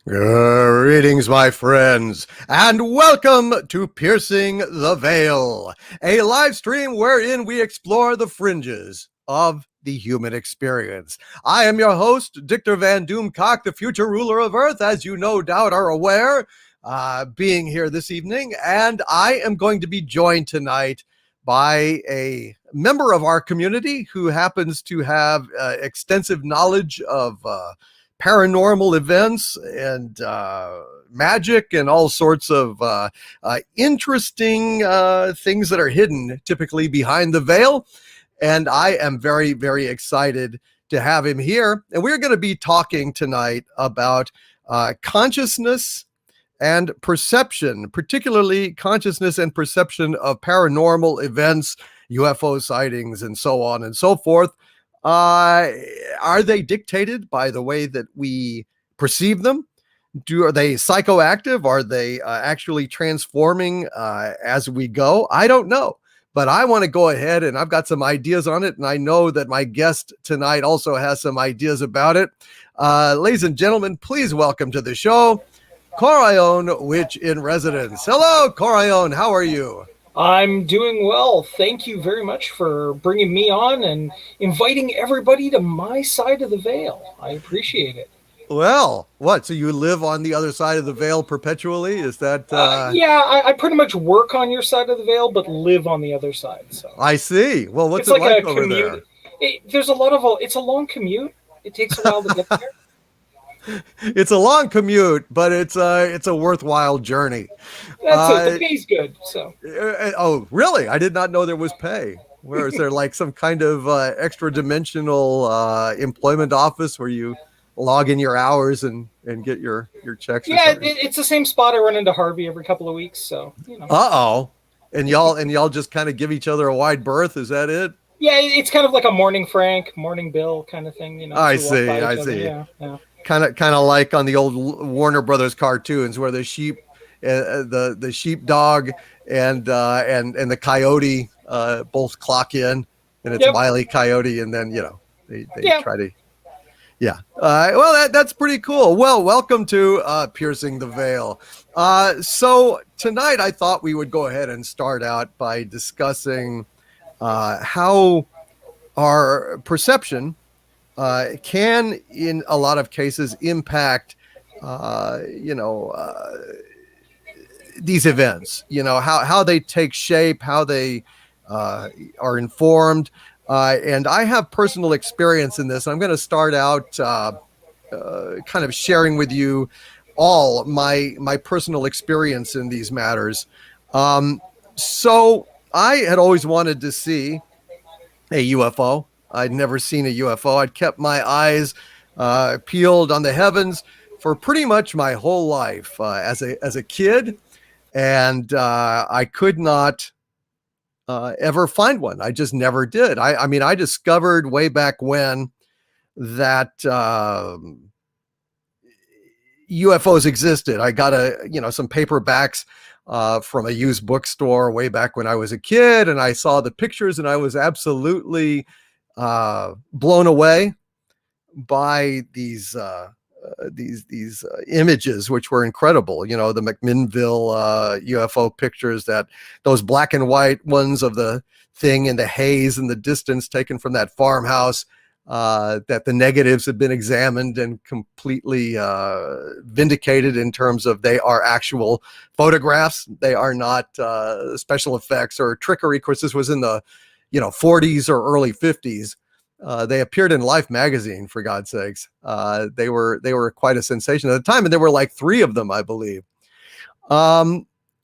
Greetings, my friends, and welcome to Piercing the Veil, a live stream wherein we explore the fringes of the human experience. I am your host, Dictor Van Doomcock, the future ruler of Earth, as you no doubt are aware, being here this evening, and I am going to be joined tonight by a member of our community who happens to have extensive knowledge of paranormal events and magic and all sorts of interesting things that are hidden typically behind the veil. And I am very, very excited to have him here. And we're going to be talking tonight about consciousness and perception, particularly consciousness and perception of paranormal events, UFO sightings, and so on and so forth. Are they dictated by the way that we perceive them? Are they psychoactive? Are they actually transforming as we go? I don't know, but I want to go ahead and I've got some ideas on it. And I know that my guest tonight also has some ideas about it. Ladies and gentlemen, please welcome to the show, Coraon, Witch in Residence. Hello, Coraon. How are you? I'm doing well. Thank you very much for bringing me on and inviting everybody to my side of the veil. I appreciate it. Well, what? So you live on the other side of the veil perpetually? Is that? Yeah, I pretty much work on your side of the veil, but live on the other side. So I see. Well, what's it's it like like a over commute. there? There's a lot of. It's a long commute. It takes a while to get there. It's a long commute, but it's a worthwhile journey. That's it. The pay's good. So. Oh, really? I did not know there was pay. Where is there like some kind of extra dimensional employment office where you log in your hours and get your checks or Yeah, something? it's the same spot I run into Harvey every couple of weeks. So you know. Uh-oh. And y'all just kind of give each other a wide berth. Is that it? Yeah, it's kind of like a morning Frank, morning Bill kind of thing. You know, I we walk see. by I each other. see. Yeah, yeah. Kind of like on the old Warner Brothers cartoons where the sheep, the sheepdog and the coyote both clock in, and it's Yep. Wile E. Coyote, and then they Yeah. try to. Yeah. Well, that's pretty cool. Well, welcome to Piercing the Veil. So tonight I thought we would go ahead and start out by discussing how our perception can, in a lot of cases, impact, these events. How they take shape, how they are informed. And I have personal experience in this. I'm going to start out kind of sharing with you all my personal experience in these matters. So I had always wanted to see a UFO. I'd never seen a UFO. I'd kept my eyes peeled on the heavens for pretty much my whole life as a kid, and I could not ever find one. I just never did. I mean, I discovered way back when that UFOs existed. I got some paperbacks from a used bookstore way back when I was a kid, and I saw the pictures, and I was absolutely blown away by these images, which were incredible. The McMinnville UFO pictures, those black and white ones of the thing in the haze in the distance taken from that farmhouse, that the negatives had been examined and completely vindicated in terms of they are actual photographs. They are not special effects or trickery. Of course, this was in the 40s or early 50s. They appeared in Life magazine, for God's sakes. They were quite a sensation at the time, and there were like 3 of them, I believe.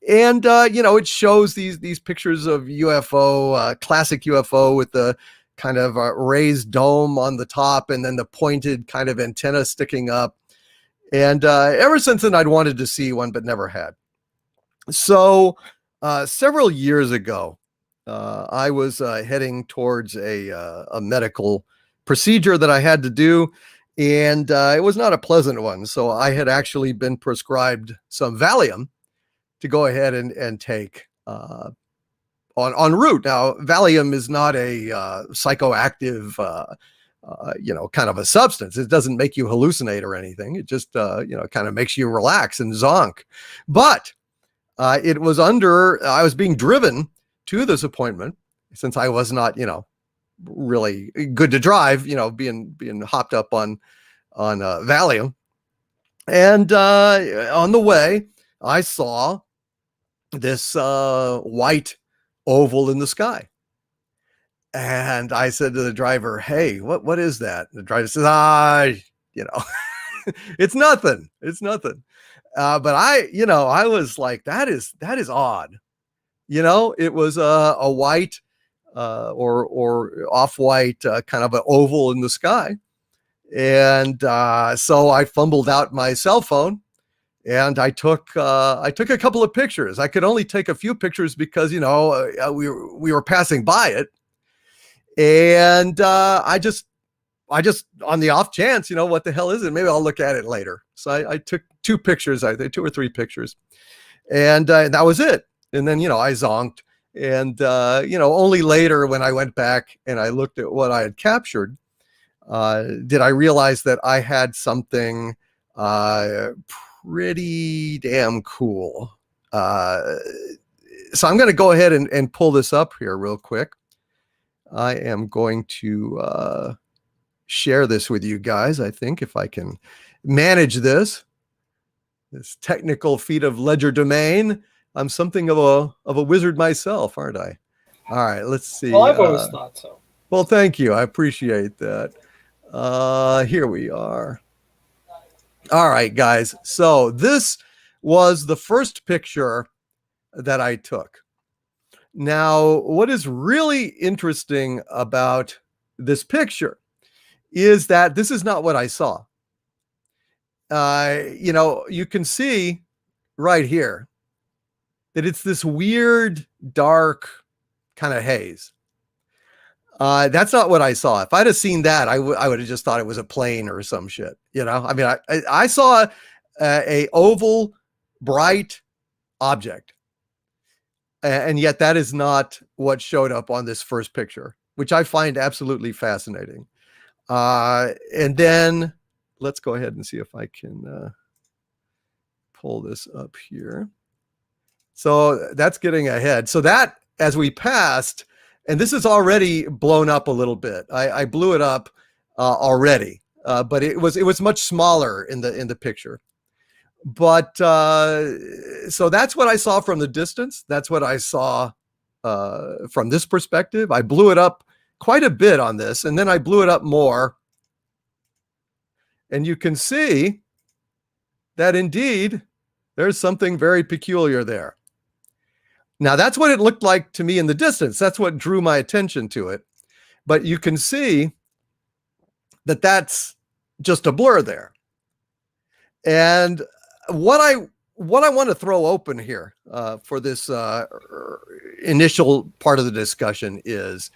It shows these pictures of UFO, classic UFO with the kind of raised dome on the top and then the pointed kind of antenna sticking up. And ever since then, I'd wanted to see one, but never had. So several years ago, I was heading towards a medical procedure that I had to do, and it was not a pleasant one. So I had actually been prescribed some Valium to go ahead and take en route. Now, Valium is not a psychoactive kind of a substance. It doesn't make you hallucinate or anything. It just, kind of makes you relax and zonk. But I was being driven to this appointment since I was not, really good to drive, being hopped up on Valium. And on the way, I saw this white oval in the sky. And I said to the driver, "Hey, what is that?" And the driver says, it's nothing. It's nothing. But I was like, that is odd. It was a white or off-white kind of an oval in the sky. And so I fumbled out my cell phone and I took a couple of pictures. I could only take a few pictures because, we were passing by it. And I just on the off chance, what the hell is it? Maybe I'll look at it later. So I took 2 pictures, I think 2 or 3 pictures, and that was it. And then, I zonked. And, only later when I went back and I looked at what I had captured, did I realize that I had something pretty damn cool. So I'm going to go ahead and pull this up here real quick. I am going to share this with you guys. I think if I can manage this technical feat of legerdemain, I'm something of a wizard myself, aren't I? All right, let's see. Well, I've always thought so. Well, thank you. I appreciate that. Here we are. All right, guys. So this was the first picture that I took. Now, what is really interesting about this picture is that this is not what I saw. You can see right here that it's this weird, dark kind of haze. That's not what I saw. If I'd have seen that, I would have just thought it was a plane or some shit. I mean, I saw a oval, bright object. And yet that is not what showed up on this first picture, which I find absolutely fascinating. And then let's go ahead and see if I can pull this up here. So that's getting ahead. So that, as we passed, and this is already blown up a little bit. I blew it up already, but it was much smaller in the picture. But so that's what I saw from the distance. That's what I saw from this perspective. I blew it up quite a bit on this, and then I blew it up more. And you can see that indeed there's something very peculiar there. Now, that's what it looked like to me in the distance. That's what drew my attention to it. But you can see that that's just a blur there. And what I want to throw open here for this initial part of the discussion is,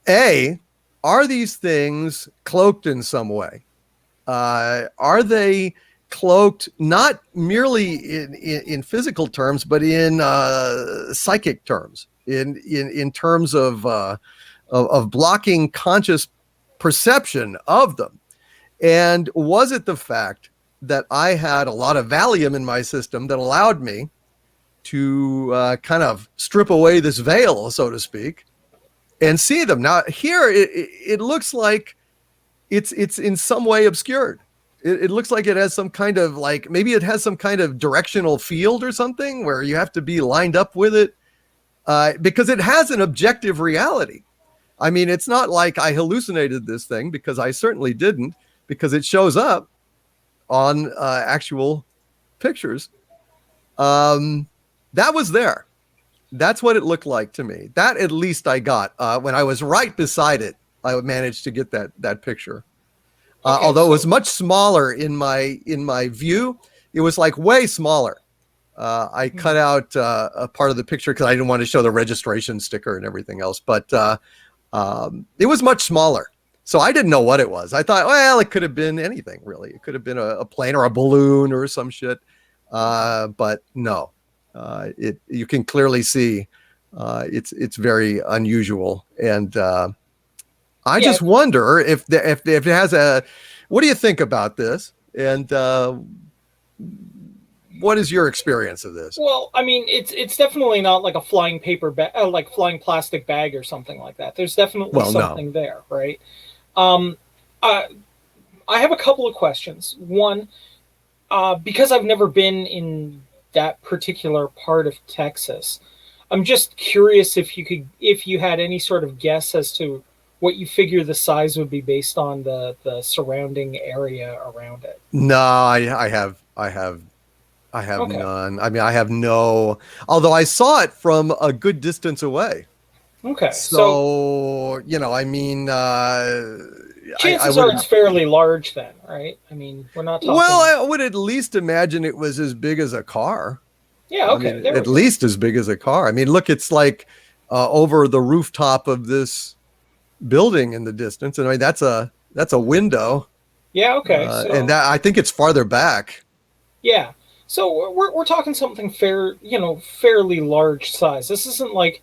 are these things cloaked in some way? Are they cloaked not merely in physical terms, but in psychic terms, in terms of blocking conscious perception of them? And was it the fact that I had a lot of Valium in my system that allowed me to kind of strip away this veil, so to speak, and see them? Now, here it looks like it's in some way obscured. It looks like it has some kind of, like, maybe it has some kind of directional field or something where you have to be lined up with it because it has an objective reality. I mean, it's not like I hallucinated this thing, because I certainly didn't, because it shows up on actual pictures. That was there. That's what it looked like to me. That at least I got when I was right beside it. I managed to get that picture. Okay, although it was much smaller in my view, it was like way smaller. I cut out a part of the picture because I didn't want to show the registration sticker and everything else. But it was much smaller. So I didn't know what it was. I thought, well, it could have been anything, really. It could have been a plane or a balloon or some shit. But no, you can clearly see it's very unusual. And I Yeah. just wonder if it has a. What do you think about this? And what is your experience of this? Well, I mean, it's definitely not like a flying paper bag, like flying plastic bag or something like that. There's definitely Well, no. something there, right? Um, uh, I have a couple of questions. One, because I've never been in that particular part of Texas, I'm just curious if you had any sort of guess as to what you figure the size would be based on the surrounding area around it. No, I have Okay. none. I mean, I have no. Although I saw it from a good distance away. Okay. So So I mean, I chances would. are it's fairly large then, right? I mean, we're not Well, talking. I would at least imagine it was as big as a car. Yeah, I okay, mean, there we at go. least as big as a car. I mean, look, it's like over the rooftop of this building in the distance, and I mean that's a window, Yeah, okay. and So that I think it's farther back. yeah, so we're talking something fairly large size. This isn't like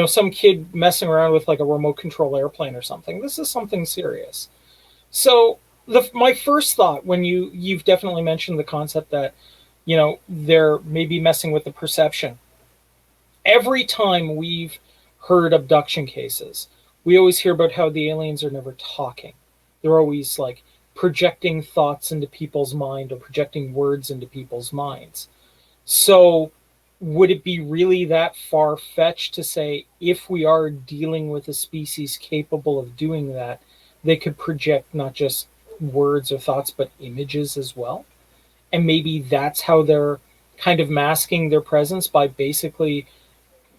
some kid messing around with like a remote control airplane or something. This is something serious. So my first thought when you've definitely mentioned the concept that they're maybe messing with the perception. Every time we've heard abduction cases, we always hear about how the aliens are never talking. They're always like projecting thoughts into people's mind or projecting words into people's minds. So, would it be really that far fetched to say if we are dealing with a species capable of doing that, they could project not just words or thoughts, but images as well? And maybe that's how they're kind of masking their presence by basically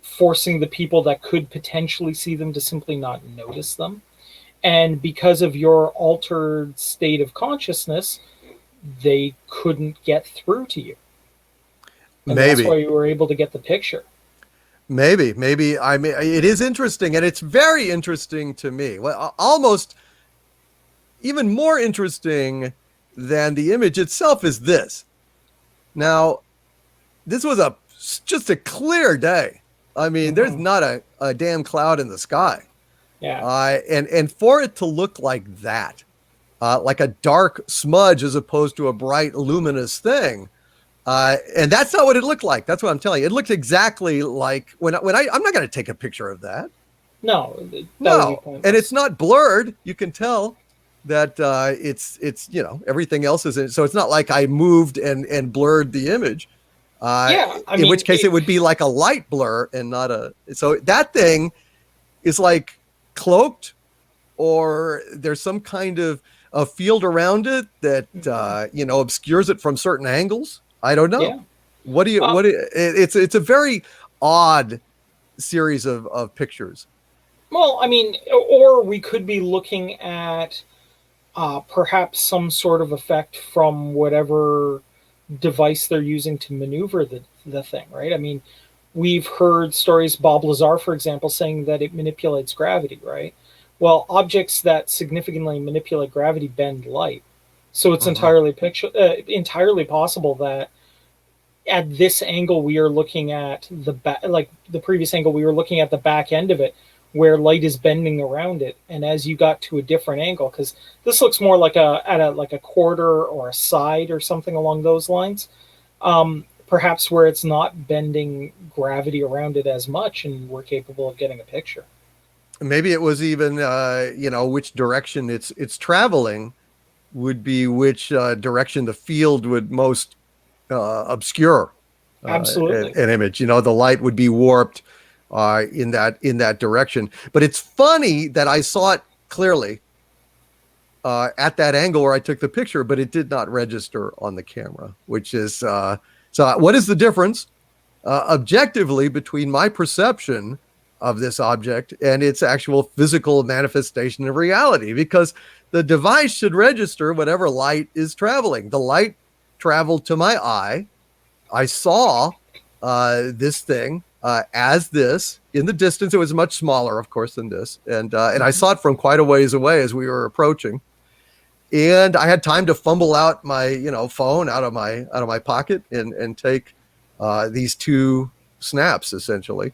forcing the people that could potentially see them to simply not notice them. And because of your altered state of consciousness, they couldn't get through to you. And that's Maybe, why you were able to get the picture. maybe. I mean, it is interesting, and it's very interesting to me. Well, almost even more interesting than the image itself is this. Now, this was just a clear day. I mean, there's Mm-hmm. not a damn cloud in the sky. Yeah. And for it to look like a dark smudge as opposed to a bright luminous thing, and that's not what it looked like. That's what I'm telling you. It looked exactly like I'm not going to take a picture of that. No, that would be No, and it's pointless. not blurred. You can tell that it's everything else is in, so it's not like I moved and blurred the image. Uh, Yeah, I in mean, which case it would be like a light blur and not a. So that thing is like cloaked, or there's some kind of a field around it that mhm, obscures it from certain angles. I don't know. yeah. What do you? Uh, It's a very odd series of pictures. well, I mean, or we could be looking at perhaps some sort of effect from whatever device they're using to maneuver the thing, right? I mean, we've heard stories, Bob Lazar, for example, saying that it manipulates gravity, right? Well, objects that significantly manipulate gravity bend light. So it's Mhm. entirely possible that at this angle we are looking at the back, like the previous angle we were looking at the back end of it, where light is bending around it, and as you got to a different angle, because this looks more like a quarter or a side or something along those lines, perhaps where it's not bending gravity around it as much, and we're capable of getting a picture. Maybe it was even which direction it's traveling would be which direction the field would most obscure Absolutely. an image. The light would be warped in that direction. But it's funny that I saw it clearly at that angle where I took the picture, but it did not register on the camera. Which is so. What is the difference objectively between my perception of this object and its actual physical manifestation of reality? Because the device should register whatever light is traveling. The light traveled to my eye. I saw this thing as this in the distance. It was much smaller, of course, than this, and I Mhm. saw it from quite a ways away as we were approaching. And I had time to fumble out my phone out of my pocket and take these two snaps essentially.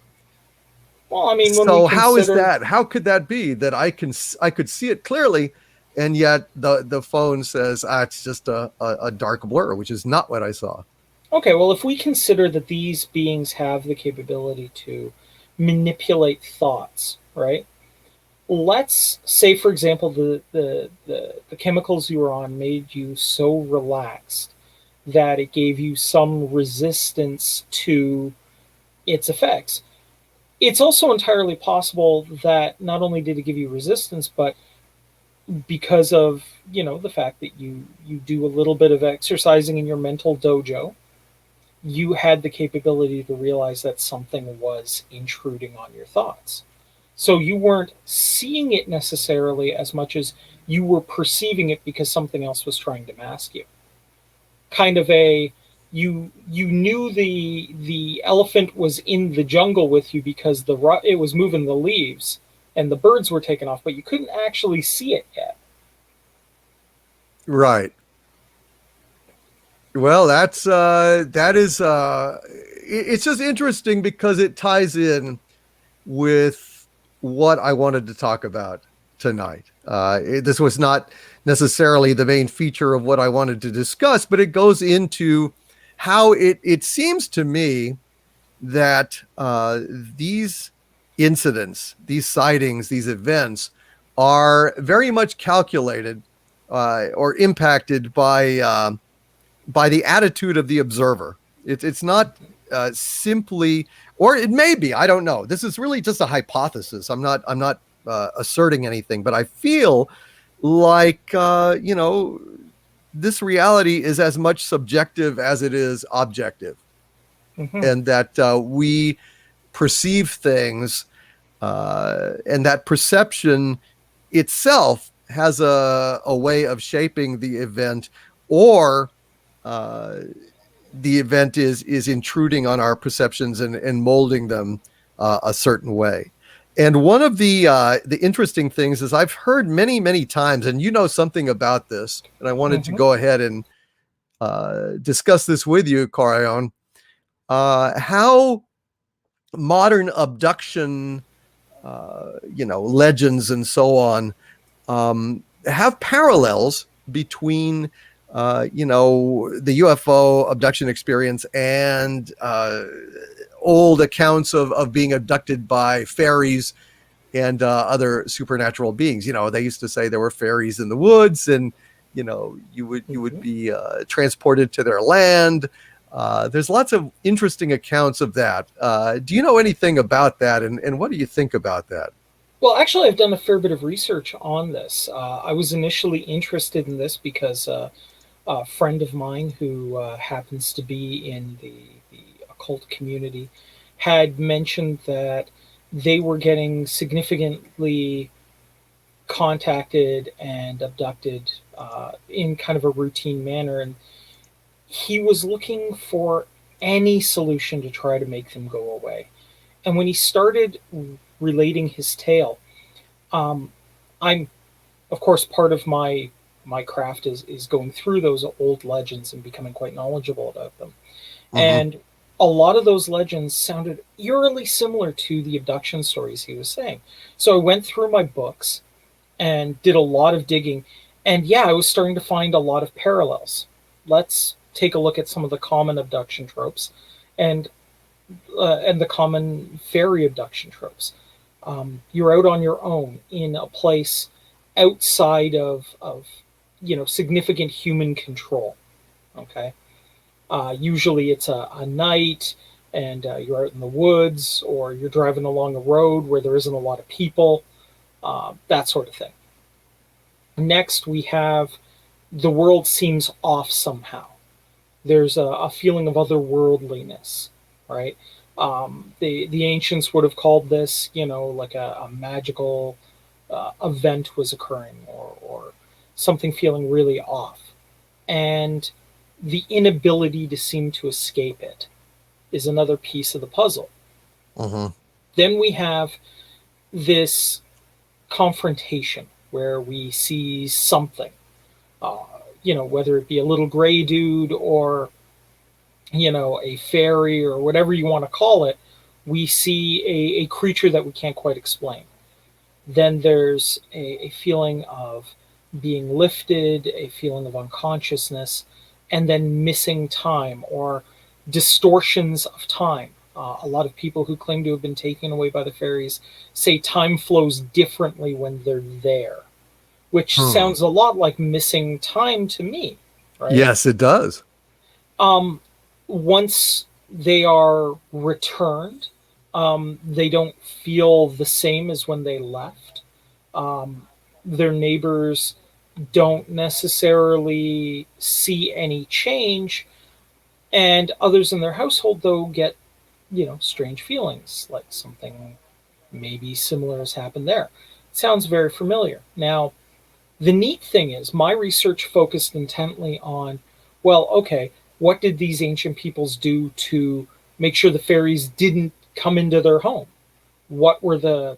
Well, I mean, when we So how is consider, that? How could that be that I could see it clearly, and yet the phone says, it's just a dark blur, which is not what I saw. okay, well, if we consider that these beings have the capability to manipulate thoughts, right? Let's say, for example, the chemicals you were on made you so relaxed that it gave you some resistance to its effects. It's also entirely possible that not only did it give you resistance, but because of the fact that you do a little bit of exercising in your mental dojo, you had the capability to realize that something was intruding on your thoughts. So you weren't seeing it necessarily as much as you were perceiving it because something else was trying to mask you. Kind of a, you knew the elephant was in the jungle with you because it was moving the leaves and the birds were taken off, but you couldn't actually see it yet. Right. Well, that is it's just interesting because it ties in with what I wanted to talk about tonight. This was not necessarily the main feature of what I wanted to discuss, but it goes into how it seems to me that these incidents, these sightings, these events are very much calculated or impacted by the attitude of the observer. It's not simply, or it may be. I don't know. This is really just a hypothesis. I'm not asserting anything, but I feel like this reality is as much subjective as it is objective, Mm-hmm. and that we perceive things, and that perception itself has a way of shaping the event, or uh, the event is intruding on our perceptions and molding them a certain way. And one of the interesting things is I've heard many times, and you know something about this, and I wanted to Mm-hmm. go ahead and discuss this with you, Coraon, how modern abduction, legends and so on, have parallels between the UFO abduction experience and old accounts of being abducted by fairies and other supernatural beings. They used to say there were fairies in the woods, and you would Mm-hmm. be transported to their land. There's lots of interesting accounts of that. Do you know anything about that, and what do you think about that? Well, actually, I've done a fair bit of research on this. I was initially interested in this because a friend of mine who happens to be in the occult community had mentioned that they were getting significantly contacted and abducted in kind of a routine manner. And he was looking for any solution to try to make them go away. And when he started relating his tale, um, I'm, of course, part of my craft is going through those old legends and becoming quite knowledgeable about them. Mm-hmm. And a lot of those legends sounded eerily similar to the abduction stories he was saying. So I went through my books and did a lot of digging. And yeah, I was starting to find a lot of parallels. Let's take a look at some of the common abduction tropes and and the common fairy abduction tropes. You're out on your own in a place outside of significant human control. Okay, usually it's a night, and you're out in the woods, or you're driving along a road where there isn't a lot of people, that sort of thing. Next, we have the world seems off somehow. There's a feeling of otherworldliness, right? The ancients would have called this, like a magical event was occurring, or something feeling really off, and the inability to seem to escape it is another piece of the puzzle. Mm-hmm. Then we have this confrontation where we see something, uh, whether it be a little gray dude or a fairy or whatever you want to call it, we see a creature that we can't quite explain. Then there's a feeling of being lifted, a feeling of unconsciousness, and then missing time or distortions of time. A lot of people who claim to have been taken away by the fairies say time flows differently when they're there, which Hmm. sounds a lot like missing time to me, right? Yes, it does. Um, Once they are returned, they don't feel the same as when they left. Um, their neighbors don't necessarily see any change, and others in their household, though, get, strange feelings like something maybe similar has happened there. It sounds very familiar. Now, the neat thing is, my research focused intently on, well, okay, what did these ancient peoples do to make sure the fairies didn't come into their home? What were the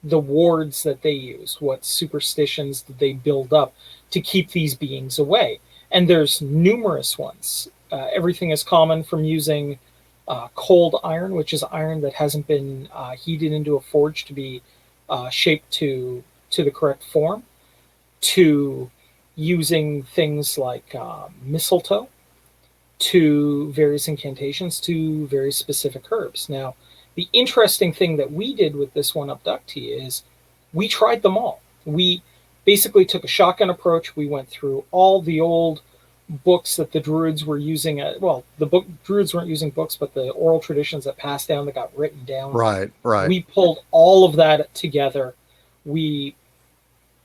wards that they used? What superstitions did they build up to keep these beings away? And there's numerous ones. Everything is common from using cold iron, which is iron that hasn't been heated into a forge to be shaped to the correct form, to using things like mistletoe, to various incantations, to very specific herbs. Now, the interesting thing that we did with this one abductee is we tried them all. We basically took a shotgun approach. We went through all the old books that the druids were using. Well, the book druids weren't using books, but the oral traditions that passed down that got written down. Right, right. We pulled all of that together. We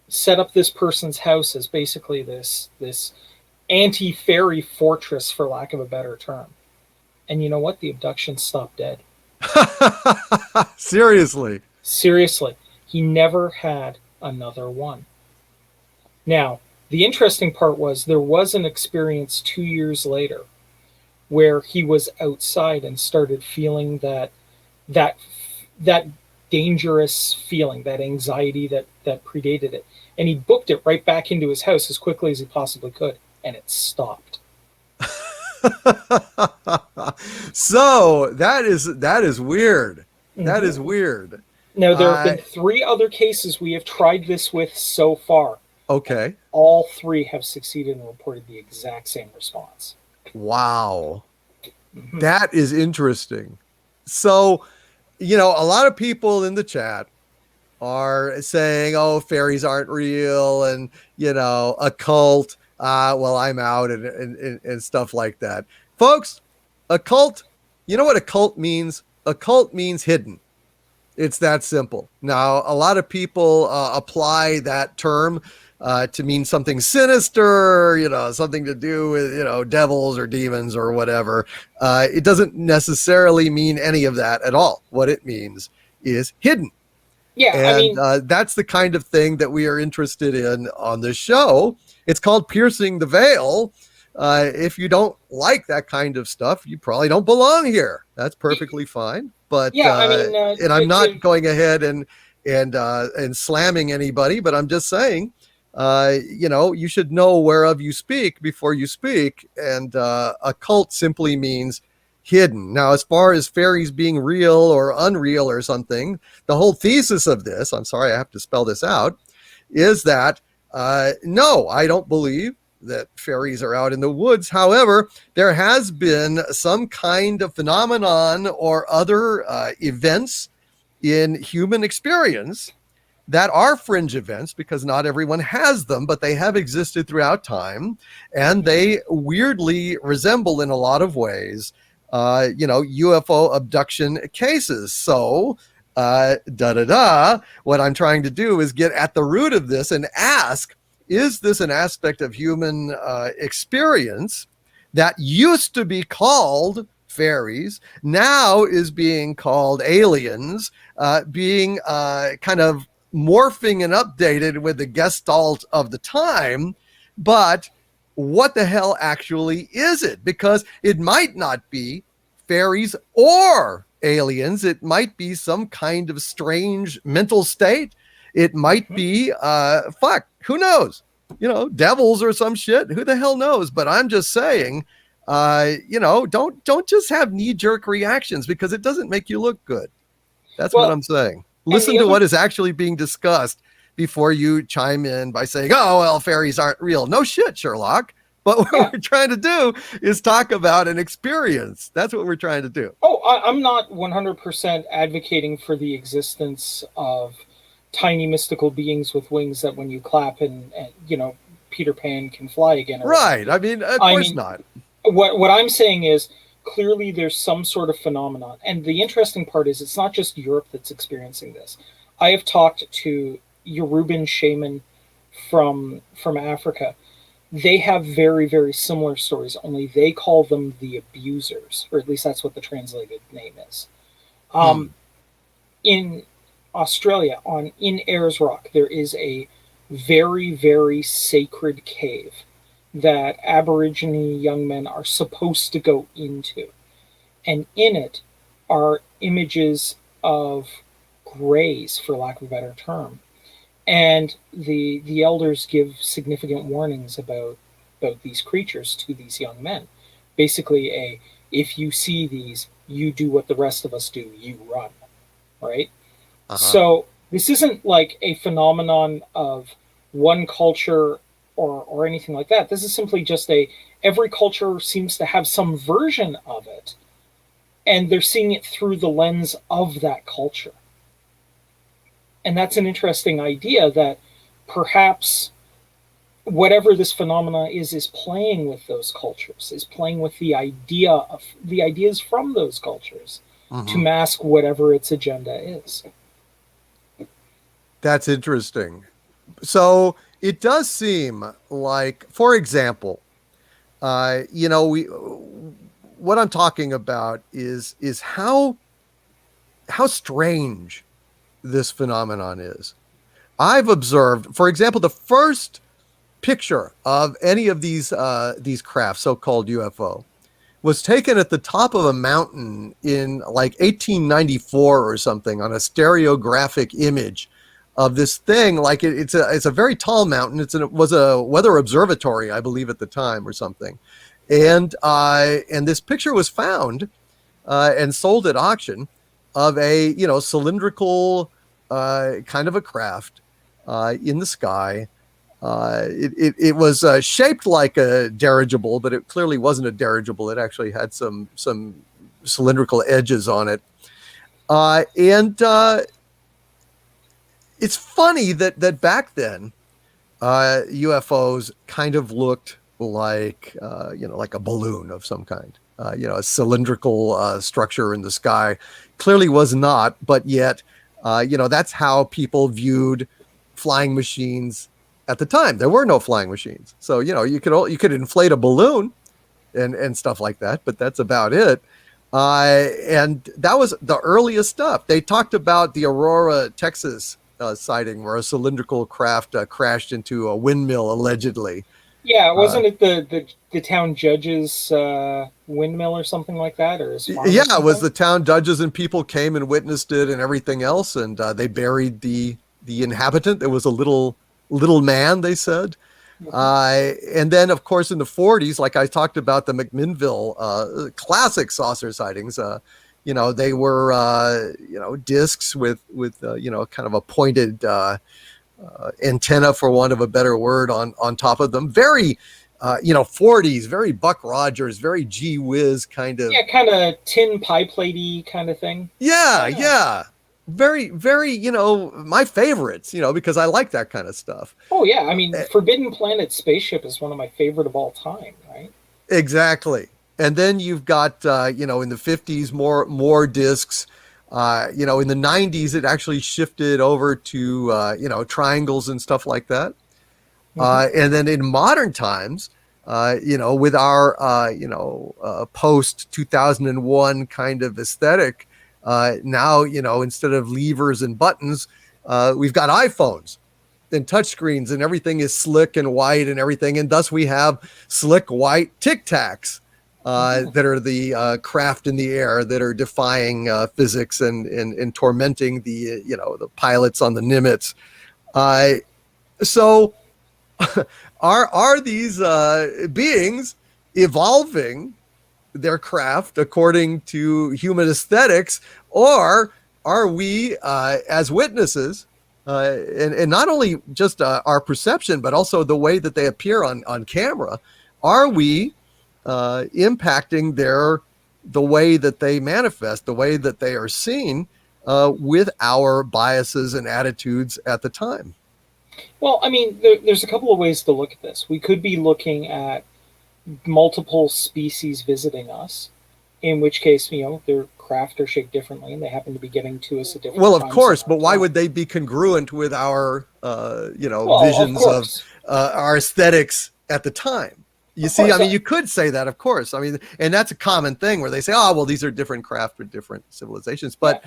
set up this person's house as basically this anti fairy fortress, for lack of a better term. And you know what? The abduction stopped dead. Seriously. Seriously, he never had another one. Now, the interesting part was there was an experience 2 years later where he was outside and started feeling that that dangerous feeling, that anxiety that predated it, and he booked it right back into his house as quickly as he possibly could, and it stopped. So that is weird. That is Mm-hmm. weird. Now, there have been I 3 other cases we have tried this with so far, and okay. all 3 have succeeded and reported the exact same response. Wow. Mm-hmm. That is interesting. So, a lot of people in the chat are saying, "Oh, fairies aren't real," and a cult. Well, I'm out, and stuff like that, folks. A cult. You know what a cult means? A cult means hidden. It's that simple. Now, a lot of people apply that term to mean something sinister, something to do with, devils or demons or whatever. It doesn't necessarily mean any of that at all. What it means is hidden. Yeah, I And mean, that's the kind of thing that we are interested in on this show. It's called Piercing the Veil. If you don't like that kind of stuff, you probably don't belong here. That's perfectly fine. But yeah, I mean, and I'm not going ahead and slamming anybody, but I'm just saying, you should know whereof you speak before you speak. And a cult simply means hidden. Now, as far as fairies being real or unreal or something, the whole thesis of this, I'm sorry, I have to spell this out, is that no, I don't believe that fairies are out in the woods. However, there has been some kind of phenomenon or other events in human experience that are fringe events, because not everyone has them, but they have existed throughout time, and they weirdly resemble in a lot of ways, UFO abduction cases. So, what I'm trying to do is get at the root of this and ask, is this an aspect of human experience that used to be called fairies, now is being called aliens, being kind of morphing and updated with the gestalt of the time? But what the hell actually is it? Because it might not be fairies or aliens. It might be some kind of strange mental state. It might mhm. be, who knows? Devils or some shit. Who the hell knows? But I'm just saying, don't just have knee-jerk reactions, because it doesn't make you look good. That's what Well, I'm saying. and Listen the to other what is actually being discussed before you chime in by saying, oh, well, fairies aren't real. No shit, Sherlock. But what yeah. we're trying to do is talk about an experience. That's what we're trying to do. Oh, I'm not 100% advocating for the existence of tiny mystical beings with wings that when you clap and Peter Pan can fly again or whatever. Right. I mean, of I course mean, not. what I'm saying is clearly there's some sort of phenomenon, and the interesting part is it's not just Europe that's experiencing this. I have talked to Yoruban shaman from Africa. They have very very similar stories, only they call them the abusers, or at least that's what the translated name is. Hmm. In Australia, on in Ayers Rock, there is a very very sacred cave that Aborigine young men are supposed to go into, and in it are images of greys, for lack of a better term, and the elders give significant warnings about these creatures to these young men. Basically, if you see these, you do what the rest of us do, you run, right? Uh-huh. So this isn't like a phenomenon of one culture or anything like that. This is simply just a every culture seems to have some version of it, and they're seeing it through the lens of that culture. And that's an interesting idea that perhaps whatever this phenomena is playing with those cultures, is playing with the ideas from those cultures to Mm-hmm. mask whatever its agenda is. That's interesting. So it does seem like, for example, we what I'm talking about is how strange this phenomenon is. I've observed, for example, the first picture of any of these crafts, so-called UFO, was taken at the top of a mountain in like 1894 or something, on a stereographic image of this thing. Like it's a very tall mountain. It was a weather observatory, I believe, at the time or something, and this picture was found and sold at auction, of a cylindrical kind of a craft in the sky. It was shaped like a dirigible, but it clearly wasn't a dirigible. It actually had some cylindrical edges on it, and it's funny that back then UFOs kind of looked like like a balloon of some kind. A cylindrical structure in the sky. Clearly was not, but yet that's how people viewed flying machines at the time. There were no flying machines, so you could inflate a balloon and stuff like that, but that's about it. And that was the earliest stuff. They talked about the Aurora, Texas sighting, where a cylindrical craft crashed into a windmill, allegedly. Yeah, Uh, wasn't it the town judge's windmill or something like that, or his farm or yeah, it was something? the town judges and people came and witnessed it and everything else, and they buried the inhabitant. It was a little man, they said. Mhm. And then, of course, in the 40s, like I talked about, the McMinnville classic saucer sightings. They were discs with kind of a pointed antenna, for want of a better word, on top of them. Very 40s, very Buck Rogers, very gee whiz kind of. Yeah, kind of tin pie platey kind of thing. Yeah, Yeah. yeah. Very, very, my favorites, because I like that kind of stuff. Oh yeah, I mean, Uh, Forbidden Planet spaceship is one of my favorite of all time, right? Exactly. And then you've got in the 50s, more discs. In the 90s it actually shifted over to triangles and stuff like that. Hmm. And then in modern times, with our post 2001 kind of aesthetic, now instead of levers and buttons, we've got iPhones and touchscreens, and everything is slick and white and everything, and thus we have slick white Tic Tacs Hmm. that are the craft in the air that are defying physics and tormenting the pilots on the Nimitz. Uh, so are these beings evolving their craft according to human aesthetics, or are we, as witnesses, and not only just our perception, but also the way that they appear on camera, are we impacting the way that they manifest, the way that they are seen, with our biases and attitudes at the time? Well, I mean, there's a couple of ways to look at this. We could be looking at multiple species visiting us, in which case, their craft are shaped differently and they happen to be getting to us at different Well, of times in course, our but why time. would they be congruent with our, Well, of visions of course. our aesthetics at the time? You Of see, I course. mean, you could say that, of course. I mean, and that's a common thing where they say, "Oh, well, these are different craft with different civilizations." Yeah.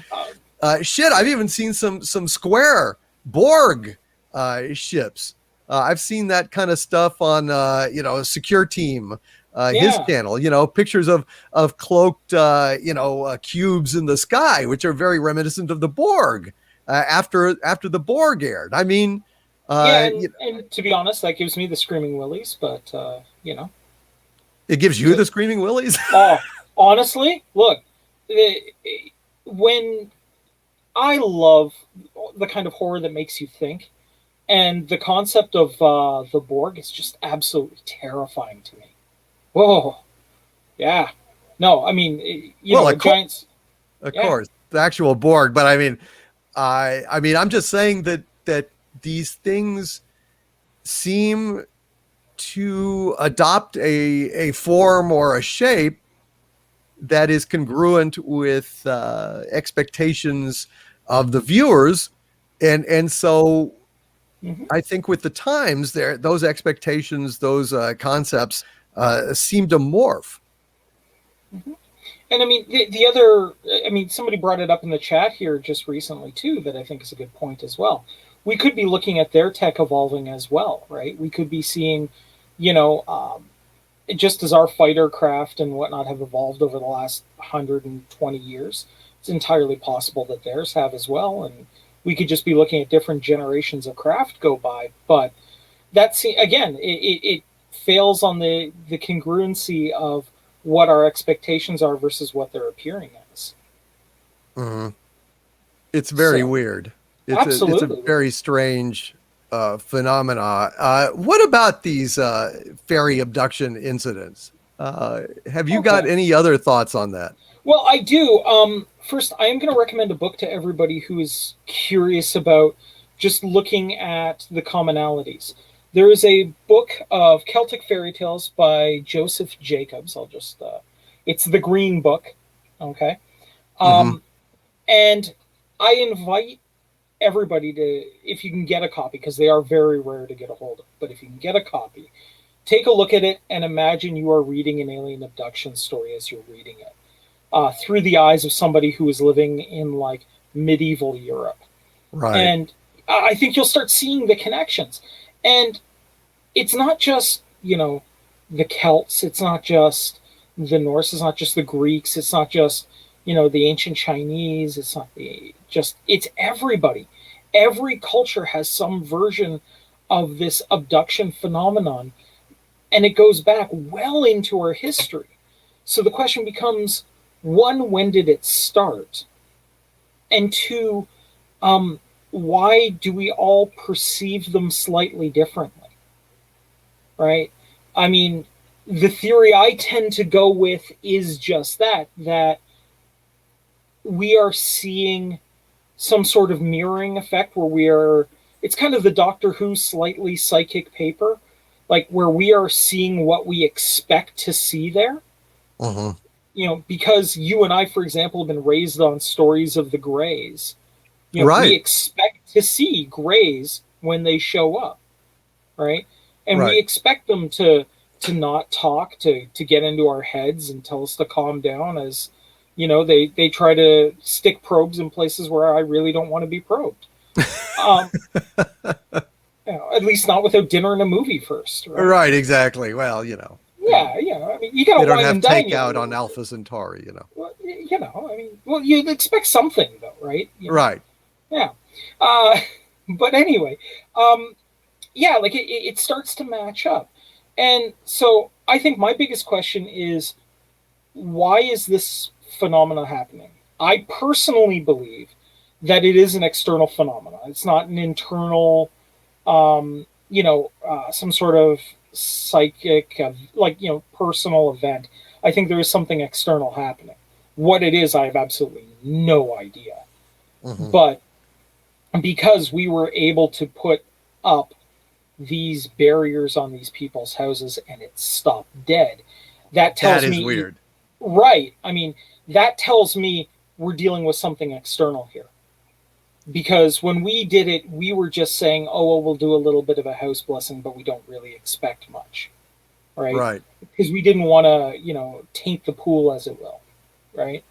But shit, I've even seen some square Borg ships. I've seen that kind of stuff on Secure Team, his Yeah. channel. Pictures of cloaked cubes in the sky, which are very reminiscent of the Borg. After the Borg aired, I mean, Yeah, uh, and to be honest, that gives me the screaming willies, but it gives you the screaming willies. oh, honestly, look, when I love the kind of horror that makes you think, and the concept of the Borg is just absolutely terrifying to me. Whoa, yeah, no, I mean, Well, of course, giants, of yeah, course, the actual Borg, but I mean, I'm just saying that these things seem to adopt a form or a shape that is congruent with expectations of the viewers, and so hmm I think with the times, there those expectations, those concepts seem to morph. hmm And I mean, the other, I mean, somebody brought it up in the chat here just recently too, that I think is a good point as well. We could be looking at their tech evolving as well, right? We could be seeing, you know, just as our fighter craft and whatnot have evolved over the last 120 years, it's entirely possible that theirs have as well. And we could just be looking at different generations of craft go by. But that's, again, it fails on the congruency of what our expectations are versus what they're appearing as. Mm-hmm. It's very So, weird. It's a absolutely. very strange phenomena. What about these ferry abduction incidents? Have you got Okay. any other thoughts on that? Well, I do. First, I am going to recommend a book to everybody who is curious about just looking at the commonalities. There is a book of Celtic fairy tales by Joseph Jacobs. It's the Green Book. Okay. Mm-hmm. Um, and I invite everybody to, if you can get a copy, because they are very rare to get a hold of, but if you can get a copy, take a look at it and imagine you are reading an alien abduction story as you're reading it through the eyes of somebody who is living in like medieval Europe. Right. And I think you'll start seeing the connections. And it's not just, the Celts, it's not just the Norse, it's not just the Greeks, it's not just, the ancient Chinese, it's not it's everybody. Every culture has some version of this abduction phenomenon, and it goes back well into our history. So the question becomes, one, when did it start? And two, why do we all perceive them slightly differently? Right? I mean, the theory I tend to go with is just that we are seeing some sort of mirroring effect where it's kind of the Doctor Who slightly psychic paper, like where we are seeing what we expect to see there. Mm-hmm. Because you and I, for example, have been raised on stories of the Greys. We Right. expect to see Greys when they show up, right? And we Right. expect them to not talk, to get into our heads and tell us to calm down as they try to stick probes in places where I really don't want to be probed. Um, at least not without dinner and a movie first, right? Right. Exactly. Well, Yeah, yeah. I mean, you got they to don't wine have and dine you a takeout on little bit. Alpha Centauri. Well, I mean, well, you'd expect something though, right? Right. Yeah. Uh, but anyway, um, yeah, like it starts to match up. And so I think my biggest question is, why is this phenomena happening? I personally believe that it is an external phenomena. It's not an internal, some sort of psychic, personal event. I think there is something external happening. What it is, I have absolutely no idea. Mhm. But because we were able to put up these barriers on these people's houses and it stopped dead, that That tells is me, weird. right. I mean, that tells me we're dealing with something external here. Because when we did it, we were just saying, oh, well, we'll do a little bit of a house blessing, but we don't really expect much, right? Right. Because we didn't want to, taint the pool, as it will, right?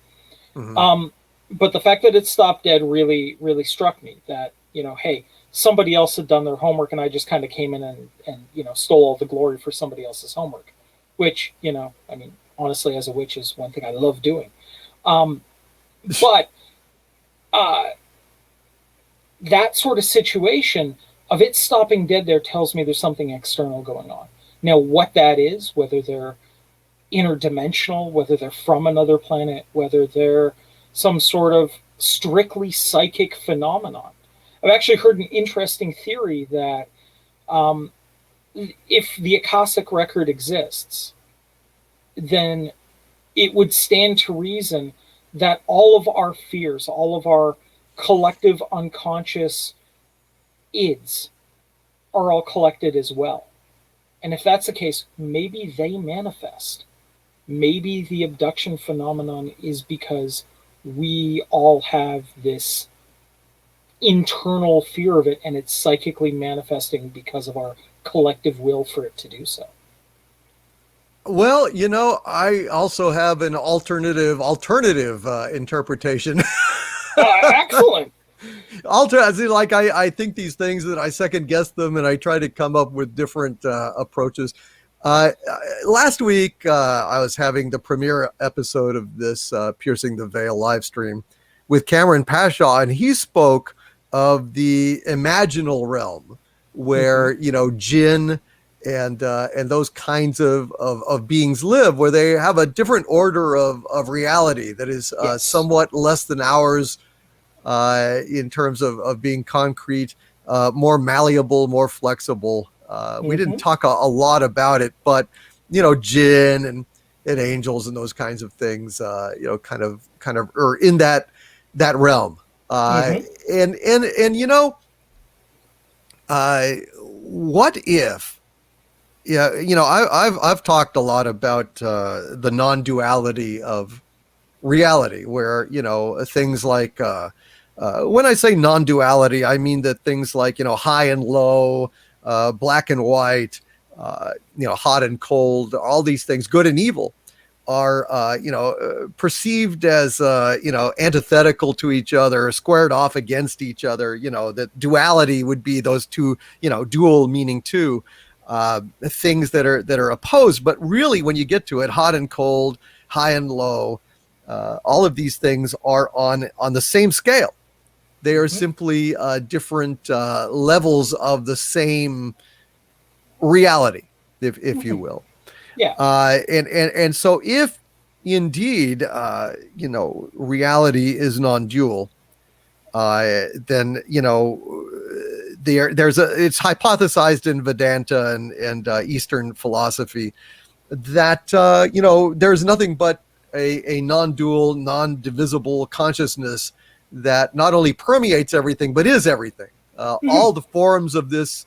Mhm. Um, but the fact that it stopped dead really, really struck me that, hey, somebody else had done their homework and I just kind of came in and stole all the glory for somebody else's homework, which, I mean, honestly, as a witch is one thing I love doing. Um, but uh, that sort of situation of it stopping dead there tells me there's something external going on. Now, what that is, whether they're interdimensional, whether they're from another planet, whether they're some sort of strictly psychic phenomenon. I've actually heard an interesting theory that um, if the Akashic record exists, then it would stand to reason that all of our fears, all of our collective unconscious ids are all collected as well. And if that's the case, maybe they manifest. Maybe the abduction phenomenon is because we all have this internal fear of it and it's psychically manifesting because of our collective will for it to do so. Well, I also have an alternative interpretation. Excellent. As in, like I think these things that I second guess them and I try to come up with different approaches. Last week, I was having the premiere episode of this Piercing the Veil live stream with Cameron Pashaw, and he spoke of the imaginal realm Mm-hmm. where, jinn and those kinds of beings live, where they have a different order of reality that is Yes. somewhat less than ours in terms of being concrete, more malleable, more flexible. We didn't Mm-hmm. talk a lot about it, but jinn and angels and those kinds of things, kind of are in that realm. Uh, Mm-hmm. and what if? Yeah, I've talked a lot about the non-duality of reality, where things like when I say non-duality, I mean that things like high and low, black and white, hot and cold, all these things, good and evil, are perceived as antithetical to each other, squared off against each other. That duality would be those two, dual meaning two things that are opposed. But really, when you get to it, hot and cold, high and low, all of these things are on the same scale. They are Mm-hmm. simply different levels of the same reality, if you Mm-hmm. will. Yeah. And so if indeed reality is non-dual, then it's hypothesized in Vedanta and Eastern philosophy that there's nothing but a non-dual, non-divisible consciousness that not only permeates everything but is everything. Mm-hmm. All the forms of this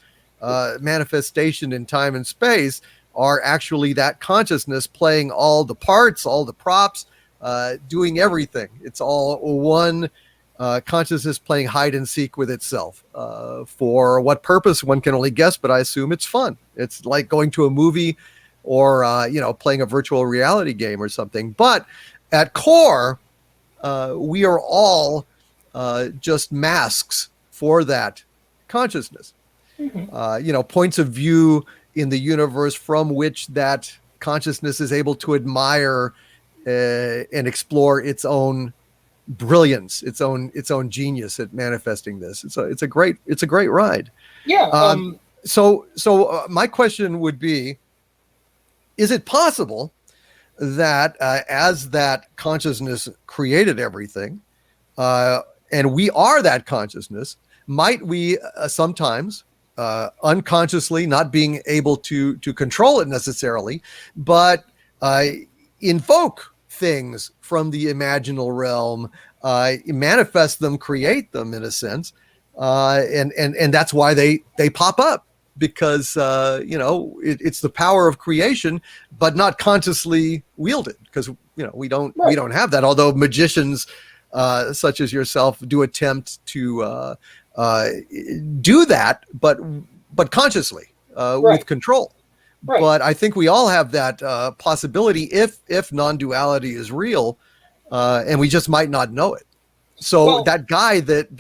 manifestation in time and space are actually that consciousness playing all the parts, all the props, doing everything. It's all one consciousness playing hide and seek with itself. For what purpose, one can only guess, but I assume it's fun. It's like going to a movie or playing a virtual reality game or something. But at core, we are all just masks for that consciousness. Mm-hmm. Points of view in the universe from which that consciousness is able to admire and explore its own brilliance, its own genius at manifesting this. It's a great ride. Yeah. So my question would be: is it possible that as that consciousness created everything, uh, and we are that consciousness, might we sometimes unconsciously, not being able to control it necessarily, but uh, invoke things from the imaginal realm, manifest them, create them in a sense, and that's why they pop up, because it's the power of creation, but not consciously wielded, because we Right, don't have that. Although magicians such as yourself do attempt to uh, do that, but consciously, with right, control. right. But I think we all have that possibility if non-duality is real, and we just might not know it. So Well, that guy that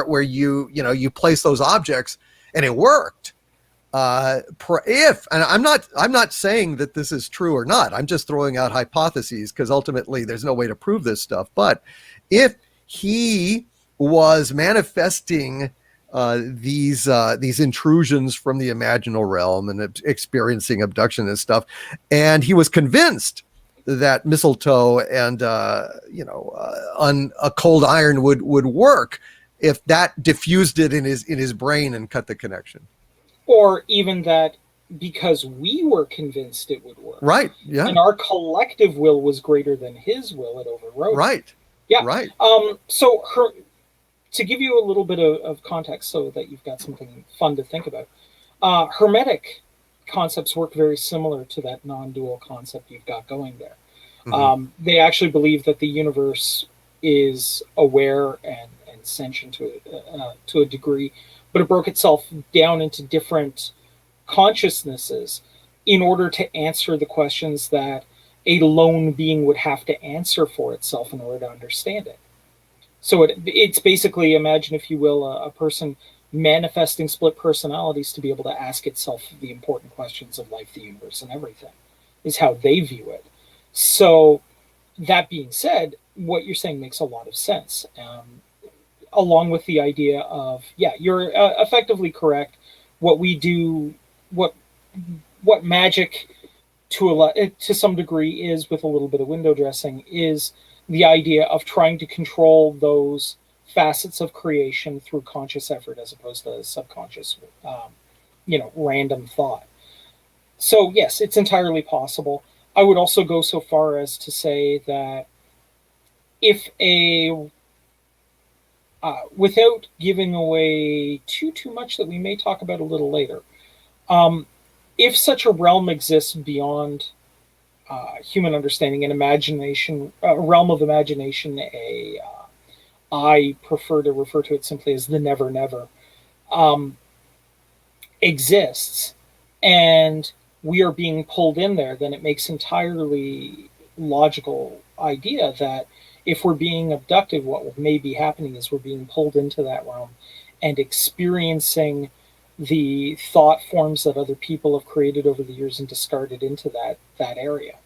where you place those objects and it worked. If, and I'm not saying that this is true or not, I'm just throwing out hypotheses, because ultimately there's no way to prove this stuff. But if he was manifesting these intrusions from the imaginal realm and experiencing abduction and stuff, and he was convinced that mistletoe and on a cold iron would work, if that diffused it in his brain and cut the connection. or even that because we were convinced it would work, Right. Yeah. and our collective will was greater than his will, it overrode it. Right. Yeah. Right. So her, to give you a little bit of context so that you've got something fun to think about, hermetic concepts work very similar to that non-dual concept you've got going there. Mm-hmm. They actually believe that the universe is aware and sentient to a degree, but it broke itself down into different consciousnesses in order to answer the questions that a lone being would have to answer for itself in order to understand it. So it's basically, imagine, if you will, a person manifesting split personalities to be able to ask itself the important questions of life, the universe, and everything, is how they view it. So, that being said, what you're saying makes a lot of sense. Along with the idea of, yeah, you're effectively correct. What we do, what what magic to some degree is, with a little bit of window dressing, is the idea of trying to control those facets of creation through conscious effort as opposed to subconscious, random thought. So yes, it's entirely possible. I would also go so far as to say that if a without giving away too much that we may talk about a little later, um, if such a realm exists beyond human understanding and imagination, a realm of imagination, I prefer to refer to it simply as the never never, um, exists, and we are being pulled in there, then it makes entirely logical idea that if we're being abducted, what may be happening is we're being pulled into that realm and experiencing the thought forms that other people have created over the years and discarded into that area.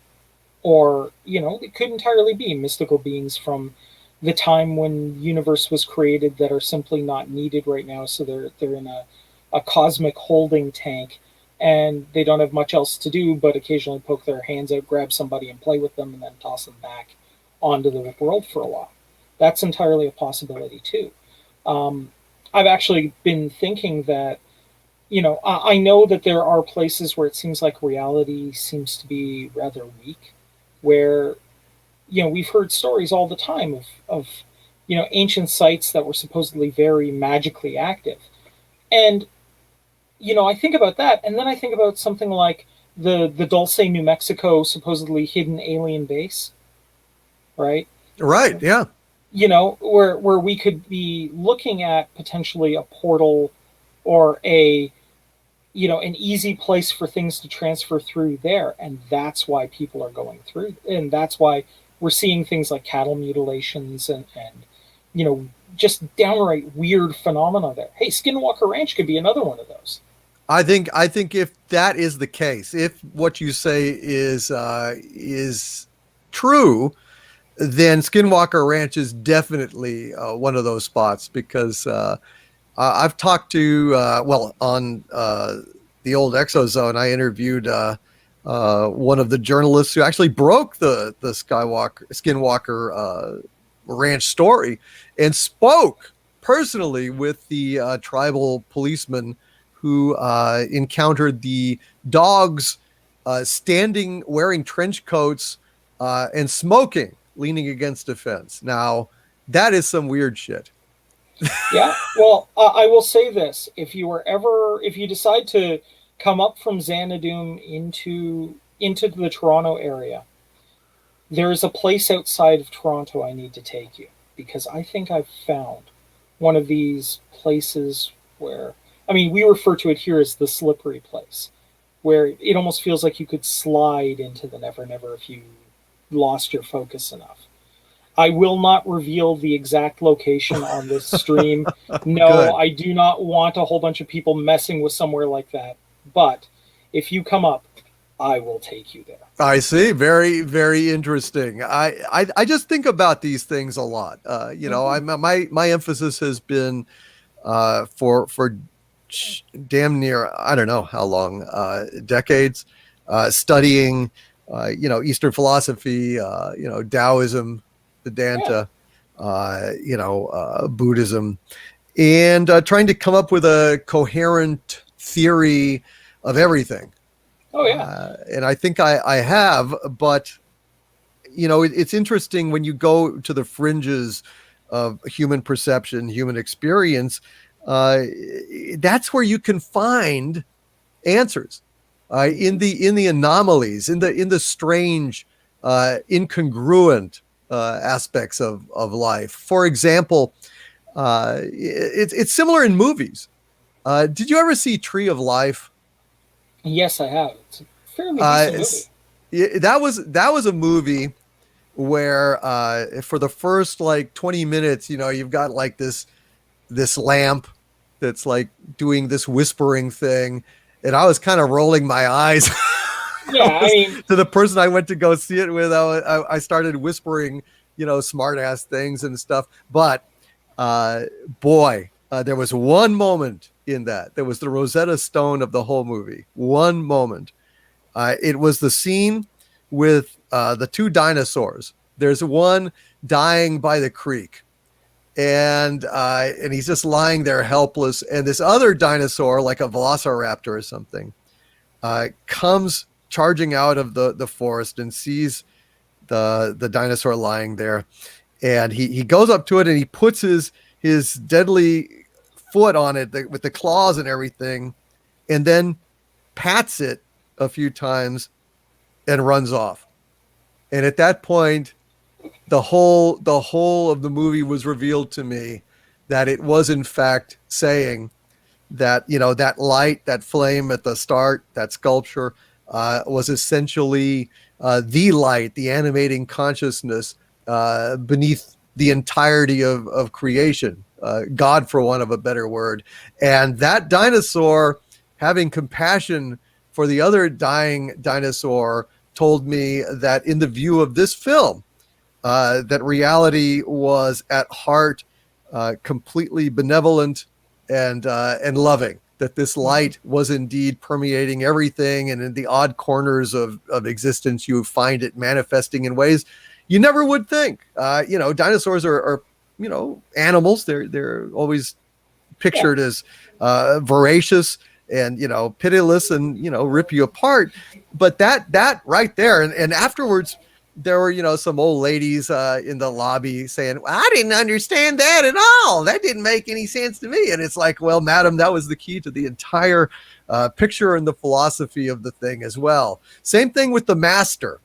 Or, it could entirely be mystical beings from the time when universe was created that are simply not needed right now, so they're in a cosmic holding tank, and they don't have much else to do but occasionally poke their hands out, grab somebody and play with them, and then toss them back onto the world for a while. That's entirely a possibility too. I've actually been thinking that, I know that there are places where it seems like reality seems to be rather weak, where, we've heard stories all the time of ancient sites that were supposedly very magically active. And, I think about that, and then I think about something like the Dulce, New Mexico supposedly hidden alien base, right? Right. Yeah. Where we could be looking at potentially a portal, or an easy place for things to transfer through there, and that's why people are going through, and that's why we're seeing things like cattle mutilations and just downright weird phenomena there. Hey, Skinwalker Ranch could be another one of those. I think if that is the case, if what you say is true, then Skinwalker Ranch is definitely one of those spots, because I've talked to, well, on the old Exozone, I interviewed one of the journalists who actually broke the Skinwalker ranch story and spoke personally with the tribal policeman who encountered the dogs standing wearing trench coats and smoking, leaning against a fence. Now, that is some weird shit. Yeah. Well, I will say this: if you decide to come up from Xanadu into the Toronto area, there is a place outside of Toronto I need to take you because I think I've found one of these places where, I mean, we refer to it here as the slippery place, where it almost feels like you could slide into the Never Never if you lost your focus enough. I will not reveal the exact location on this stream. No, Good. I do not want a whole bunch of people messing with somewhere like that. But if you come up, I will take you there. I see. Very, very interesting. I just think about these things a lot. Mm-hmm. My emphasis has been for damn near, I don't know how long, decades, studying Eastern philosophy, Taoism, Yeah. Vedanta, Buddhism, and trying to come up with a coherent theory of everything. Oh yeah. And I think I have, but it's interesting when you go to the fringes of human perception, human experience. Uh, that's where you can find answers Mm-hmm. in the anomalies, in the strange, incongruent aspects of life. For example, it's similar in movies. Did you ever see Tree of Life? Yes, I have. It's a fairly Uh, decent movie. that was a movie where for the first like 20 minutes, you've got like this lamp that's like doing this whispering thing, and I was kind of rolling my eyes. Yeah, I mean, To the person I went to go see it with, I started whispering, smart ass things and stuff. But uh, boy, there was one moment in that. There was the Rosetta Stone of the whole movie. One moment. It was the scene with the two dinosaurs. There's one dying by the creek, and he's just lying there helpless. And this other dinosaur, like a velociraptor or something, comes charging out of the forest and sees the dinosaur lying there, and he goes up to it and he puts his deadly foot on it with the claws and everything, and then pats it a few times and runs off. And at that point, the whole of the movie was revealed to me, that it was in fact saying that that light, that flame at the start, that sculpture, was essentially the light, the animating consciousness beneath the entirety of creation, God, for want of a better word. And that dinosaur, having compassion for the other dying dinosaur, told me that in the view of this film, that reality was at heart completely benevolent and loving. That this light was indeed permeating everything, and in the odd corners of existence, you find it manifesting in ways you never would think. Dinosaurs are animals. They're always yeah. pictured as voracious and pitiless and rip you apart. But that right there, and afterwards there were some old ladies in the lobby saying, well, I didn't understand that at all, that didn't make any sense to me. And it's like, well, madam, that was the key to the entire picture and the philosophy of the thing as well. Same thing with The Master,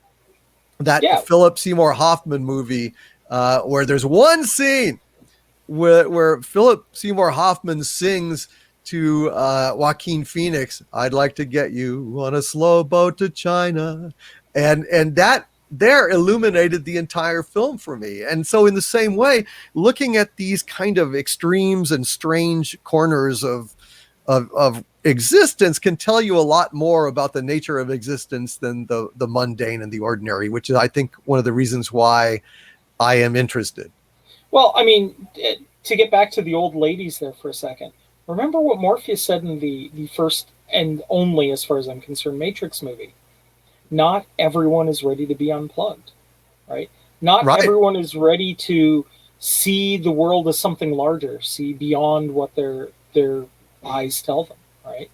that Yeah. Philip Seymour Hoffman movie, where there's one scene where Philip Seymour Hoffman sings to Joaquin Phoenix, I'd like to get you on a slow boat to China. And that there illuminated the entire film for me. And so in the same way, looking at these kind of extremes and strange corners of existence can tell you a lot more about the nature of existence than the mundane and the ordinary, which is, I think, one of the reasons why I am interested. Well, I mean, to get back to the old ladies there for a second, remember what Morpheus said in the first and only, as far as I'm concerned, Matrix movie? not everyone is ready to be unplugged, right? Not Right. everyone is ready to see the world as something larger, see beyond what their eyes tell them, right?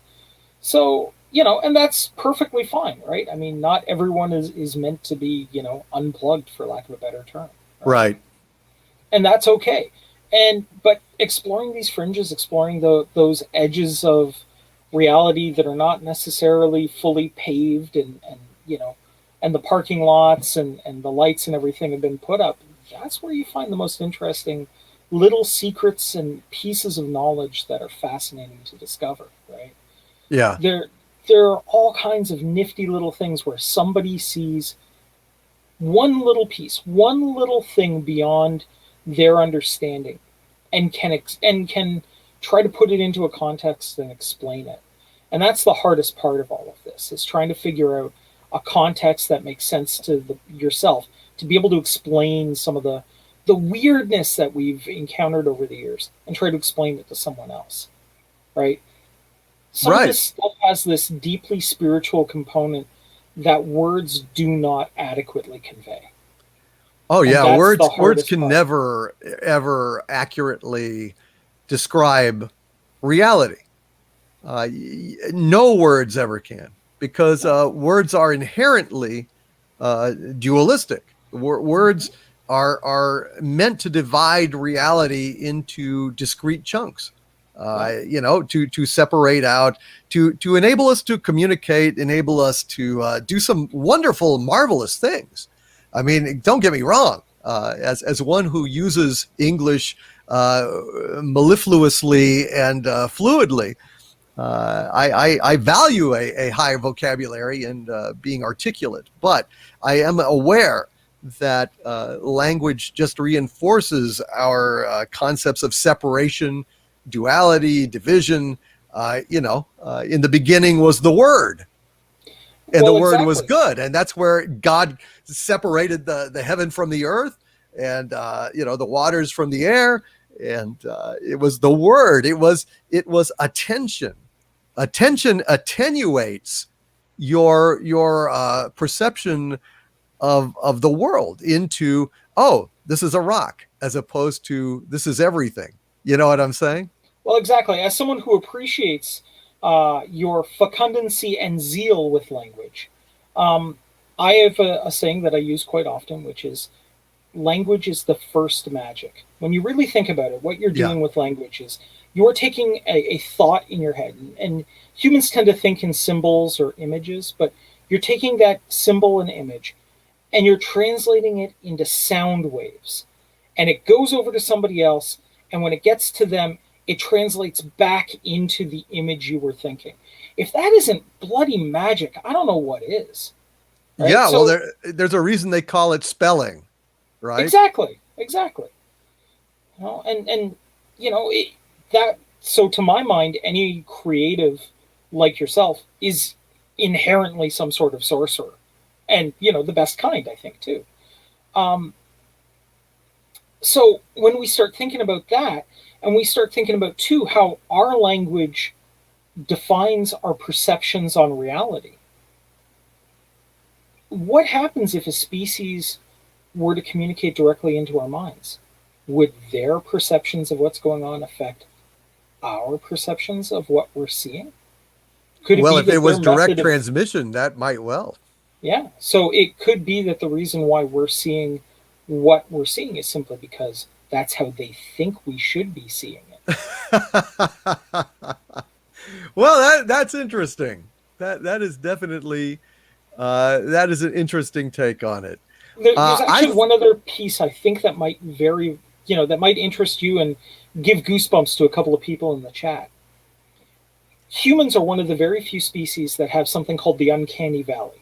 So, and that's perfectly fine, right? I mean, not everyone is meant to be, unplugged, for lack of a better term, right? Right. And that's okay. But exploring these fringes, exploring those edges of reality that are not necessarily fully paved, and the parking lots and the lights and everything have been put up, that's where you find the most interesting little secrets and pieces of knowledge that are fascinating to discover, right? Yeah. There are all kinds of nifty little things where somebody sees one little piece, one little thing beyond their understanding, and can try to put it into a context and explain it. And that's the hardest part of all of this, is trying to figure out a context that makes sense to yourself, to be able to explain some of the weirdness that we've encountered over the years and try to explain it to someone else, right? Some of Right. this stuff has this deeply spiritual component that words do not adequately convey. Oh And yeah, that's the words hardest can part. never ever accurately describe reality. No words ever can, because No. words are inherently dualistic. Words Mm-hmm. are meant to divide reality into discrete chunks. Yeah. To separate out, to enable us to communicate, enable us to do some wonderful, marvelous things. I mean, don't get me wrong. As one who uses English mellifluously and fluidly, I value a higher vocabulary and being articulate, but I am aware that language just reinforces our concepts of separation, duality, division. In the beginning was the Word, and the Well, Word was exactly. good, and that's where God separated the heaven from the earth, and the waters from the air, and it was the Word. It was attention. Attention attenuates your perception of the world into, oh, this is a rock, as opposed to this is everything. You know what I'm saying? Well, exactly. As someone who appreciates your fecundancy and zeal with language, um, I have a saying that I use quite often, which is language is the first magic. When you really think about it, what you're Yeah. doing with language is you're taking a thought in your head, and humans tend to think in symbols or images, but you're taking that symbol and image and you're translating it into sound waves, and it goes over to somebody else, and when it gets to them, it translates back into the image you were thinking. If that isn't bloody magic, I don't know what is, right? Yeah. Well, So there's a reason they call it spelling, right? exactly. And that, so to my mind, any creative like yourself is inherently some sort of sorcerer, and the best kind, I think, too. um, so when we start thinking about that, and we start thinking about too how our language defines our perceptions on reality, what happens if a species were to communicate directly into our minds? Would their perceptions of what's going on affect our perceptions of what we're seeing? Could it Well, be if it that their was direct method of, transmission, that might well. yeah, so it could be that the reason why we're seeing what we're seeing is simply because that's how they think we should be seeing it. Well, that's interesting. That is definitely that is an interesting take on it. There's I actually one other piece I think that might that might interest you and give goosebumps to a couple of people in the chat. Humans are one of the very few species that have something called the uncanny valley.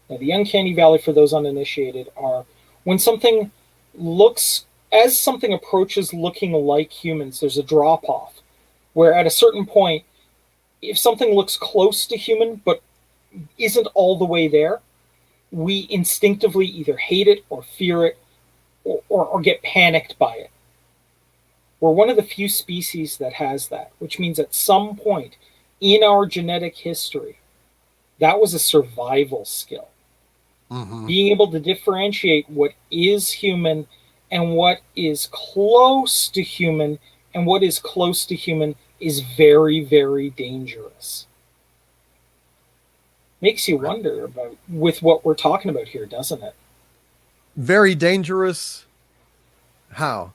Now, the uncanny valley, for those uninitiated, are when something looks, as something approaches looking like humans, there's a drop off where at a certain point, if something looks close to human but isn't all the way there, we instinctively either hate it or fear it, or get panicked by it. We're one of the few species that has that, which means at some point in our genetic history, that was a survival skill. Mm-hmm. Being able to differentiate what is human and what is close to human, and what is close to human is very, very dangerous. Makes you wonder about with what we're talking about here, doesn't it? Very dangerous. How?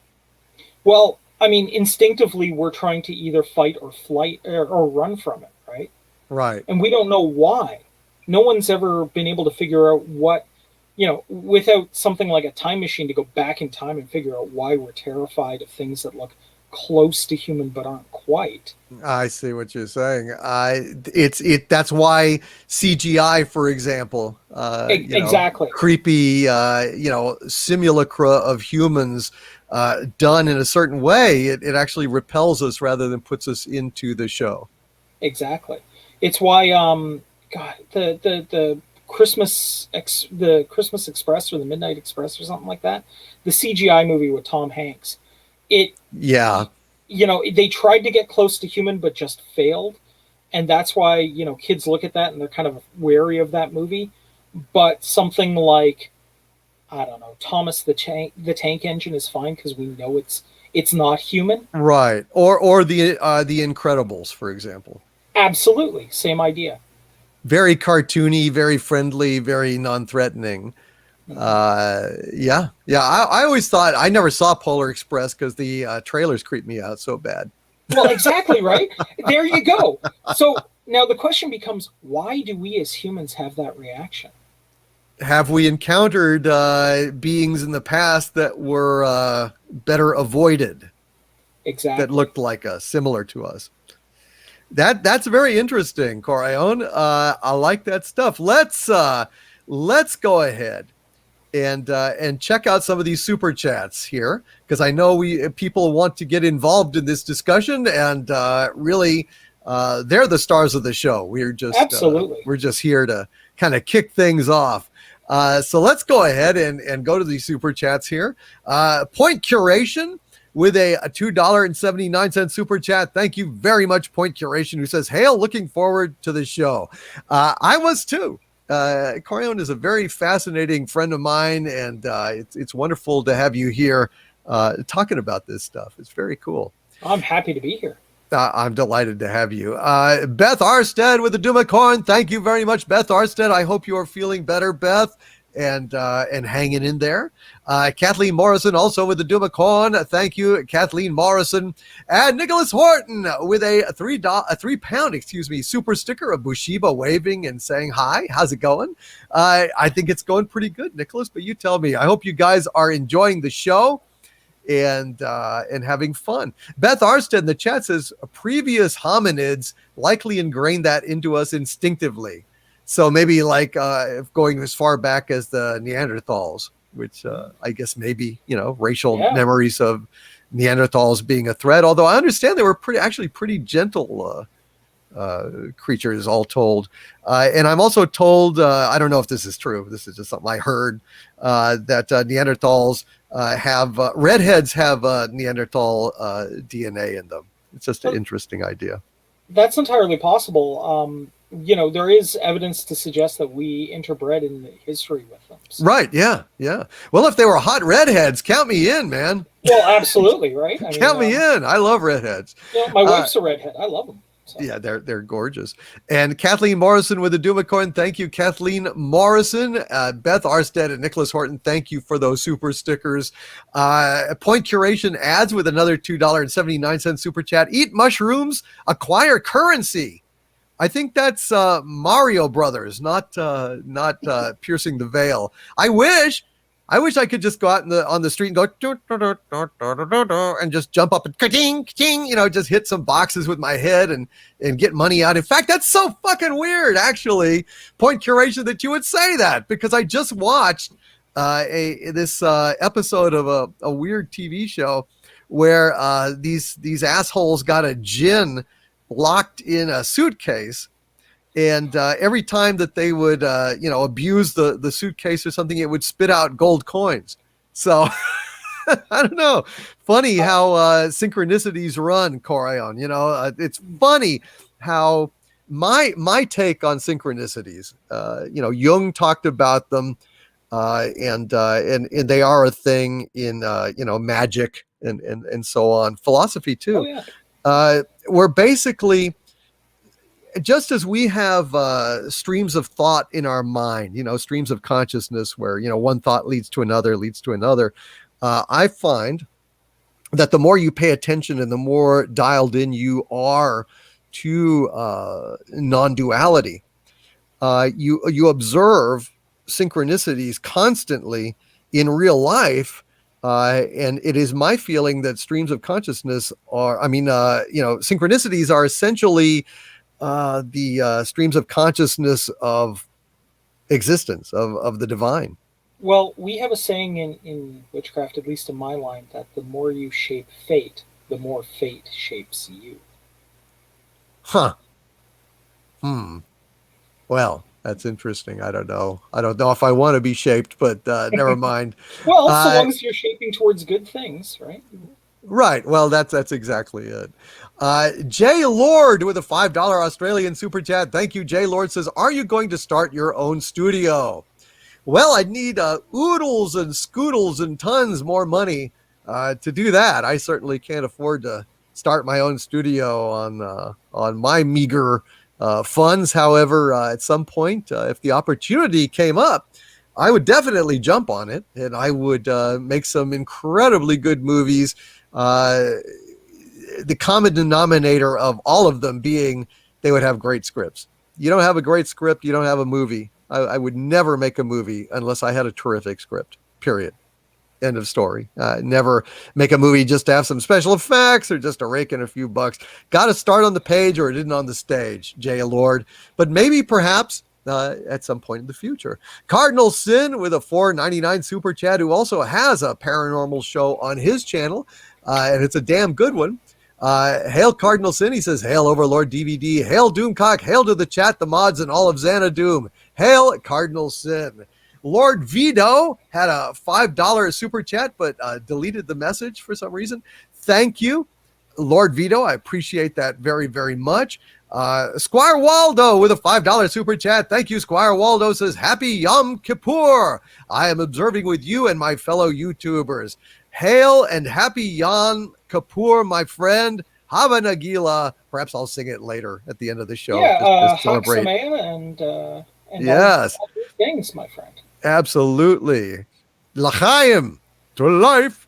Well, I mean, instinctively, we're trying to either fight or flight or run from it, right? Right. And we don't know why. No one's ever been able to figure out what, without something like a time machine to go back in time and figure out why we're terrified of things that look close to human but aren't quite. I see what you're saying. That's why CGI, for example, Exactly. creepy, simulacra of humans done in a certain way, it actually repels us rather than puts us into the show. Exactly. It's why God, the the Christmas Express or the Midnight Express or something like that, the CGI movie with Tom Hanks. It Yeah. they tried to get close to human but just failed, and that's why kids look at that and they're kind of wary of that movie. But something like, I don't know, Thomas the Tank Engine is fine because we know it's not human. Right. Or the Incredibles, for example. Absolutely, same idea. Very cartoony, very friendly, very non-threatening. Mhm. Yeah. I always thought I never saw Polar Express because the trailers creeped me out so bad. Well, exactly, right? There you go. So now the question becomes, why do we as humans have that reaction? Have we encountered beings in the past that were better avoided, that Exactly. looked like us, similar to us? That's very interesting, Coraon. I like that stuff. Let's go ahead and check out some of these super chats here, because I know we people want to get involved in this discussion, and really they're the stars of the show. Absolutely. We're just here to kind of kick things off. So let's go ahead and go to these super chats here. Point Curation with a $2.79 super chat. Thank you very much, Point Curation, who says, "Hail, looking forward to the show." I was too. Coraon is a very fascinating friend of mine, and it's wonderful to have you here talking about this stuff. It's very cool. I'm happy to be here. I'm delighted to have you. Beth Arstead with the Dumacorn. Thank you very much, Beth Arstead. I hope you are feeling better, Beth, and hanging in there. Kathleen Morrison also with the Dumacorn. Thank you, Kathleen Morrison. And Nicholas Horton with a £3 super sticker of Bushiba waving and saying hi. How's it going? I think it's going pretty good, Nicholas, but you tell me. I hope you guys are enjoying the show and having fun. Beth Arstead in the chat says previous hominids likely ingrained that into us instinctively. So maybe like going as far back as the Neanderthals, which I guess maybe, racial memories of Neanderthals being a threat. Although I understand they were pretty gentle creatures, all told. And I'm also told, I don't know if this is true, this is just something I heard, that Neanderthals redheads have Neanderthal DNA in them. It's just an interesting idea. That's entirely possible. There is evidence to suggest that we interbred in history with them. So. Right, yeah. Well, if they were hot redheads, count me in, man. Well, absolutely, right? Count me in. I love redheads. My wife's a redhead. I love them. So. Yeah, they're gorgeous. And Kathleen Morrison with the Dumacorn. Thank you, Kathleen Morrison. Beth Arstead and Nicholas Horton, thank you for those super stickers. Point Curation adds with another $2.79 super chat. Eat mushrooms, acquire currency. I think that's Mario Brothers, not piercing the veil. I wish I could just go out on the street and go and just jump up and ka-ting, ka-ting, just hit some boxes with my head and get money out. In fact, that's so fucking weird, actually, Point Curation, that you would say that, because I just watched this episode of a weird TV show where these assholes got a djinn locked in a suitcase. And every time that they would, abuse the suitcase or something, it would spit out gold coins. So I don't know. Funny how synchronicities run, Coraon. It's funny how My take on synchronicities, Jung talked about them, and they are a thing in magic and so on, philosophy Oh too. yeah. Where basically, just as we have streams of thought in our mind, streams of consciousness where one thought leads to another, leads to another. I find that the more you pay attention and the more dialed in you are to non-duality, you observe synchronicities constantly in real life. And it is my feeling that streams of consciousness are, synchronicities are essentially the streams of consciousness of existence, of the divine. Well, we have a saying in witchcraft, at least in my line, that the more you shape fate, the more fate shapes you. Huh. Hmm. Well, that's interesting. I don't know. I don't know if I want to be shaped, but never mind. Well, so Uh, long as you're shaping towards good things, right? right. Well, that's exactly it. Jay Lord with a $5 Australian super chat. Thank you. Jay Lord says, "Are you going to start your own studio?" Well, I'd need oodles and scoodles and tons more money to do that. I certainly can't afford to start my own studio on my meager funds. However, at some point, if the opportunity came up, I would definitely jump on it, and I would make some incredibly good movies. The common denominator of all of them being they would have great scripts. You don't have a great script, you don't have a movie. I would never make a movie unless I had a terrific script. Period. End of story. Never make a movie just to have some special effects or just to rake in a few bucks. Got to start on the page or it isn't on the stage, Jay Lord. But maybe, perhaps, at some point in the future. Cardinal Sin with a $4.99 super chat, who also has a paranormal show on his channel, and it's a damn good one. Hail Cardinal Sin. He says, "Hail Overlord DVD. Hail Doomcock. Hail to the chat, the mods, and all of Xanadu. Hail Cardinal Sin." Lord Vito had a $5 super chat, but deleted the message for some reason. Thank you, Lord Vito. I appreciate that very, very much. Squire Waldo with a $5 super chat. Thank you, Squire Waldo. Says, "Happy Yom Kippur. I am observing with you and my fellow YouTubers. Hail and happy Yom Kippur, my friend. Hava Nagila." Perhaps I'll sing it later at the end of the show. Yeah, Just Hak celebrate. and Yes. all good things, my friend. Absolutely. L'chaim. To life,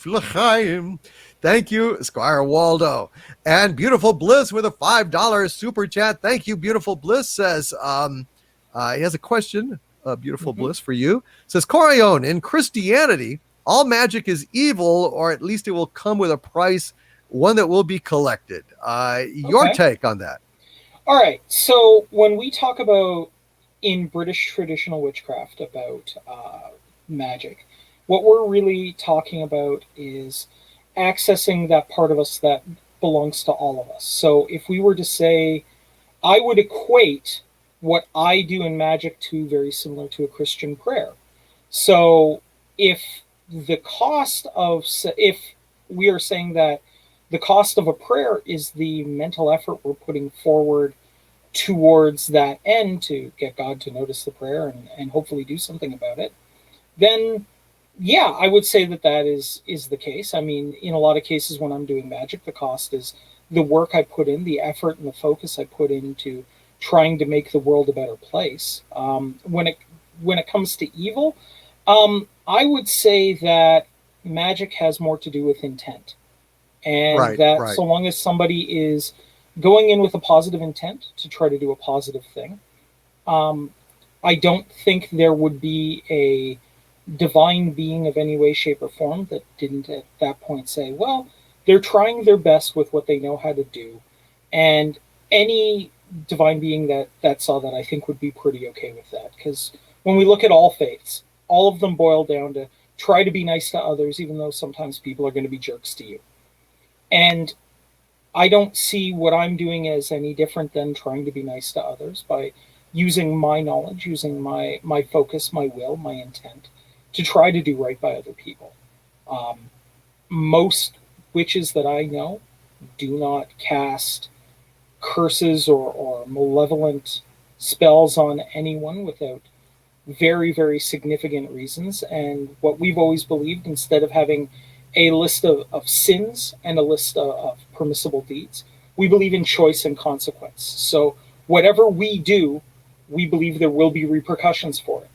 l'chaim. Thank you, Squire Waldo. And Beautiful Bliss with a $5 super chat. Thank you, Beautiful Bliss. Says, he has a question, Beautiful Bliss, for you. Says, "Coraon, in Christianity, all magic is evil, or at least it will come with a price, one that will be collected." Your Okay. take on that? All right. So when we talk about in British traditional witchcraft about magic, what we're really talking about is accessing that part of us that belongs to all of us. So if we were to say, I would equate what I do in magic to very similar to a Christian prayer. So if the cost of, if we are saying that the cost of a prayer is the mental effort we're putting forward towards that end to get God to notice the prayer and hopefully do something about it, then yeah, I would say that that is the case. I mean, in a lot of cases when I'm doing magic, the cost is the work I put in, the effort and the focus I put into trying to make the world a better place. When it comes to evil, I would say that magic has more to do with intent, and Right, that right. so long as somebody is going in with a positive intent to try to do a positive thing, um, I don't think there would be a divine being of any way, shape, or form that didn't at that point say, well, they're trying their best with what they know how to do. And any divine being that saw that, I think, would be pretty okay with that. Because when we look at all faiths, all of them boil down to try to be nice to others, even though sometimes people are going to be jerks to you. And I don't see what I'm doing as any different than trying to be nice to others by using my knowledge, using my focus, my will, my intent to try to do right by other people. Um, Most witches that I know do not cast curses or malevolent spells on anyone without very, very significant reasons. And what we've always believed, instead of having a list of sins and a list of permissible deeds, we believe in choice and consequence. So whatever we do, we believe there will be repercussions for it,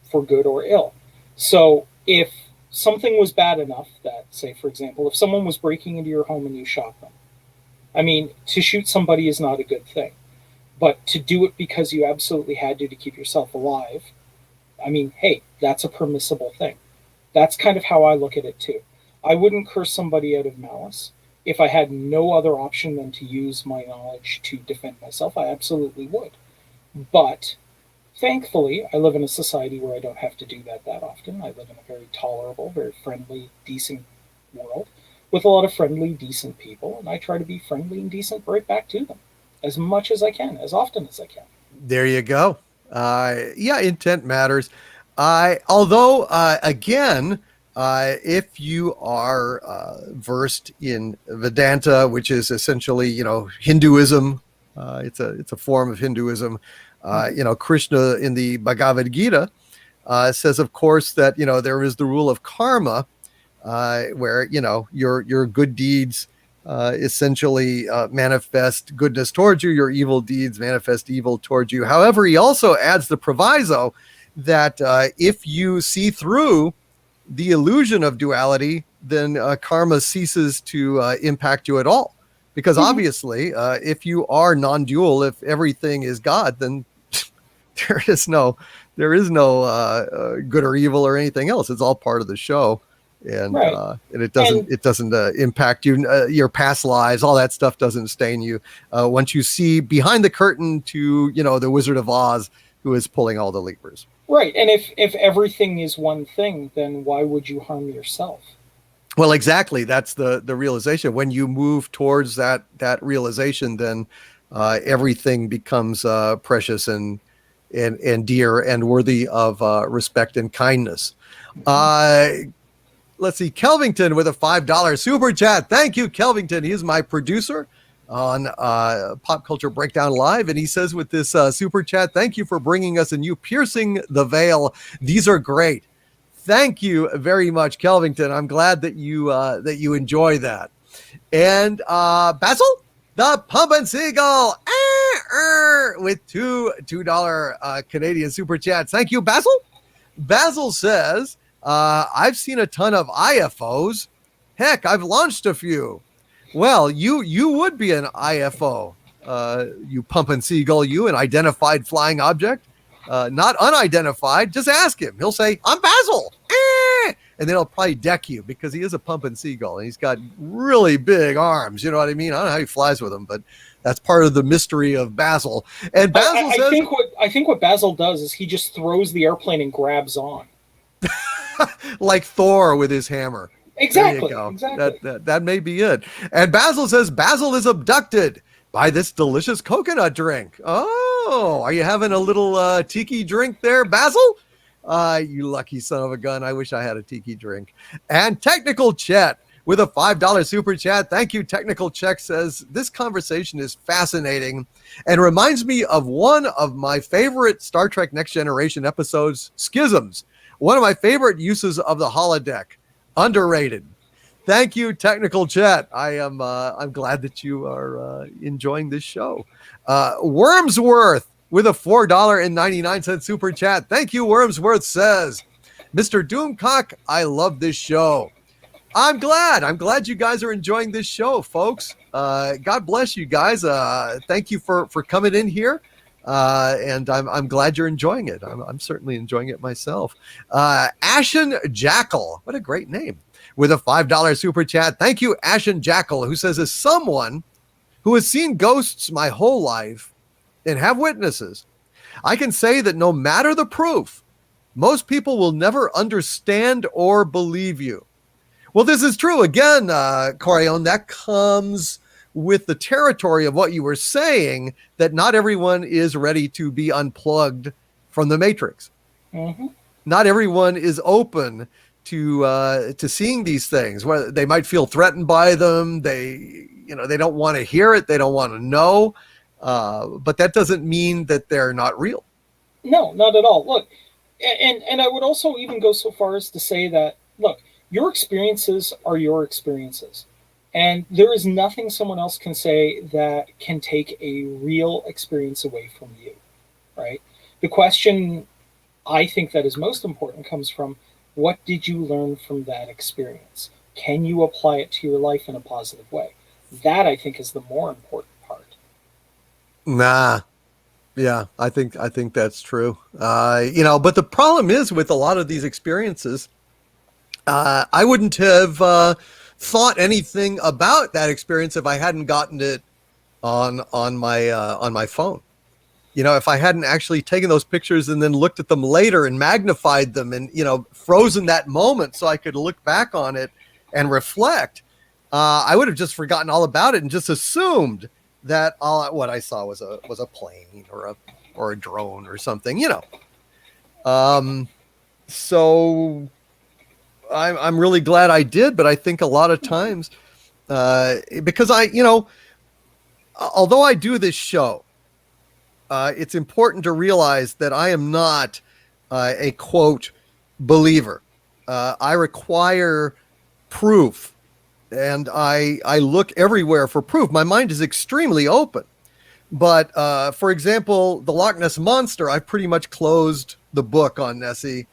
for good or ill. So if something was bad enough that, say, for example, if someone was breaking into your home and you shot them, I mean, to shoot somebody is not a good thing. But to do it because you absolutely had to keep yourself alive, I mean, hey, that's a permissible thing. That's kind of how I look at it too. I wouldn't curse somebody out of malice. If I had no other option than to use my knowledge to defend myself, I absolutely would. But thankfully, I live in a society where I don't have to do that often. I live in a very tolerable, very friendly, decent world with a lot of friendly, decent people, and I try to be friendly and decent right back to them as much as I can, as often as I can. There you go. Yeah, intent matters. Although, again, if you are versed in Vedanta, which is essentially, Hinduism, it's a form of Hinduism. Krishna in the Bhagavad Gita says, of course, that there is the rule of karma, where your good deeds essentially manifest goodness towards you, your evil deeds manifest evil towards you. However, he also adds the proviso that if you see through the illusion of duality, then karma ceases to impact you at all. Because obviously, if you are non-dual, if everything is God, then there is no good or evil or anything else. It's all part of the show. And Right. and it doesn't impact you, your past lives, all that stuff doesn't stain you. Once you see behind the curtain to the Wizard of Oz, who is pulling all the levers. Right. And if everything is one thing, then why would you harm yourself? Well, exactly. That's the realization. When you move towards that realization, then everything becomes precious and dear and worthy of respect and kindness. Let's see, Kelvington with a $5 super chat. Thank you, Kelvington. He is my producer on Pop Culture Breakdown Live. And he says with this super chat, thank you for bringing us a new Piercing the Veil. These are great. Thank you very much, Kelvington. I'm glad that you enjoy that. And Basil, the Pump and Seagull, with $2 Canadian super chats. Thank you, Basil. Basil says, I've seen a ton of IFOs. Heck, I've launched a few. Well, you would be an IFO, you Pump and Seagull, you an identified flying object, not unidentified. Just ask him. He'll say, I'm Basil. And then he'll probably deck you because he is a Pump and Seagull and he's got really big arms. You know what I mean? I don't know how he flies with them, but that's part of the mystery of Basil. And Basil says, I think what Basil does is he just throws the airplane and grabs on. like Thor with his hammer. Exactly. That may be it. And Basil says Basil is abducted by this delicious coconut drink. Oh, are you having a little tiki drink there, Basil? You lucky son of a gun. I wish I had a tiki drink. And Technical Chet with a $5 super chat. Thank you, Technical Chet says, this conversation is fascinating and reminds me of one of my favorite Star Trek Next Generation episodes, Schisms. One of my favorite uses of the holodeck. Underrated. Thank you, Technical Chat. I'm glad that you are enjoying this show. Wormsworth with a $4.99 super chat. Thank you, Wormsworth says, Mr. Doomcock, I love this show. I'm glad you guys are enjoying this show, folks. God bless you guys. Thank you for coming in here. And I'm glad you're enjoying it. I'm certainly enjoying it myself. Ashen Jackal, what a great name, with a $5 super chat. Thank you, Ashen Jackal, who says, as someone who has seen ghosts my whole life and have witnesses, I can say that no matter the proof, most people will never understand or believe you. Well, this is true. Again, Coraon, that comes with the territory of what you were saying, that not everyone is ready to be unplugged from the matrix. Mm-hmm. Not everyone is open to seeing these things. Where they might feel threatened by them. They don't want to hear it. They don't want to know. But that doesn't mean that they're not real. No, not at all. Look, and I would also even go so far as to say that, look, your experiences are your experiences. And there is nothing someone else can say that can take a real experience away from you, right? The question I think that is most important comes from, what did you learn from that experience? Can you apply it to your life in a positive way? That I think is the more important part. Nah, yeah, I think that's true. But the problem is with a lot of these experiences, I wouldn't have thought anything about that experience if I hadn't gotten it on my phone. If I hadn't actually taken those pictures and then looked at them later and magnified them and frozen that moment so I could look back on it and reflect, I would have just forgotten all about it and just assumed that all what I saw was a plane or a drone or something. So I'm really glad I did, but I think a lot of times because although I do this show, it's important to realize that I am not a quote believer. I require proof, and I look everywhere for proof. My mind is extremely open. But for example, the Loch Ness Monster, I've pretty much closed the book on Nessie.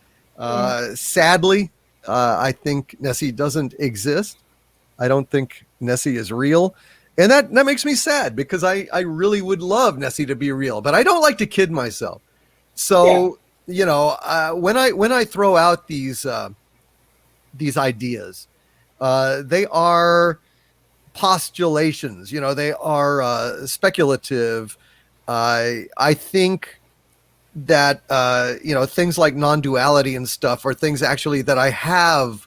Sadly, I think Nessie doesn't exist. I don't think Nessie is real. And that makes me sad because I really would love Nessie to be real, but I don't like to kid myself. Yeah. So, when I throw out these ideas, they are postulations, they are speculative. I think that, things like non-duality and stuff are things actually that I have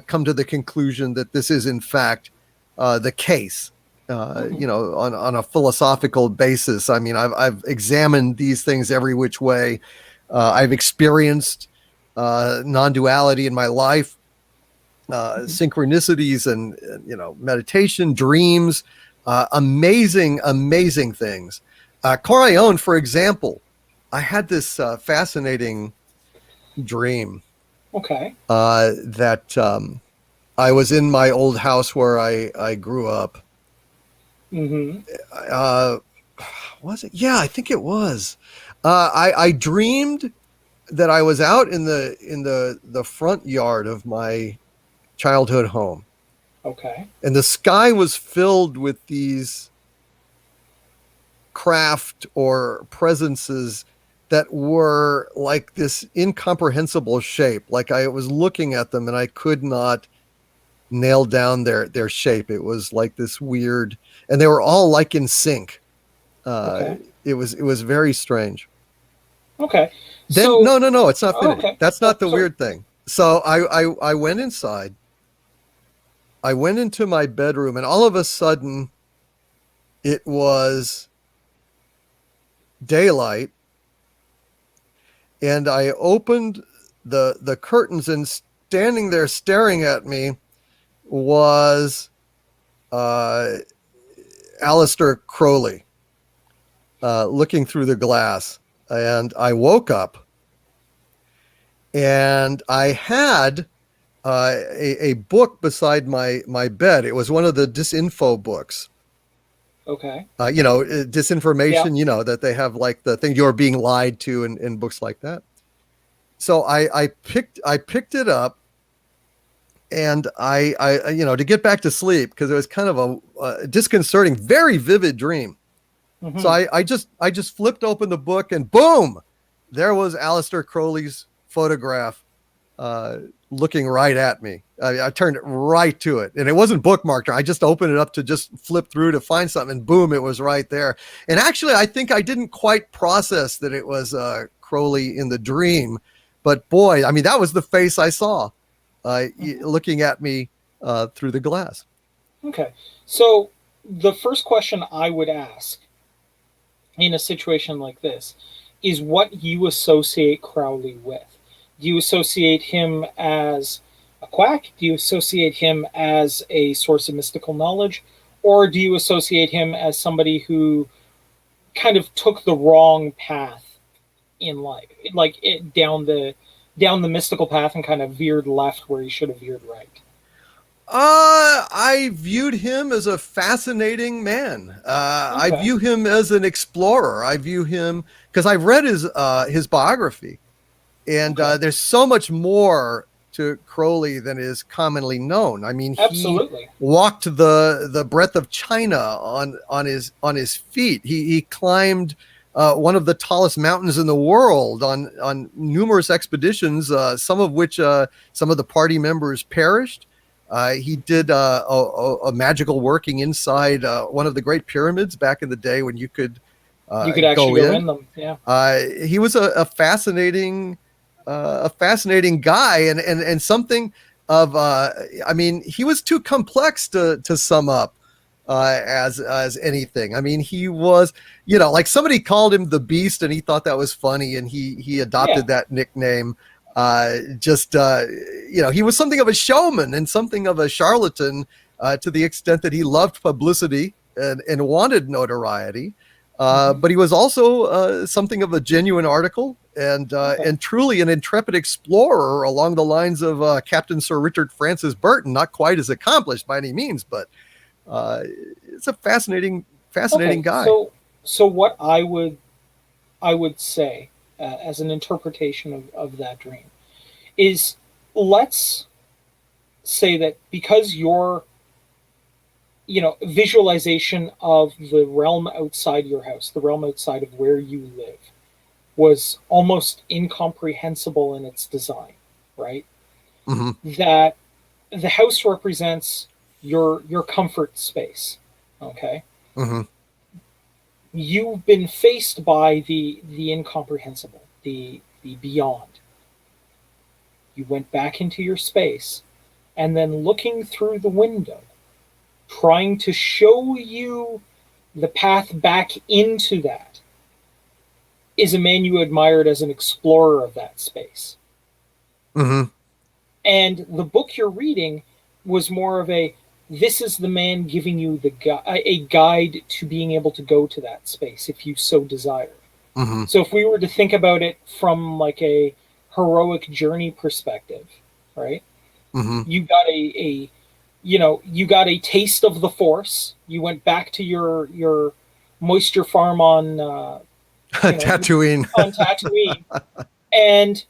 come to the conclusion that this is in fact the case. On a philosophical basis. I mean, I've examined these things every which way. I've experienced non-duality in my life, synchronicities and meditation, dreams, amazing things. Coraon, for example, I had this fascinating dream Okay. that I was in my old house where I grew up. Mm-hmm. uh was it? Yeah, I think it was. I dreamed that I was out in the front yard of my childhood home, Okay. and the sky was filled with these craft or presences that were like this incomprehensible shape. Like I was looking at them and I could not nail down their shape. It was like this weird, and they were all like in sync. Okay. It was very strange. Okay. Then So, no, it's not finished. okay. That's Oh, not the sorry. weird thing. So I went inside. I went into my bedroom, and all of a sudden, it was daylight, and I opened the curtains, and standing there staring at me was uh, Aleister Crowley, looking through the glass. And I woke up, and I had a book beside my bed. It was one of the disinfo books. Okay. Yeah. Disinformation, that they have, like the thing you're being lied to, and books like that. So I picked it up, and I to get back to sleep, because it was kind of a disconcerting, very vivid dream. So Mm-hmm. I just flipped open the book, and boom, there was Aleister Crowley's photograph, looking right at me. I turned right to it, and it wasn't bookmarked. I just opened it up to just flip through to find something, and boom, it was right there. And actually, I think I didn't quite process that it was Crowley in the dream, but boy, I mean, that was the face I saw, Mm-hmm. looking at me through the glass. Okay. So the first question I would ask in a situation like this is what you associate Crowley with. Do you associate him as a quack? Do you associate him as a source of mystical knowledge? Or do you associate him as somebody who kind of took the wrong path in life, like down the mystical path and kind of veered left where he should have veered right? I viewed him as a fascinating man. I Okay. view him as an explorer. I view him because I've read his biography, and Okay. there's so much more to Crowley than is commonly known. I mean, he Absolutely. walked the breadth of China on his feet. He climbed one of the tallest mountains in the world on numerous expeditions, some of which some of the party members perished. He did a magical working inside one of the great pyramids back in the day when you could You could actually go go in. in them. Yeah. He was a fascinating guy, and something of I mean, he was too complex to sum up as anything. I mean, he was, like somebody called him the Beast, and he thought that was funny, and he adopted that nickname. He was something of a showman and something of a charlatan to the extent that he loved publicity and wanted notoriety. But he was also something of a genuine article and truly an intrepid explorer along the lines of Captain Sir Richard Francis Burton. Not quite as accomplished by any means, but it's a fascinating guy. So what I would say as an interpretation of that dream is, let's say that because your visualization of the realm outside your house, the realm outside of where you live, was almost incomprehensible in its design, right? Mm-hmm. That the house represents your comfort space. Okay. Mm-hmm. You've been faced by the incomprehensible, the beyond. You went back into your space, and then looking through the window, trying to show you the path back into that, is a man you admired as an explorer of that space. Mm-hmm. And the book you're reading was more of this is the man giving you a guide to being able to go to that space if you so desire. Mm-hmm. So if we were to think about it from like a heroic journey perspective, right? Mm-hmm. You got you got a taste of the Force. You went back to your moisture farm on Tatooine. on Tatooine, and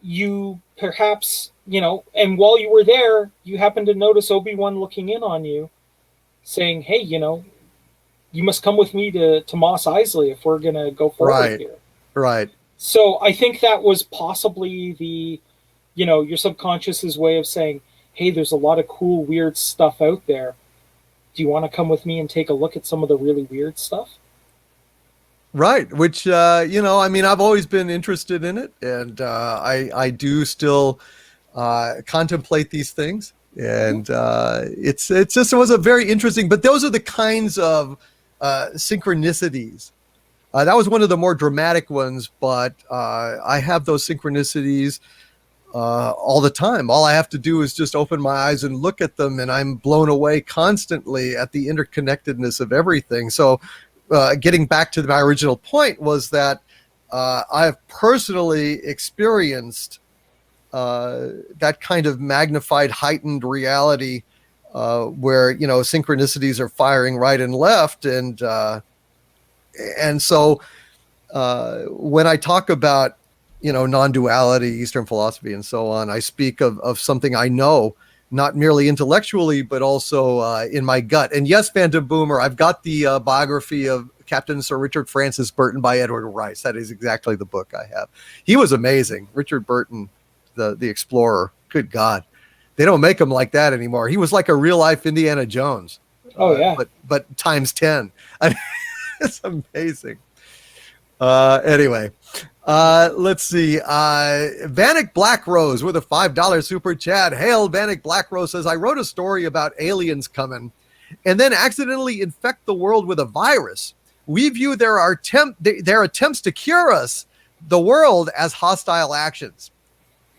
you perhaps and while you were there, you happened to notice Obi-Wan looking in on you, saying, "Hey, you must come with me to Mos Eisley if we're gonna go forward here." Right. So I think that was possibly your subconscious's way of saying, "Hey, there's a lot of cool, weird stuff out there. Do you want to come with me and take a look at some of the really weird stuff?" Right. Which, I mean, I've always been interested in it, and I do still contemplate these things. And it was a very interesting, but those are the kinds of synchronicities. That was one of the more dramatic ones, but I have those synchronicities all the time. All I have to do is just open my eyes and look at them, and I'm blown away constantly at the interconnectedness of everything. So getting back to my original point was that I have personally experienced that kind of magnified, heightened reality where, synchronicities are firing right and left. And so when I talk about, non-duality, Eastern philosophy, and so on, I speak of something I know, not merely intellectually, but also in my gut. And yes, Phantom Boomer, I've got the biography of Captain Sir Richard Francis Burton by Edward Rice. That is exactly the book I have. He was amazing. Richard Burton, the explorer. Good God. They don't make him like that anymore. He was like a real life Indiana Jones. Oh, yeah. But times 10. I mean, it's amazing. Anyway, let's see. Vanek Black Rose with a $5 super chat. Hail, Vanek Black Rose says, I wrote a story about aliens coming and then accidentally infect the world with a virus. We view their attempts to cure us, the world, as hostile actions.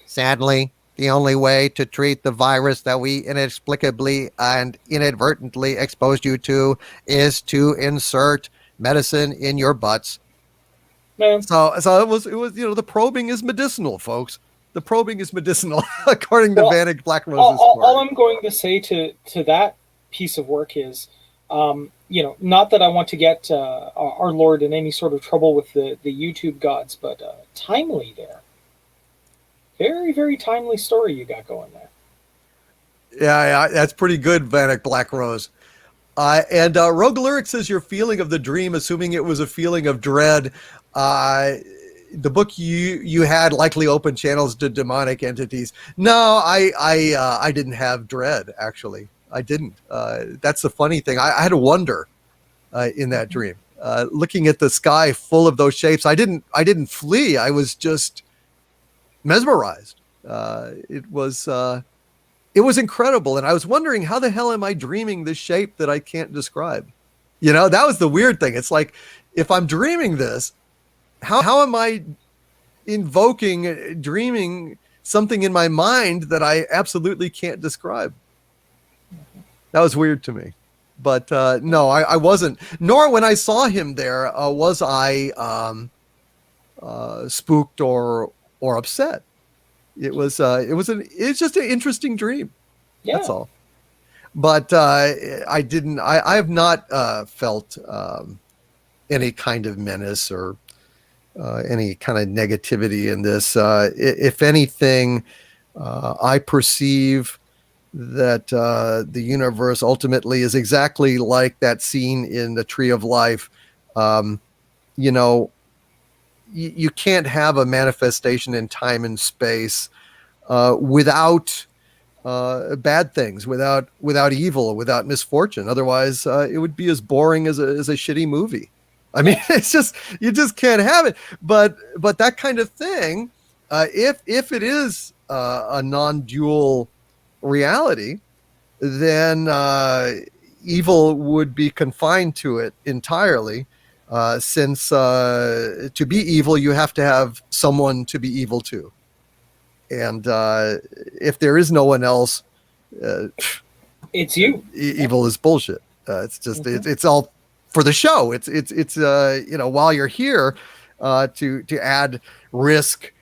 Sadly, the only way to treat the virus that we inexplicably and inadvertently exposed you to is to insert medicine in your butts. Man, So it was the probing is medicinal, folks. The probing is medicinal, according to well, Vanek Black Rose's all story. I'm going to say to that piece of work is, not that I want to get our Lord in any sort of trouble with the YouTube gods, but timely there. Very, very timely story you got going there. Yeah, that's pretty good, Vanek Black Rose. And Rogue Lyric says your feeling of the dream, assuming it was a feeling of dread. The book you had likely opened channels to demonic entities. No, I didn't have dread, actually. I didn't. That's the funny thing. I had a wonder in that dream. Looking at the sky full of those shapes, I didn't flee. I was just mesmerized. It was incredible, and I was wondering, how the hell am I dreaming this shape that I can't describe? That was the weird thing. It's like, if I'm dreaming this, how am I dreaming something in my mind that I absolutely can't describe? That was weird to me. But no, I wasn't. Nor when I saw him there was I spooked or upset. It's just an interesting dream. Yeah. That's all. But I have not felt any kind of menace or any kind of negativity in this. If anything, I perceive that the universe ultimately is exactly like that scene in the Tree of Life. You can't have a manifestation in time and space without bad things, without evil, without misfortune. Otherwise, it would be as boring as a shitty movie. I mean, it's just, you just can't have it. But that kind of thing, if it is a non-dual reality, then evil would be confined to it entirely. Since to be evil, you have to have someone to be evil to. And if there is no one else, it's you. Evil is bullshit. It's just it's all for the show. It's while you're here to add risk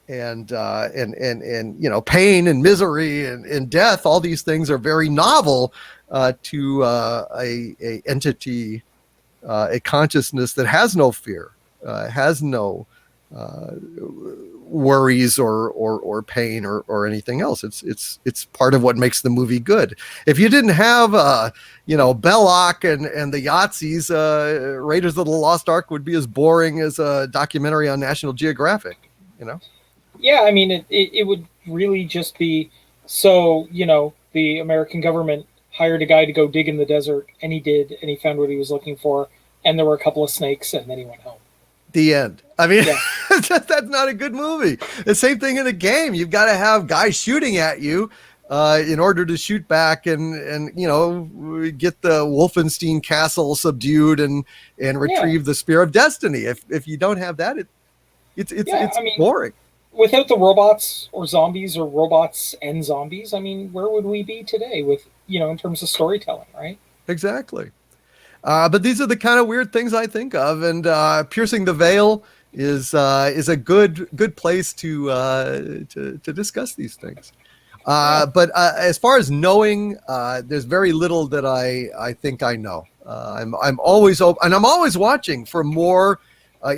and pain and misery and death. All these things are very novel to a entity, a consciousness that has no fear, has no worries or pain or anything else. It's part of what makes the movie good. If you didn't have Belloc and the Yahtzees, Raiders of the Lost Ark would be as boring as a documentary on National Geographic. Yeah, I mean, it would really just be, so the American government hired a guy to go dig in the desert, and he did, and he found what he was looking for, and there were a couple of snakes, and then he went home. The end. I mean, yeah. That's not a good movie. The same thing in a game. You've got to have guys shooting at you in order to shoot back and get the Wolfenstein castle subdued and retrieve the Spear of Destiny. If you don't have that, it's boring. Without the robots or zombies or robots and zombies, I mean, where would we be today with in terms of storytelling, right? Exactly. But these are the kind of weird things I think of, and Piercing the Veil is a good place to discuss these things. But as far as knowing, there's very little that I think I know. I'm always open, and I'm always watching for more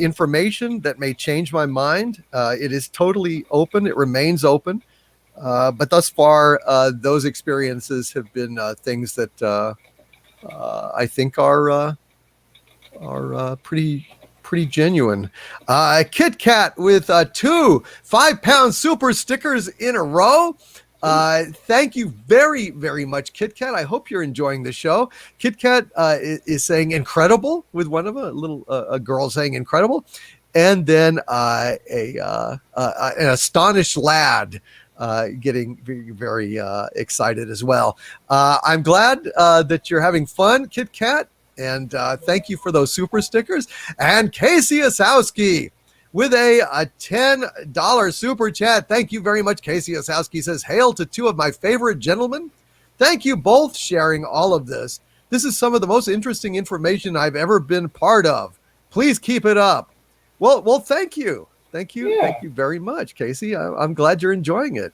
information that may change my mind. It is totally open. It remains open. But thus far, those experiences have been things that I think are pretty genuine. Kit Kat with 2 5-pound super stickers in a row. Thank you very, very much, Kit Kat. I hope you're enjoying the show. Kit Kat is saying incredible with one of a girl saying incredible, and then an astonished lad getting very, very excited as well. I'm glad that you're having fun, Kit Kat, and thank you for those super stickers. And Casey Osowski with a $10 super chat. Thank you very much. Casey Osowski says, hail to 2 of my favorite gentlemen. Thank you both sharing all of this. This is some of the most interesting information I've ever been part of. Please keep it up. Well, thank you. Thank Yeah. you very much, Casey. I'm glad you're enjoying it.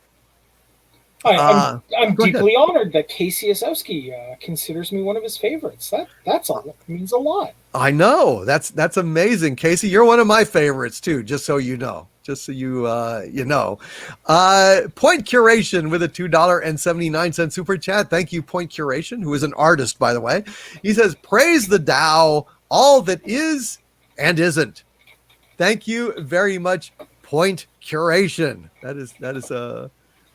I'm Go ahead. deeply honored that Casey Asowski considers me one of his favorites. That means a lot. I know that's amazing, Casey. You're one of my favorites too. Just so you know, just so you know. Point Curation with a $2.79 super chat. Thank you, Point Curation, who is an artist, by the way. He says, "Praise the Tao, all that is and isn't." Thank you very much, Point Curation. That is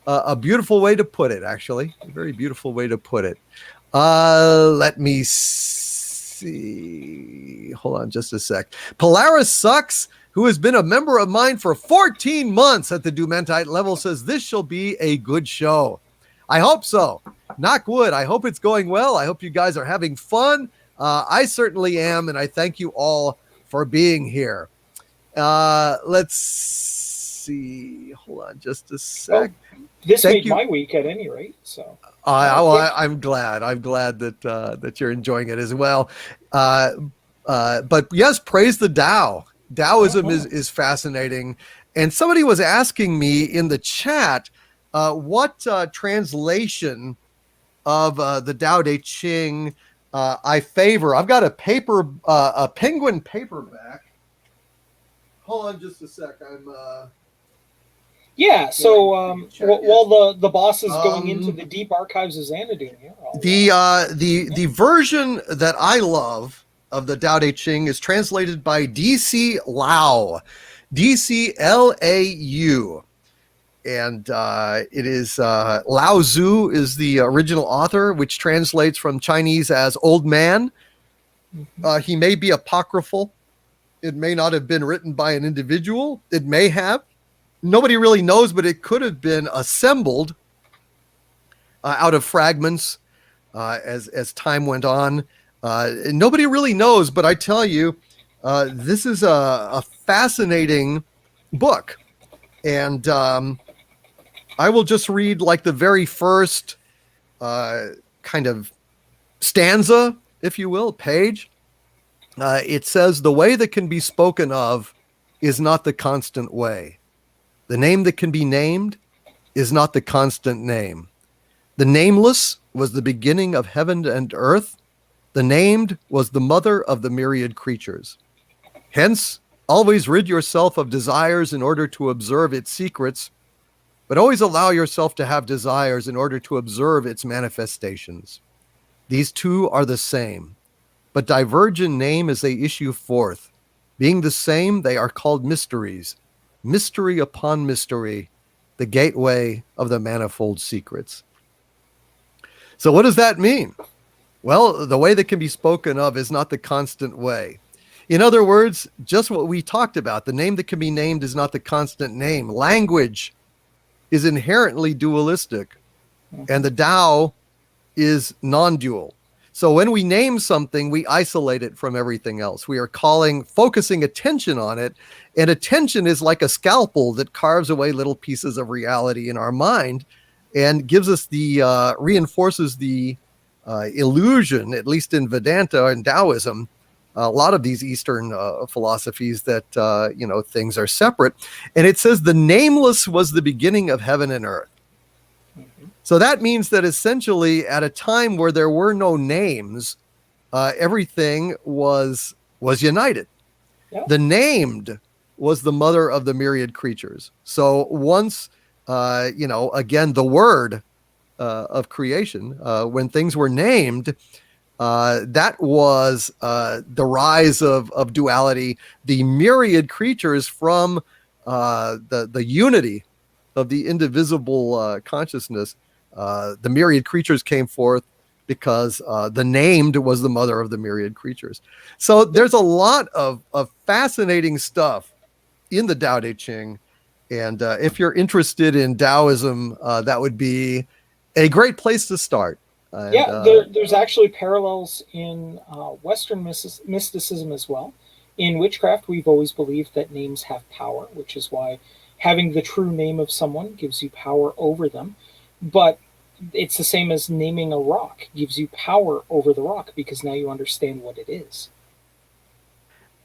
a beautiful way to put it. Actually, a very beautiful way to put it. Let me see. Hold on just a sec. Polaris Sucks, who has been a member of mine for 14 months at the Dumentite level, says this shall be a good show. I hope so. Knock wood. I hope it's going well. I hope you guys are having fun. I certainly am, and I thank you all for being here. Let's see. Hold on just a sec. Well, this made my week at any rate. So I'm glad. I'm glad that you're enjoying it as well. But yes, praise the Tao. Taoism is fascinating. And somebody was asking me in the chat what translation of the Tao Te Ching I favor. I've got a Penguin paperback. Hold on just a sec. Yeah, so while the boss is going into the deep archives of Xanadu here, the version that I love of the Tao Te Ching is translated by D.C. Lau, D.C.L.A.U. And it is Lao Tzu is the original author, which translates from Chinese as old man. He may be apocryphal. It may not have been written by an individual. It may have. Nobody really knows, but it could have been assembled out of fragments as time went on. Nobody really knows, but I tell you, this is a fascinating book. And I will just read like the very first kind of stanza, if you will, page. It says, "The way that can be spoken of is not the constant way. The name that can be named is not the constant name. The nameless was the beginning of heaven and earth. The named was the mother of the myriad creatures. Hence, always rid yourself of desires in order to observe its secrets, but always allow yourself to have desires in order to observe its manifestations. These two are the same, but diverge in name as they issue forth. Being the same, they are called mysteries. Mystery upon mystery, the gateway of the manifold secrets." So what does that mean? Well, the way that can be spoken of is not the constant way. In other words, just what we talked about, the name that can be named is not the constant name. Language is inherently dualistic, and the Tao is non-dual. So when we name something, we isolate it from everything else. We are focusing attention on it, and attention is like a scalpel that carves away little pieces of reality in our mind and gives us reinforces the illusion, at least in Vedanta and Taoism, a lot of these Eastern philosophies that, things are separate. And it says the nameless was the beginning of heaven and earth. So that means that essentially at a time where there were no names, everything was united. Yeah. The named was the mother of the myriad creatures. So once, again, the word of creation, when things were named, that was the rise of duality, the myriad creatures from the unity of the indivisible consciousness. The myriad creatures came forth because the named was the mother of the myriad creatures. So there's a lot of fascinating stuff in the Tao Te Ching. And if you're interested in Taoism, that would be a great place to start. There's actually parallels in Western mysticism as well. In witchcraft, we've always believed that names have power, which is why having the true name of someone gives you power over them. But It's the same as naming a rock gives you power over the rock because now you understand what it is.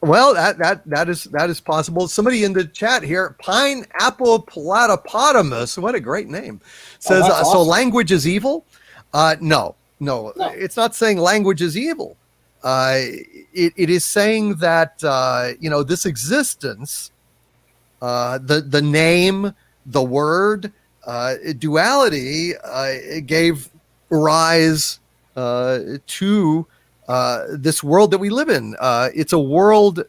Well, that is possible. Somebody in the chat here, pineapple platypotamus, what a great name, Oh, says that's so awesome. language is evil. No, No. it's not saying language is evil. It is saying that this existence, the name, the word, duality, it gave rise to this world that we live in. It's a world,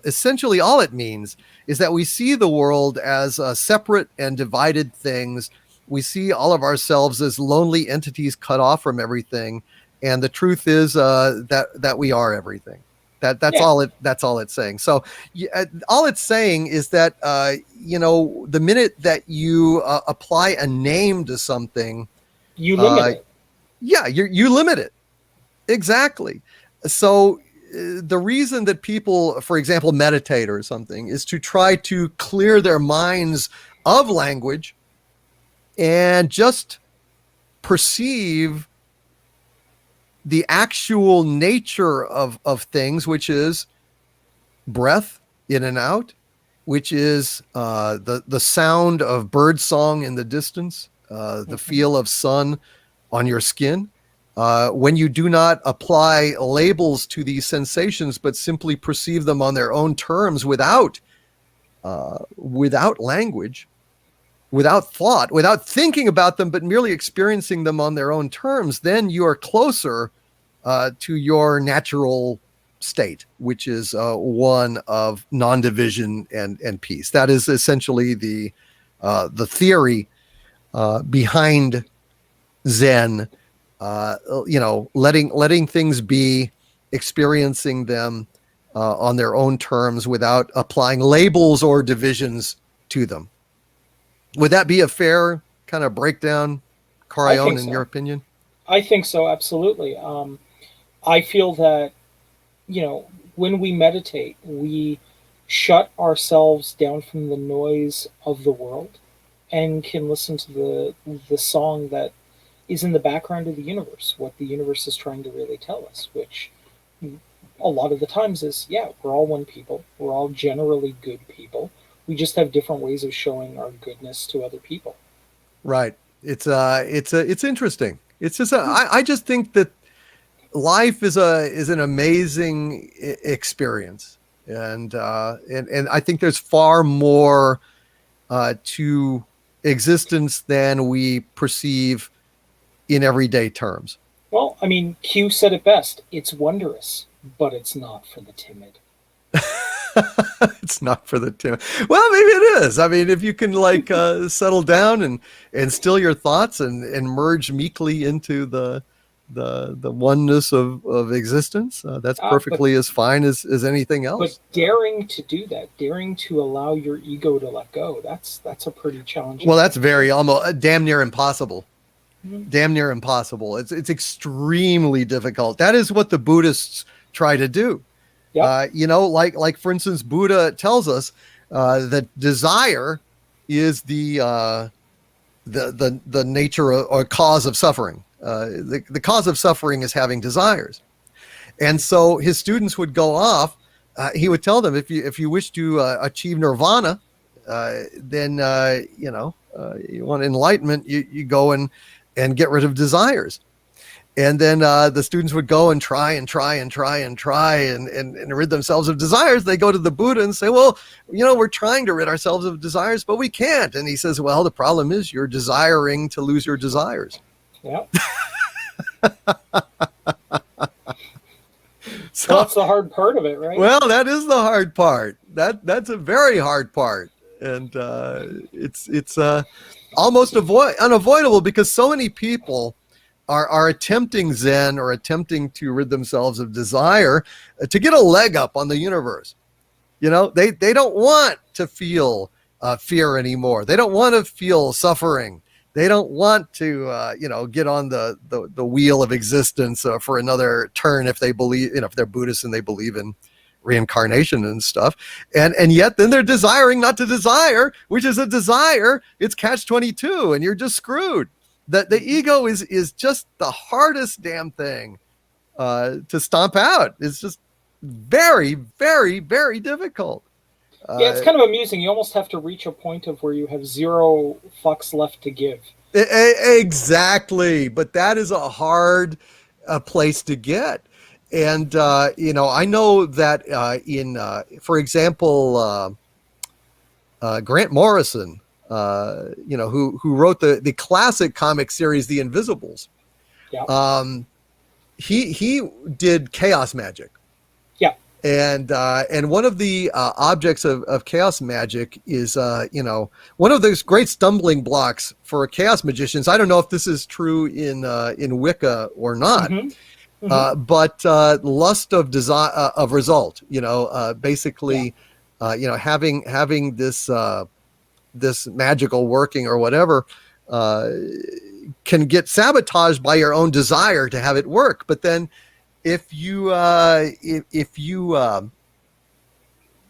essentially all it means is that we see the world as separate and divided things. We see all of ourselves as lonely entities cut off from everything. And the truth is that we are everything. That's Yeah. all it's saying. So all it's saying is that the minute that you apply a name to something, You limit uh, it. yeah, you limit it. Exactly. So the reason that people, for example, meditate or something is to try to clear their minds of language and just perceive the actual nature of things, which is breath in and out, which is the sound of bird song in the distance, the Mm-hmm. feel of sun on your skin. When you do not apply labels to these sensations, but simply perceive them on their own terms without language, without thought, without thinking about them, but merely experiencing them on their own terms, then you are closer to your natural state, which is one of non-division and peace. That is essentially the theory behind Zen. Letting things be, experiencing them on their own terms without applying labels or divisions to them. Would that be a fair kind of breakdown, I Coraon, think in your so. opinion? I think so, absolutely. I feel that, when we meditate, we shut ourselves down from the noise of the world and can listen to the song that is in the background of the universe, what the universe is trying to really tell us, which a lot of the times is, yeah, we're all one people. We're all generally good people. We just have different ways of showing our goodness to other people. Right. It's interesting. It's just I just think that life is an amazing experience, and I think there's far more to existence than we perceive in everyday terms. Well, I mean, Q said it best. It's wondrous, but it's not for the timid. It's not for the timid. Well, maybe it is. I mean, if you can settle down and still your thoughts and merge meekly into the oneness of existence, that's Uh, but perfectly as fine as anything but else. daring to do that, daring to allow your ego to let go, that's a pretty challenging Well, thing that's to do. very almost damn near impossible. Mhm. Damn near impossible. It's extremely difficult. That is what the Buddhists try to do. Yep. Like for instance, Buddha tells us that desire is the nature or cause of suffering. The cause of suffering is having desires, and so his students would go off. He would tell them, if you wish to achieve nirvana, then you want enlightenment, you go and get rid of desires. And then the students would go and try and rid themselves of desires. They go to the Buddha and say, well, we're trying to rid ourselves of desires, but we can't. And he says, well, the problem is you're desiring to lose your desires. Yep. Well, So, that's the hard part of it, right? well, that is the hard part. That's a very hard part. And it's almost unavoidable because so many people are attempting Zen or attempting to rid themselves of desire to get a leg up on the universe. They don't want to feel fear anymore. They don't want to feel suffering. They don't want to get on the wheel of existence for another turn if they believe, if they're Buddhists and they believe in reincarnation and stuff. And yet then they're desiring not to desire, which is a desire. It's catch 22 and you're just screwed. The ego is just the hardest damn thing to stomp out. It's just very, very, very difficult. Yeah, it's kind of amusing. You almost have to reach a point of where you have zero fucks left to give. Exactly, but that is a hard place to get. And I know that for example, Grant Morrison, who wrote the classic comic series The Invisibles. Yeah. He did chaos magic. Yeah. And one of the objects of chaos magic is one of those great stumbling blocks for chaos magicians. I don't know if this is true in Wicca or not. Mm-hmm. Mm-hmm. But lust of desire of result, basically, having this magical working or whatever can get sabotaged by your own desire to have it work. But then, if you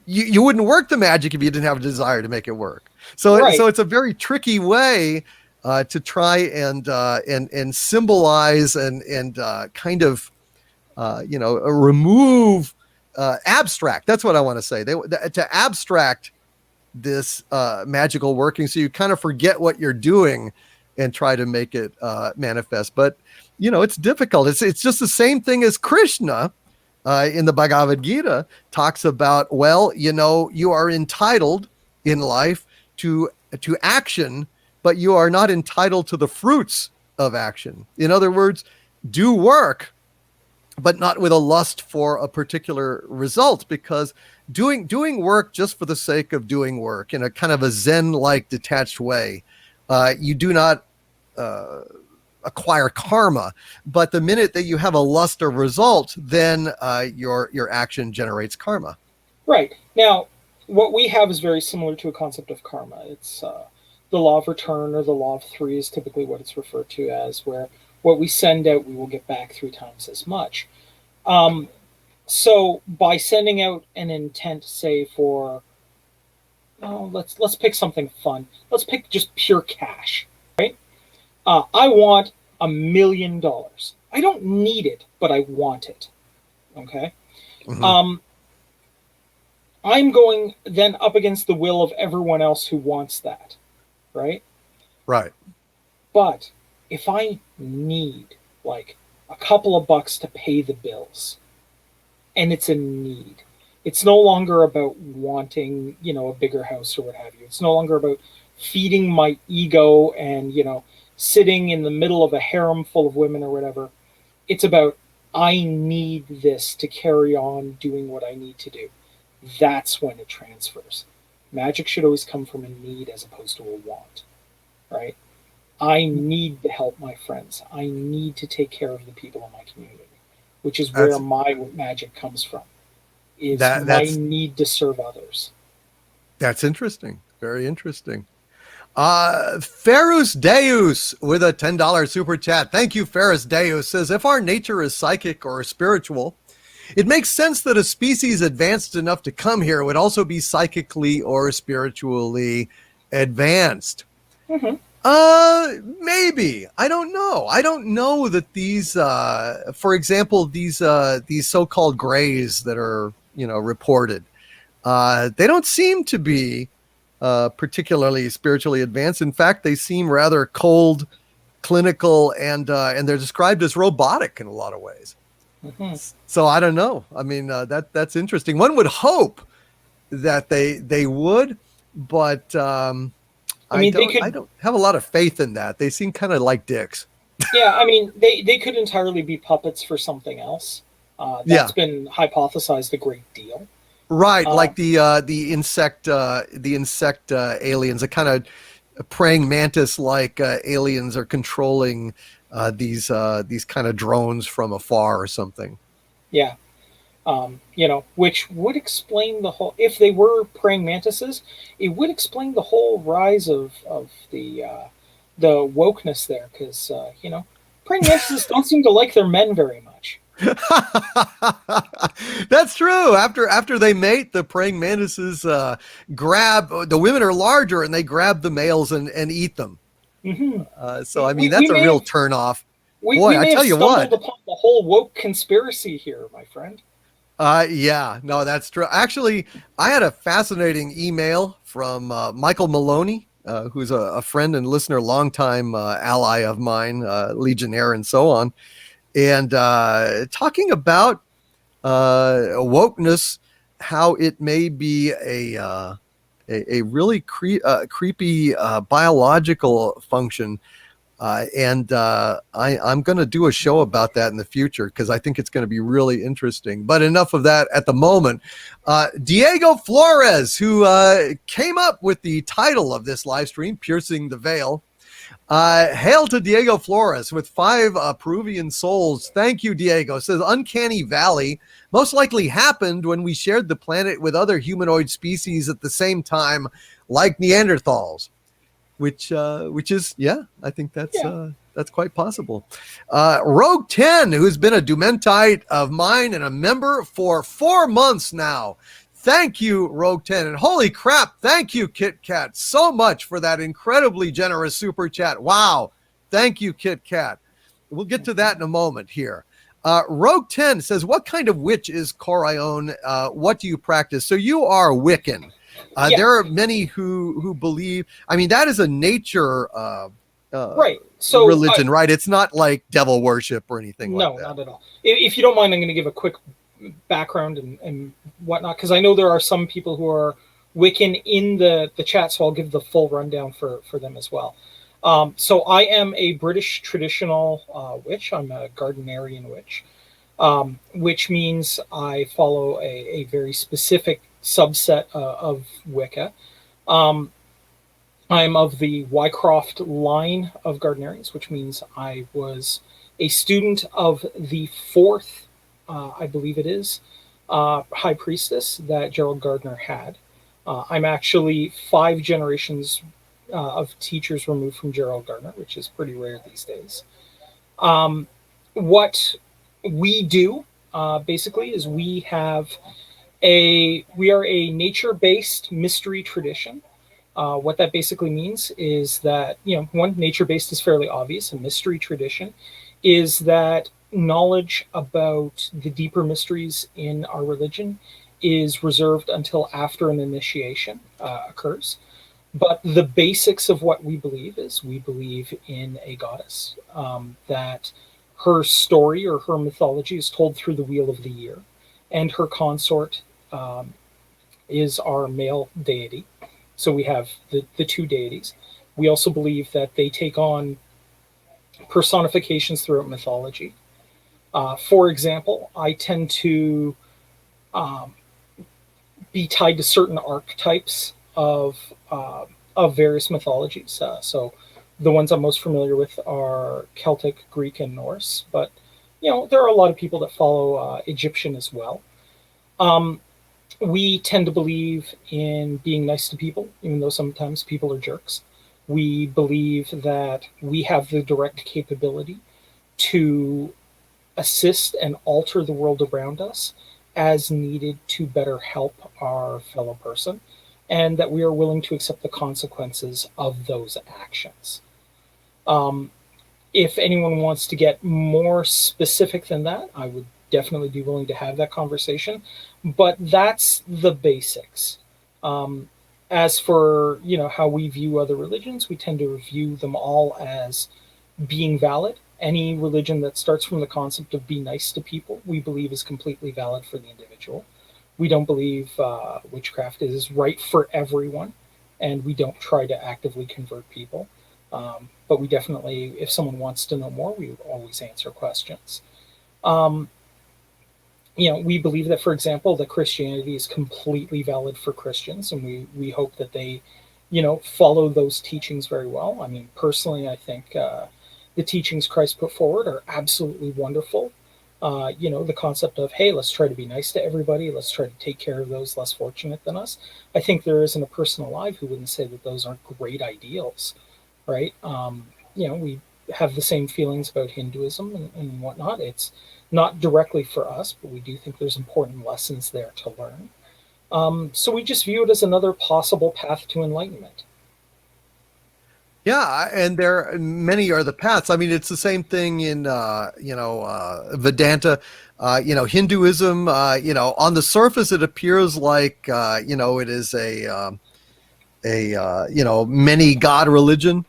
you wouldn't work the magic if you didn't have a desire to make it work. So it's a very tricky way to try and symbolize and kind of remove abstract. That's what I want to say. To abstract this magical working, so you kind of forget what you're doing and try to make it manifest. But it's difficult. It's just the same thing as Krishna in the Bhagavad Gita talks about. Well, you are entitled in life to action, but you are not entitled to the fruits of action. In other words, do work, but not with a lust for a particular result, because doing work just for the sake of doing work in a kind of a Zen-like detached way, you do not acquire karma. But the minute that you have a lust or result, then your action generates karma. Right. Now, what we have is very similar to a concept of karma. It's the law of return, or the law of three is typically what it's referred to as, where what we send out, we will get back 3 times as much. So by sending out an intent, say for, let's pick something fun. Let's pick just pure cash, right? I want $1 million. I don't need it, but I want it. Okay. Mm-hmm. I'm going then up against the will of everyone else who wants that, right? Right. But if I need like a couple of bucks to pay the bills, and it's a need, it's no longer about wanting, a bigger house or what have you. It's no longer about feeding my ego and, sitting in the middle of a harem full of women or whatever. It's about, I need this to carry on doing what I need to do. That's when it transfers. Magic should always come from a need as opposed to a want, right? I need to help my friends. I need to take care of the people in my community, which is where my magic comes from, is my need to serve others. That's interesting. Very interesting. Ferus Deus with a $10 super chat. Thank you, Ferus Deus. Says, if our nature is psychic or spiritual, it makes sense that a species advanced enough to come here would also be psychically or spiritually advanced. Mm-hmm. Maybe. I don't know. I don't know that these, for example, these so-called grays that are, reported, they don't seem to be particularly spiritually advanced. In fact, they seem rather cold, clinical, and they're described as robotic in a lot of ways. Mm-hmm. So I don't know. I mean, that's interesting. One would hope that they would, but I don't have a lot of faith in that. They seem kind of like dicks. Yeah, I mean, they could entirely be puppets for something else. That's been hypothesized a great deal. Right, like the insect aliens, the kind of praying mantis-like aliens are controlling these kind of drones from afar or something. Yeah, which would explain the whole. If they were praying mantises, it would explain the whole rise of the wokeness there, because praying mantises don't seem to like their men very much. That's true. After they mate, the praying mantises grab the women are larger and they grab the males and eat them. Hmm. So I mean, We that's a may real have turnoff. we Boy, I may have tell you stumbled what. upon the whole woke conspiracy here, my friend. Yeah, no, that's true. Actually, I had a fascinating email from Michael Maloney, who's a friend and listener, longtime ally of mine, Legionnaire, and so on, and talking about wokeness, how it may be a really creepy biological function. I'm going to do a show about that in the future because I think it's going to be really interesting. But enough of that at the moment. Diego Flores, who came up with the title of this live stream, Piercing the Veil. Hail to Diego Flores with 5 Peruvian souls. Thank you, Diego. It says Uncanny Valley most likely happened when we shared the planet with other humanoid species at the same time, like Neanderthals, which is, yeah, I think Yeah. that's quite possible. Rogue 10, who's been a Dumentite of mine and a member for 4 months now. Thank you, Rogue 10. And holy crap, thank you, Kit Kat, so much for that incredibly generous super chat. Wow. Thank you, Kit Kat. We'll get to that in a moment here. Rogue 10 says, what kind of witch is Coraon? What do you practice? So you are Wiccan. Yeah. There are many who believe. I mean, that is a nature Right. So religion, right? It's not like devil worship or anything like no, that. not at all. If you don't mind, I'm going to give a quick background and whatnot, because I know there are some people who are Wiccan in the chat, so I'll give the full rundown for them as well. So I am a British traditional witch. I'm a Gardnerian witch, which means I follow a very specific subset of Wicca. Um, I'm of the Wycroft line of Gardnerians, which means I was a student of the fourth, I believe it is, high priestess that Gerald Gardner had. I'm actually 5 generations of teachers removed from Gerald Gardner, which is pretty rare these days. What we do basically is we are a nature-based mystery tradition. What that basically means is that, one, nature based is fairly obvious. A mystery tradition is that knowledge about the deeper mysteries in our religion is reserved until after an initiation occurs. But the basics of what we believe is we believe in a goddess, that her story or her mythology is told through the wheel of the year, and her consort is our male deity. So we have the 2 deities. We also believe that they take on personifications throughout mythology. For example, I tend to um, be tied to certain archetypes of various mythologies. So the ones I'm most familiar with are Celtic, Greek, and Norse. But there are a lot of people that follow Egyptian as well. Um, we tend to believe in being nice to people, even though sometimes people are jerks. We believe that we have the direct capability to assist and alter the world around us as needed to better help our fellow person, and that we are willing to accept the consequences of those actions. Um, if anyone wants to get more specific than that, I would definitely be willing to have that conversation. But that's the basics. Um, as for how we view other religions, we tend to view them all as being valid. Any religion that starts from the concept of be nice to people, we believe is completely valid for the individual. We don't believe witchcraft is right for everyone, and we don't try to actively convert people. But we definitely, if someone wants to know more, we always answer questions. Um, we believe that, for example, that Christianity is completely valid for Christians, and we hope that they, follow those teachings very well. I mean, personally, I think the teachings Christ put forward are absolutely wonderful. The concept of, hey, let's try to be nice to everybody, let's try to take care of those less fortunate than us. I think there isn't a person alive who wouldn't say that those aren't great ideals, right? We have the same feelings about Hinduism and whatnot. It's not directly for us, but we do think there's important lessons there to learn. So we just view it as another possible path to enlightenment. Yeah, and there many are the paths. I mean, it's the same thing in Vedanta, Hinduism. On the surface, it appears like it is a many god religion.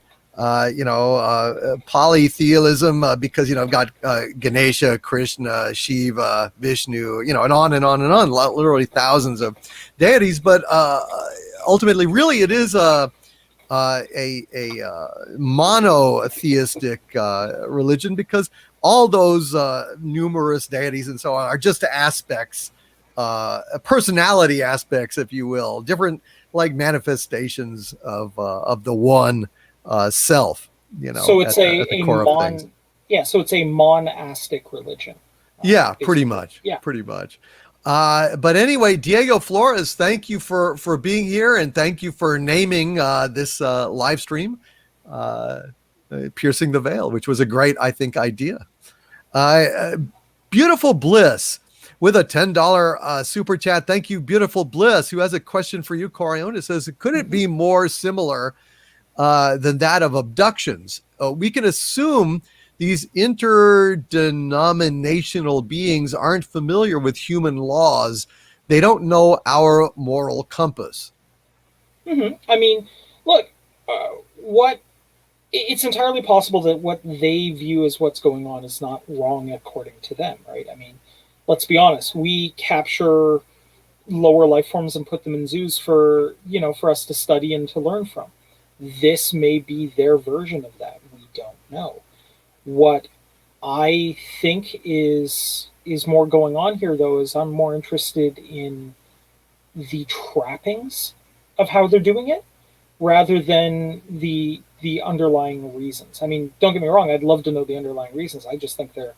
Polytheism, because I've got Ganesha, Krishna, Shiva, Vishnu, and on and on and on, literally thousands of deities. But ultimately, really, it is a monotheistic religion, because all those numerous deities and so on are just aspects, personality aspects, if you will, different like manifestations of the one self. So it's at the core of things. so it's a monastic religion. Yeah, pretty Basically. much. Yeah. Pretty much. But anyway, Diego Flores, thank you for being here, and thank you for naming this live stream, Piercing the Veil, which was a great, I think, idea. Beautiful Bliss with a $10 super chat. Thank you, Beautiful Bliss, who has a question for you, Coraon. It says, could it be more similar than that of abductions? We can assume these interdenominational beings aren't familiar with human laws. They don't know our moral compass. I mean, look, what it's entirely possible that what they view as what's going on is not wrong according to them, right? I mean, let's be honest. We capture lower life forms and put them in zoos for us to study and to learn from. This may be their version of that. We don't know. What I think is more going on here, though, is I'm more interested in the trappings of how they're doing it rather than the underlying reasons. I mean, don't get me wrong, I'd love to know the underlying reasons. I just think they're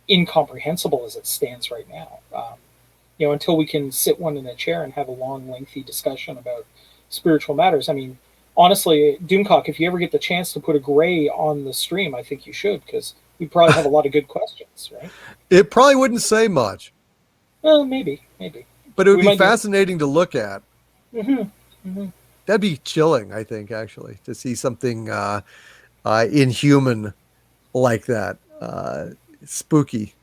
incomprehensible as it stands right now. Until we can sit one in a chair and have a long, lengthy discussion about spiritual matters. I mean, honestly, Doomcock, if you ever get the chance to put a gray on the stream, I think you should, because we probably have a lot of good questions, right? It probably wouldn't say much. Well, maybe. But it would be fascinating to look at. Mm-hmm. Mm-hmm. That'd be chilling, I think, actually, to see something inhuman like that. Spooky.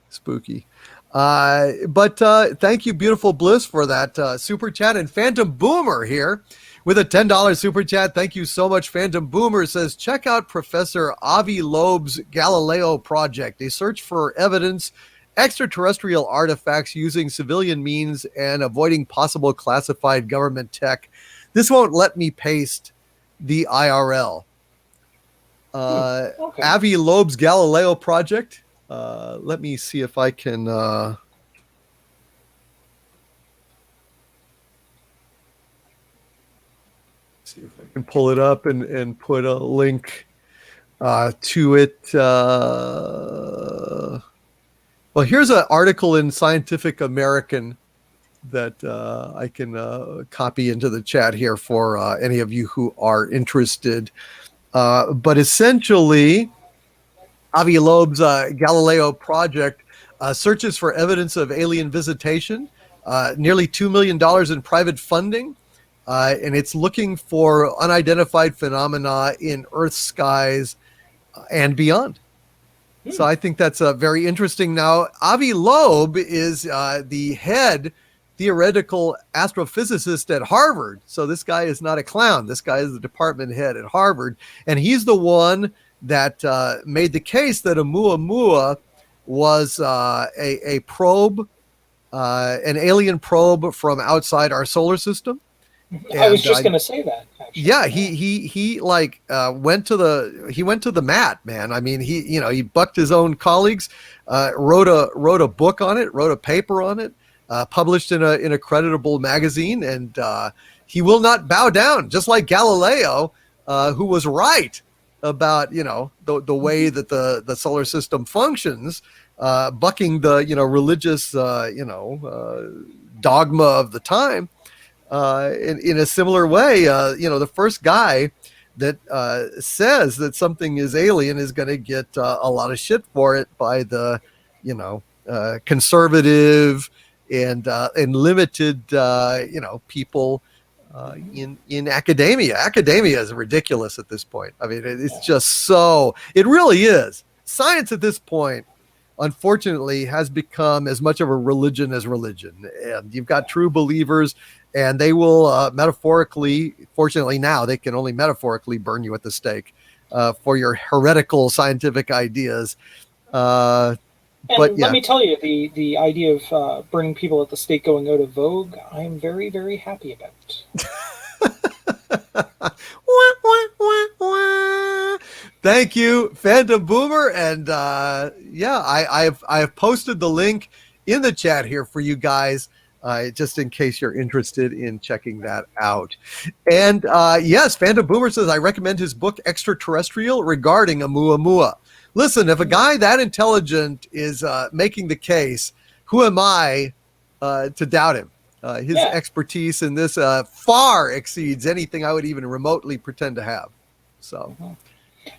But thank you, Beautiful Bliss, for that super chat. And Phantom Boomer here with a $10 super chat. Thank you so much. Phantom Boomer says, check out Professor Avi Loeb's Galileo Project, a search for evidence, extraterrestrial artifacts using civilian means and avoiding possible classified government tech. This won't let me paste the IRL. Okay. Avi Loeb's Galileo Project. Let me see if I can pull it up and put a link to it. Well, here's an article in Scientific American that I can copy into the chat here for any of you who are interested. But essentially, Avi Loeb's Galileo Project searches for evidence of alien visitation, nearly $2 million in private funding, and it's looking for unidentified phenomena in Earth's skies and beyond. So I think that's very interesting. Now, Avi Loeb is the head theoretical astrophysicist at Harvard. So this guy is not a clown. This guy is the department head at Harvard. And he's the one that made the case that Oumuamua was a probe, an alien probe from outside our solar system. I was just going to say that. Actually. Yeah, he went to the mat, man. I mean, he bucked his own colleagues, wrote a book on it, wrote a paper on it, published in a creditable magazine, and he will not bow down. Just like Galileo, who was right about the way that the solar system functions, bucking the religious dogma of the time. In a similar way, the first guy that says that something is alien is going to get a lot of shit for it by the conservative and limited people in academia. Academia is ridiculous at this point. I mean, it's Yeah. just so. It really is. Science at this point, unfortunately, has become as much of a religion as religion. And you've got true believers, and they will metaphorically, fortunately now, they can only metaphorically burn you at the stake for your heretical scientific ideas. But And let yeah. me tell you, the idea of burning people at the stake going out of vogue, I am very, very happy about. Thank you, Phantom Boomer. And yeah, I've posted the link in the chat here for you guys, just in case you're interested in checking that out. And yes, Phantom Boomer says, I recommend his book Extraterrestrial regarding Oumuamua. Listen, if a guy that intelligent is making the case, who am I to doubt him? His expertise in this far exceeds anything I would even remotely pretend to have. So,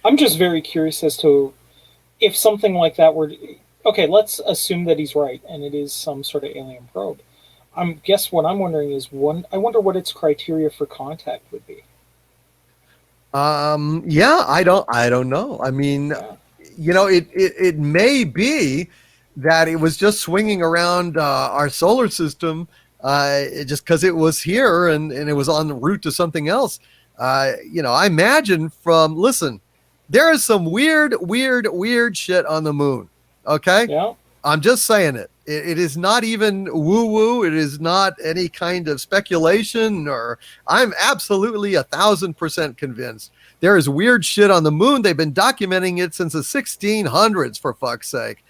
I'm just very curious as to if something like that were. Okay, let's assume that he's right and it is some sort of alien probe. Guess what I'm wondering is I wonder what its criteria for contact would be. Yeah, I don't know. I mean, it may be that it was just swinging around our solar system just because it was here and it was on the route to something else. I imagine listen, there is some weird shit on the moon. Okay. Yeah. I'm just saying it. It is not even woo-woo. It is not any kind of speculation, or I'm absolutely 1,000% convinced there is weird shit on the moon. They've been documenting it since the 1600s, for fuck's sake.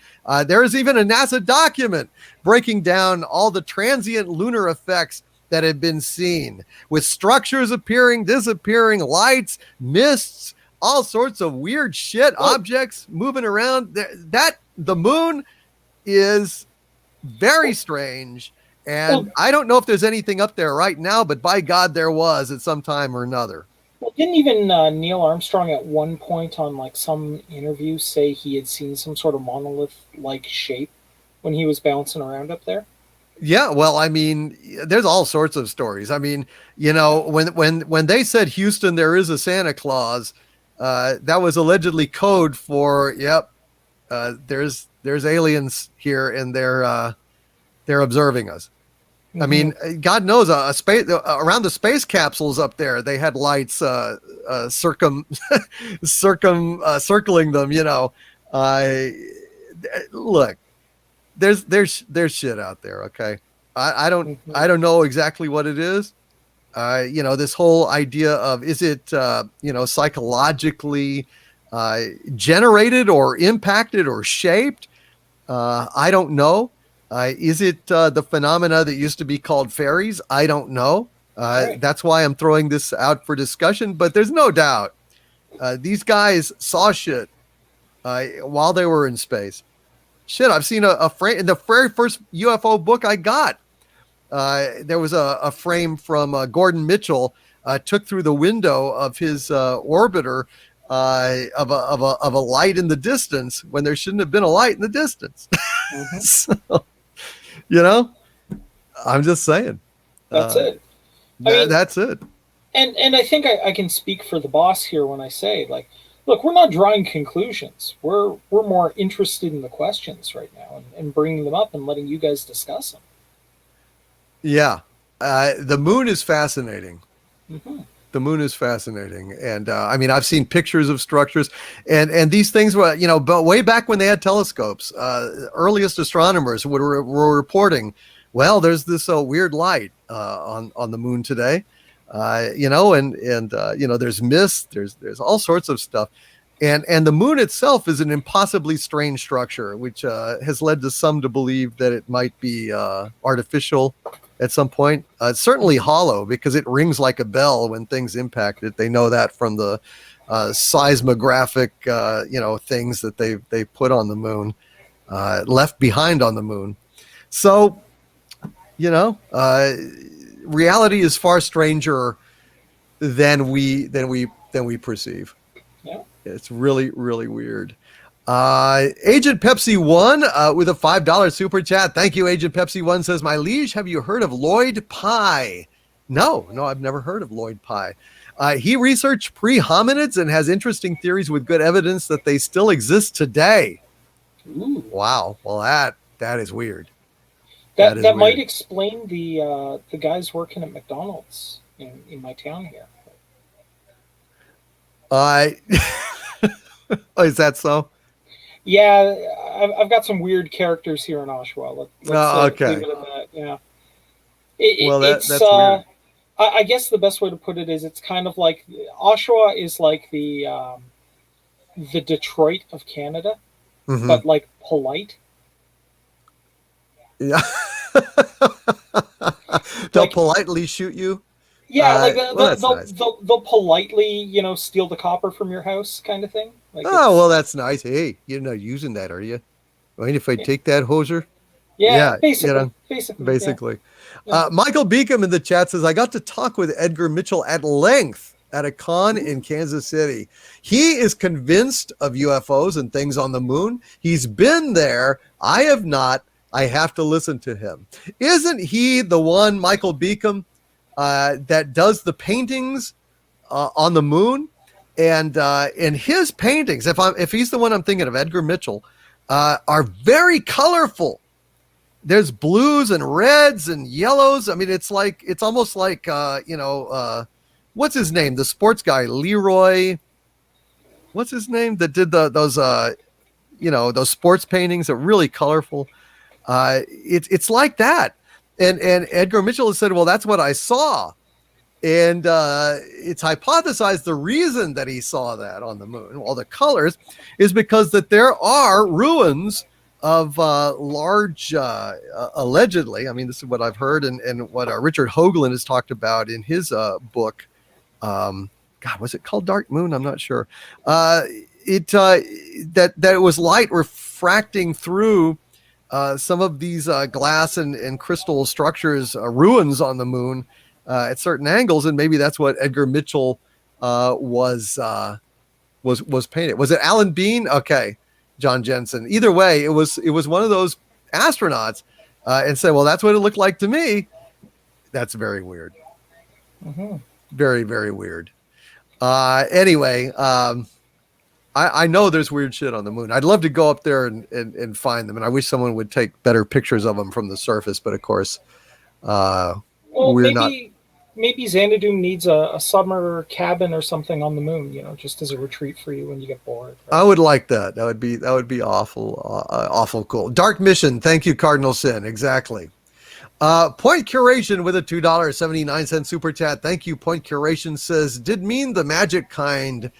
There is even a NASA document breaking down all the transient lunar effects that have been seen, with structures appearing, disappearing, lights, mists, all sorts of weird shit, objects moving around. The moon is very strange, and I don't know if there's anything up there right now, but by God, there was at some time or another. Well, didn't even Neil Armstrong at one point on like some interview say he had seen some sort of monolith-like shape when he was bouncing around up there? Yeah, well, I mean, there's all sorts of stories. I mean, when they said Houston, there is a Santa Claus, that was allegedly code for, there's aliens here and they're observing us. Mm-hmm. I mean, God knows a space around the space capsules up there. They had lights circling them. Look, there's shit out there. Okay, I don't know exactly what it is. This whole idea of, is it psychologically generated or impacted or shaped? I don't know. Is it the phenomena that used to be called fairies? I don't know. Right. That's why I'm throwing this out for discussion. But there's no doubt these guys saw shit while they were in space. Shit, I've seen a frame in the very first UFO book I got. There was a frame from Gordon Mitchell took through the window of his orbiter of a light in the distance when there shouldn't have been a light in the distance. Mm-hmm. So, I'm just saying. That's it. That's it. And I think I can speak for the boss here when I say, like, look, we're not drawing conclusions. We're more interested in the questions right now and bringing them up and letting you guys discuss them. Yeah. The moon is fascinating. Mm-hmm. The moon is fascinating. And I mean, I've seen pictures of structures and these things were, but way back when they had telescopes, earliest astronomers were reporting, well, there's this weird light on the moon today, there's mist, there's all sorts of stuff. And the moon itself is an impossibly strange structure, which has led to some to believe that it might be artificial at some point. It's certainly hollow because it rings like a bell when things impact it. They know that from the seismographic, things that they put on the moon, left behind on the moon. So, reality is far stranger than we perceive. Yeah. It's really, really weird. Agent Pepsi 1 with a $5 super chat. Thank you, Agent Pepsi 1 says, my liege, have you heard of Lloyd Pye? No, I've never heard of Lloyd Pye. He researched pre-hominids and has interesting theories with good evidence that they still exist today. Ooh. Wow. Well, that is weird. That might explain the guys working at McDonald's in my town here. Oh, is that so? Yeah, I've got some weird characters here in Oshawa. Let's okay. leave it at that. Yeah. That's weird. I guess the best way to put it is it's kind of like Oshawa is like the Detroit of Canada, but like polite. Yeah. They'll politely shoot you. Yeah, like they'll politely, steal the copper from your house, kind of thing. Like, well, that's nice. Hey, you're not using that, are you? Mind if I take that hoser? Yeah, basically. Yeah. Michael Beacom in the chat says, I got to talk with Edgar Mitchell at length at a con in Kansas City. He is convinced of UFOs and things on the moon. He's been there. I have not. I have to listen to him. Isn't he the one, Michael Beacom, that does the paintings on the moon? And in his paintings, if he's the one I'm thinking of, Edgar Mitchell, are very colorful. There's blues and reds and yellows. I mean, it's almost like what's his name? The sports guy, Leroy. What's his name? That did those sports paintings that are really colorful. It's like that. And Edgar Mitchell has said, well, that's what I saw. And it's hypothesized the reason that he saw that on the moon, all the colors, is because that there are ruins of large, allegedly, I mean, this is what I've heard and what Richard Hoagland has talked about in his book. God, was it called Dark Moon? I'm not sure. That it was light refracting through some of these glass and crystal structures, ruins on the moon at certain angles, and maybe that's what Edgar Mitchell was painted. Was it Alan Bean? Okay, John Jensen. Either way, it was one of those astronauts, and said, "Well, that's what it looked like to me." That's very weird. Mm-hmm. Very, very weird. Anyway. I know there's weird shit on the moon. I'd love to go up there and find them. And I wish someone would take better pictures of them from the surface. But of course, maybe Xanadu needs a summer cabin or something on the moon, just as a retreat for you when you get bored. Right? I would like that. That would be awful cool. Dark Mission. Thank you, Cardinal Sin. Exactly. Point Curation with a $2.79 super chat. Thank you. Point Curation says, did mean the magic kind,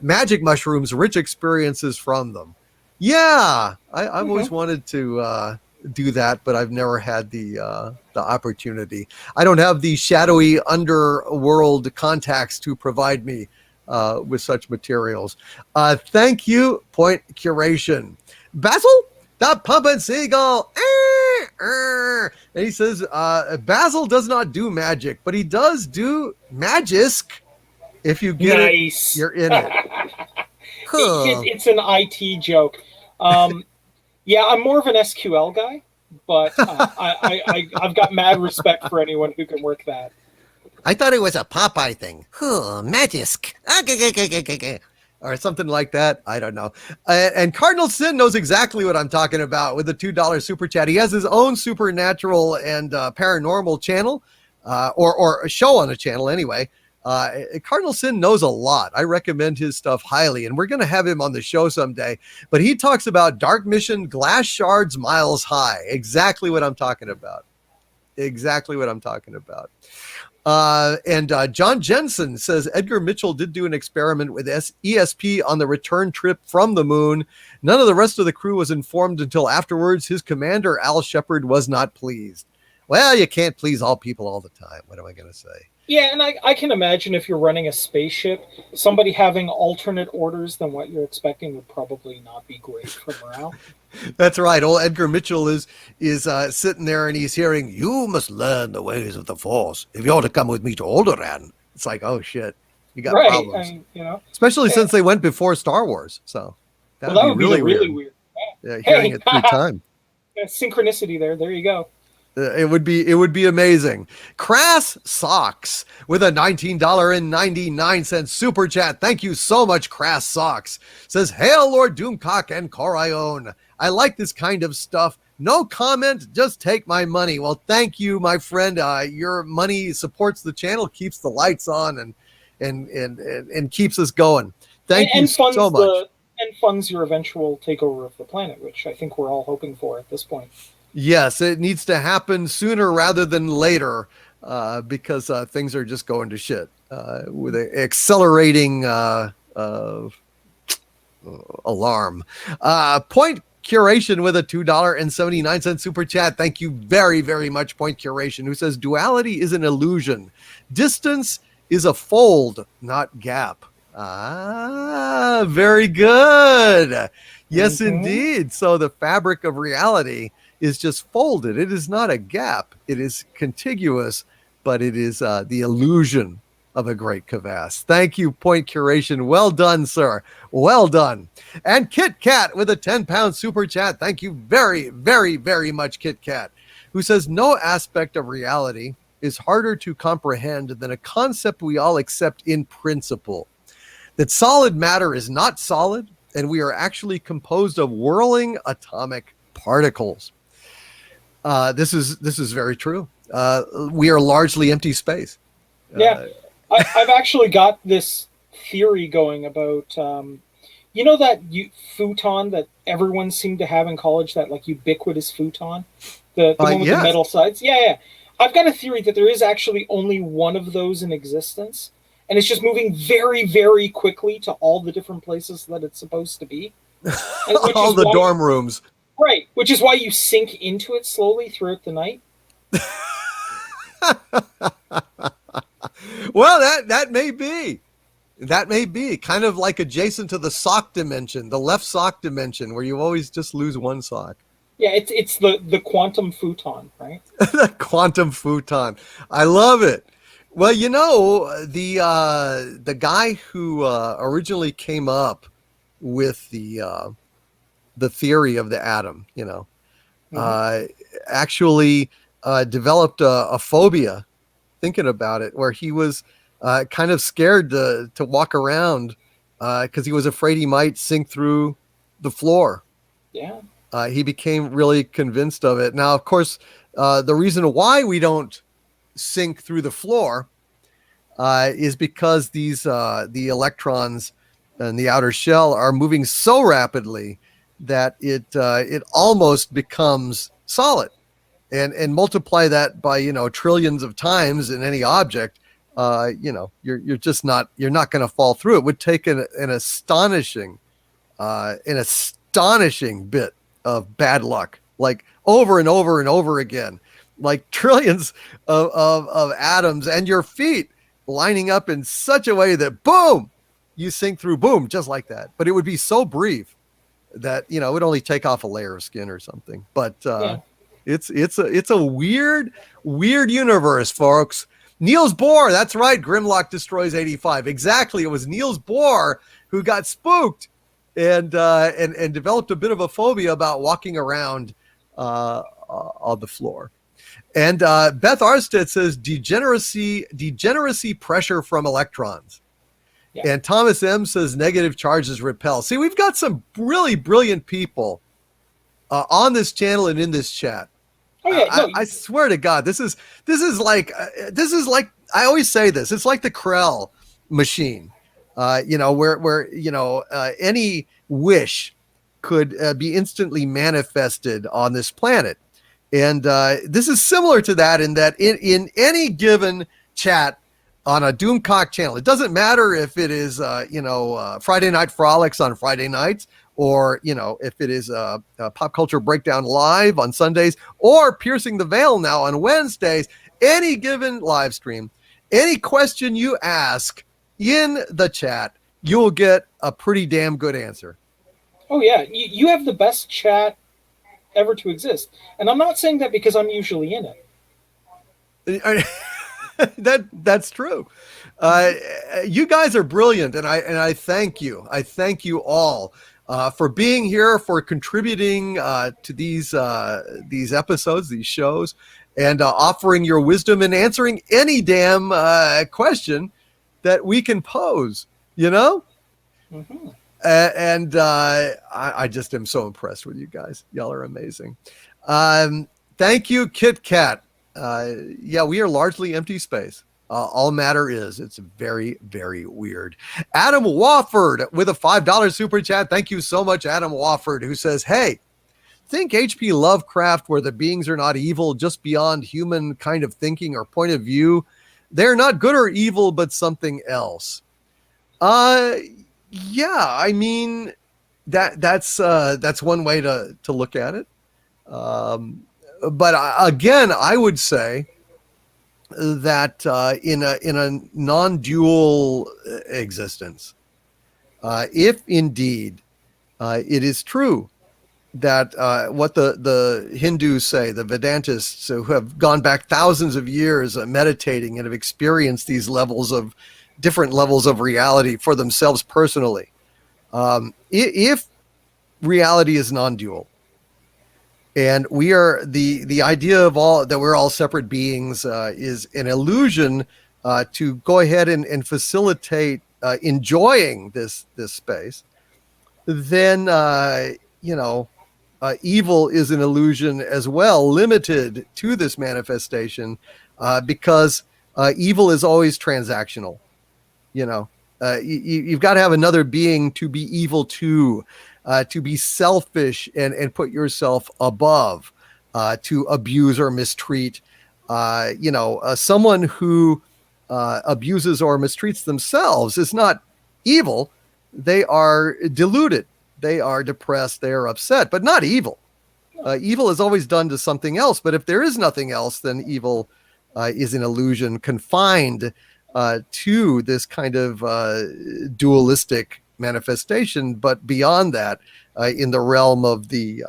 magic mushrooms, rich experiences from them. Yeah, I've always wanted to do that, but I've never had the opportunity. I don't have the shadowy underworld contacts to provide me with such materials. Thank you, Point Curation. Basil, the pumping seagull. And he says, Basil does not do magic, but he does do magisk. If you get it, you're in it. It's an IT joke. Yeah, I'm more of an SQL guy, but I've got mad respect for anyone who can work that. I thought it was a Popeye thing. Magisk. Or something like that. I don't know. And Cardinal Sin knows exactly what I'm talking about with the $2 super chat. He has his own supernatural and paranormal channel, or a show on a channel anyway. Cardinal Sin knows a lot. I recommend his stuff highly, and we're going to have him on the show someday. But he talks about Dark Mission, glass shards miles high. Exactly what I'm talking about. Exactly what I'm talking about. And John Jensen says Edgar Mitchell did do an experiment with ESP on the return trip from the moon. None of the rest of the crew was informed until afterwards. His commander, Al Shepard, was not pleased. Well, you can't please all people all the time. What am I going to say? Yeah, and I can imagine if you're running a spaceship, somebody having alternate orders than what you're expecting would probably not be great for morale. That's right. Old Edgar Mitchell is sitting there and he's hearing, "You must learn the ways of the Force if you want to come with me to Alderaan." It's like, oh shit, you got problems. Especially since they went before Star Wars, so that would be really weird. Yeah, hearing it through time. Synchronicity there. There you go. It would be amazing. Crass Socks with a $19.99 super chat. Thank you so much, Crass Socks. Says, "Hail Lord Doomcock and Coraon. I like this kind of stuff. No comment, just take my money." Well, thank you, my friend. Your money supports the channel, keeps the lights on, and keeps us going. Thank you so much. And funds your eventual takeover of the planet, which I think we're all hoping for at this point. Yes, it needs to happen sooner rather than later, because things are just going to shit with an accelerating alarm. Point Curation with a $2.79 super chat. Thank you very, very much, Point Curation, who says, "Duality is an illusion. Distance is a fold, not gap." Ah, very good. Yes, indeed. So the fabric of reality is just folded. It is not a gap. It is contiguous, but it is the illusion of a great crevasse. Thank you, Point Curation. Well done, sir. Well done. And Kit Kat with a 10-pound super chat. Thank you very, very, very much, Kit Kat, who says, "No aspect of reality is harder to comprehend than a concept we all accept in principle. That solid matter is not solid, and we are actually composed of whirling atomic particles." This is very true. We are largely empty space. Yeah, I've actually got this theory going about, that futon that everyone seemed to have in college, that like ubiquitous futon, the one with the metal sides. Yeah. I've got a theory that there is actually only one of those in existence, and it's just moving very, very quickly to all the different places that it's supposed to be. All the dorm rooms. Right, which is why you sink into it slowly throughout the night. Well, that may be. That may be kind of like adjacent to the sock dimension, the left sock dimension, where you always just lose one sock. Yeah, it's the quantum futon, right? The quantum futon. I love it. Well, the guy who originally came up with the theory of the atom, actually developed a phobia thinking about it, where he was kind of scared to walk around because he was afraid he might sink through the floor. Yeah. He became really convinced of it. Now, of course, the reason why we don't sink through the floor is because the electrons in the outer shell are moving so rapidly that it almost becomes solid, and multiply that by trillions of times in any object, you're just not going to fall through. It would take an astonishing bit of bad luck, like over and over and over again, like trillions of atoms and your feet lining up in such a way that boom, you sink through, boom, just like that. But it would be so brief that it would only take off a layer of skin or something. But it's a weird universe, folks. Niels Bohr, that's right. Grimlock Destroys 85. Exactly. It was Niels Bohr who got spooked and developed a bit of a phobia about walking around on the floor. And Beth Arstead says degeneracy pressure from electrons. Yeah. And Thomas M says negative charges repel. See, we've got some really brilliant people on this channel and in this chat. Oh, yeah, I swear to God, this is like I always say this. It's like the Krell machine, where any wish could be instantly manifested on this planet, and this is similar to that in that in any given chat on a Doomcock channel, it doesn't matter if it is Friday Night Frolics on Friday nights, or if it is a Pop Culture Breakdown live on Sundays, or Piercing the Veil now on Wednesdays. Any given live stream, any question you ask in the chat, you'll get a pretty damn good answer. Oh yeah, you have the best chat ever to exist, and I'm not saying that because I'm usually in it. That's true. You guys are brilliant, and I thank you. I thank you all for being here, for contributing to these episodes, these shows, and offering your wisdom and answering any damn question that we can pose, you know? Mm-hmm. And I just am so impressed with you guys. Y'all are amazing. Thank you, Kit Kat. Yeah, we are largely empty space. All matter is. It's very, very weird. Adam Wofford with a $5 super chat. Thank you so much, Adam Wofford, who says, hey, think H.P. Lovecraft, where the beings are not evil, just beyond human kind of thinking or point of view. They're not good or evil, but something else. Yeah, I mean that's one way to look at it. But again, I would say that in a non-dual existence, if indeed it is true that what the Hindus say, the Vedantists who have gone back thousands of years meditating and have experienced these different levels of reality for themselves personally. If reality is non-dual, and we are the idea of all that we're all separate beings is an illusion to go ahead and facilitate enjoying this space, then evil is an illusion as well, limited to this manifestation, because evil is always transactional. You've got to have another being to be evil to be selfish and put yourself above, to abuse or mistreat. Someone who abuses or mistreats themselves is not evil. They are deluded. They are depressed. They are upset, but not evil. Evil is always done to something else. But if there is nothing else, then evil is an illusion confined to this kind of dualistic manifestation. But beyond that, in the realm of the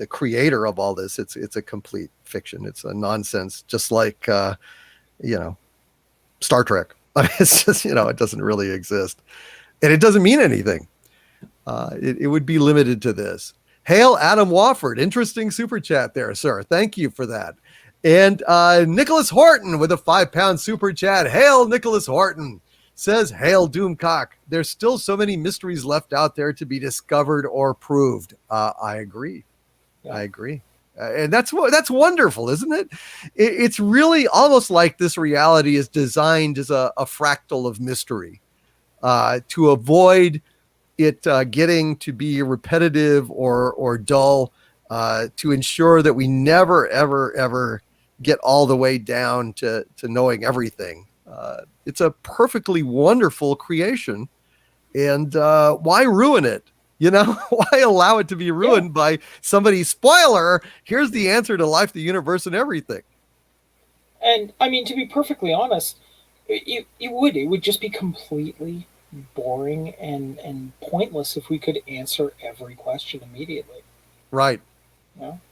creator of all this, it's a complete fiction. It's a nonsense, just like Star Trek. It's just it doesn't really exist, and it doesn't mean anything. It would be limited to this. Hail Adam Wofford. Interesting super chat there, sir. Thank you for that. And Nicholas Horton with a £5 super chat. Hail Nicholas Horton. Says, hail Doomcock. There's still so many mysteries left out there to be discovered or proved. I agree. Yeah. I agree. And that's wonderful, isn't it? It's really almost like this reality is designed as a fractal of mystery, to avoid it getting to be repetitive or dull, to ensure that we never, ever, ever get all the way down to knowing everything. It's a perfectly wonderful creation. And why ruin it? Why allow it to be ruined by somebody's spoiler? Here's the answer to life, the universe, and everything. And I mean, to be perfectly honest, it would just be completely boring and pointless if we could answer every question immediately. Right.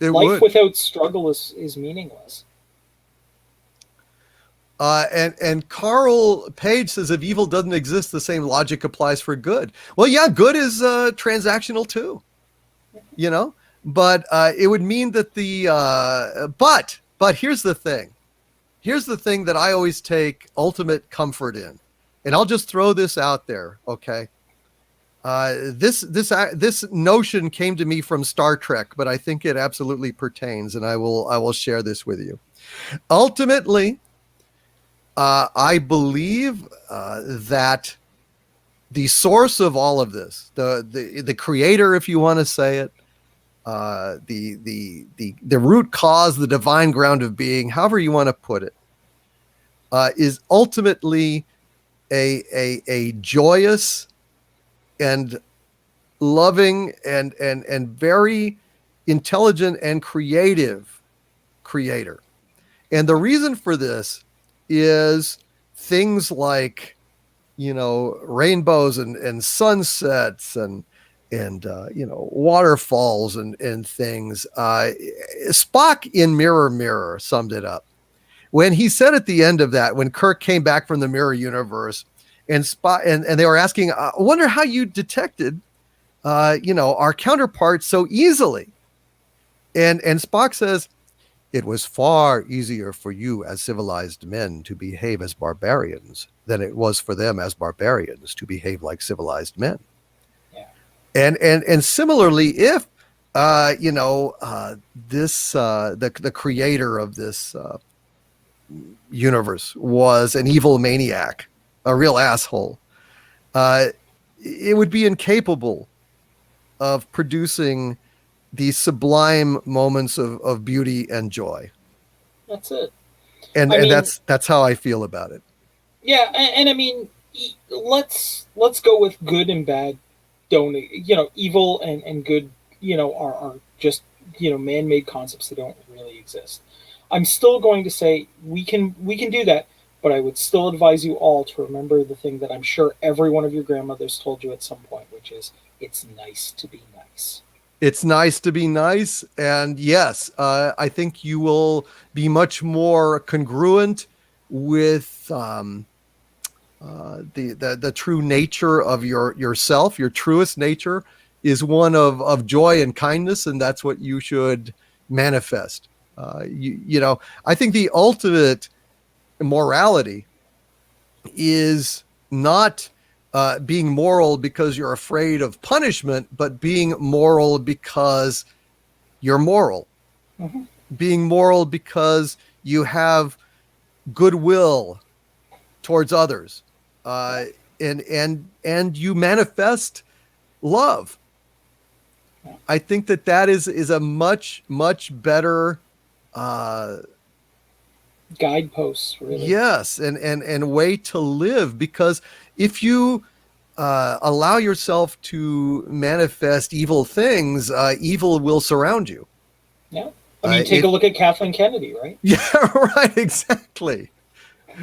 Life without struggle is meaningless. And Carl Page says, if evil doesn't exist, the same logic applies for good. Well, yeah, good is transactional too, but it would mean that but here's the thing. Here's the thing that I always take ultimate comfort in. And I'll just throw this out there. Okay. This notion came to me from Star Trek, but I think it absolutely pertains, and I will share this with you. Ultimately, I believe that the source of all of this, the creator, if you want to say it, the root cause, the divine ground of being, however you want to put it, is ultimately a joyous and loving and very intelligent and creative creator. And the reason for this is things like, rainbows and sunsets and waterfalls and things. Spock in Mirror Mirror summed it up when he said at the end of that, when Kirk came back from the mirror universe and they were asking, I wonder how you detected, our counterparts so easily. And Spock says, It was far easier for you as civilized men to behave as barbarians than it was for them as barbarians to behave like civilized men. Yeah. And similarly, if you know, this the creator of this universe was an evil maniac, a real asshole, uh, it would be incapable of producing these sublime moments of beauty and joy. That's it. And I and mean, that's how I feel about it. yeah, and I mean, let's go with good and bad. Don't, evil and good, are just, man-made concepts that don't really exist. I'm still going to say we can do that, but I would still advise you all to remember the thing that I'm sure every one of your grandmothers told you at some point, which is it's nice to be nice. It's nice to be nice. And yes, I think you will be much more congruent with the true nature of yourself. Your truest nature is one of joy and kindness, and that's what you should manifest. You know, I think the ultimate morality is not being moral because you're afraid of punishment, but being moral because you're moral. Mm-hmm. Being moral because you have goodwill towards others, uh, and you manifest love. I think that is a much better Guideposts, really. yes, and way to live, because if you allow yourself to manifest evil things, evil will surround you. Yeah. I mean, take a If look at Kathleen Kennedy, right? yeah, right, exactly.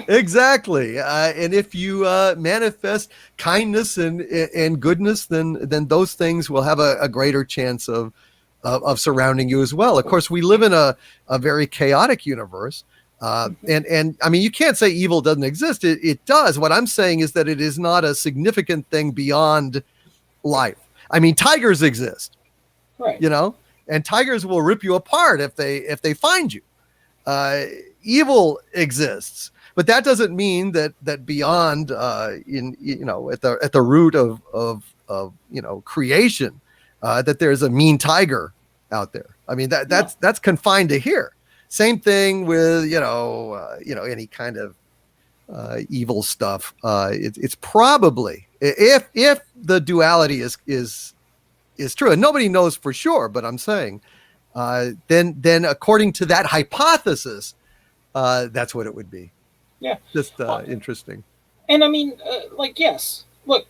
Exactly. And if you manifest kindness and goodness, then those things will have a greater chance of surrounding you as well. Of course, we live in a very chaotic universe. And I mean, you can't say evil doesn't exist. It does. What I'm saying is that it is not a significant thing beyond life. I mean, tigers exist, Right. you know, and tigers will rip you apart if they find you. uh, Evil exists, but that doesn't mean that beyond in you know at the root of creation, that there's a mean tiger out there. I mean No. that's confined to here. Same thing with any kind of evil stuff. It's probably, if the duality is true, and nobody knows for sure, but I'm saying then according to that hypothesis, that's what it would be. Yeah. Just Uh, interesting. and I mean, yes. Look,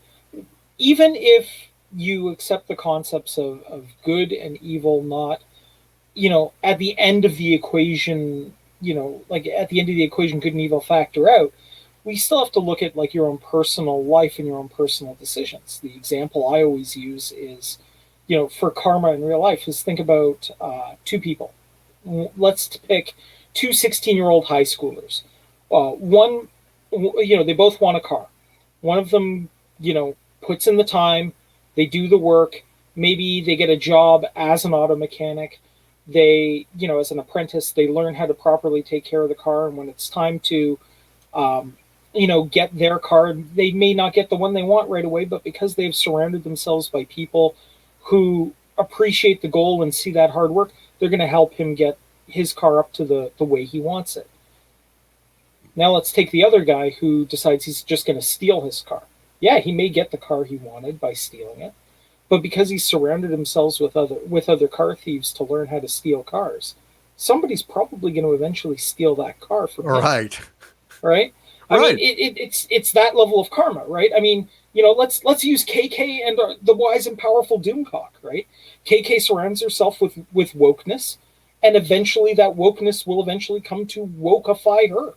even if you accept the concepts of good and evil not, at the end of the equation, like at the end of the equation, good and evil factor out, we still have to look at like your own personal life and your own personal decisions. The example I always use is, for karma in real life, is think about two people. Let's pick two 16-year-old high schoolers. One, they both want a car. One of them, puts in the time, they do the work. Maybe they get a job as an auto mechanic. They, as an apprentice, they learn how to properly take care of the car. And when it's time to, get their car, they may not get the one they want right away, but because they've surrounded themselves by people who appreciate the goal and see that hard work, they're going to help him get his car up to the way he wants it. Now let's take the other guy who decides he's just going to steal his car. Yeah, he may get the car he wanted by stealing it, but because he's surrounded himself with other car thieves to learn how to steal cars, somebody's probably going to eventually steal that car from him. Right. Right? I mean, Right. it's that level of karma, right? I mean, let's use KK and the wise and powerful Doomcock, right? KK surrounds herself with wokeness, and eventually that wokeness will eventually come to wokeify her.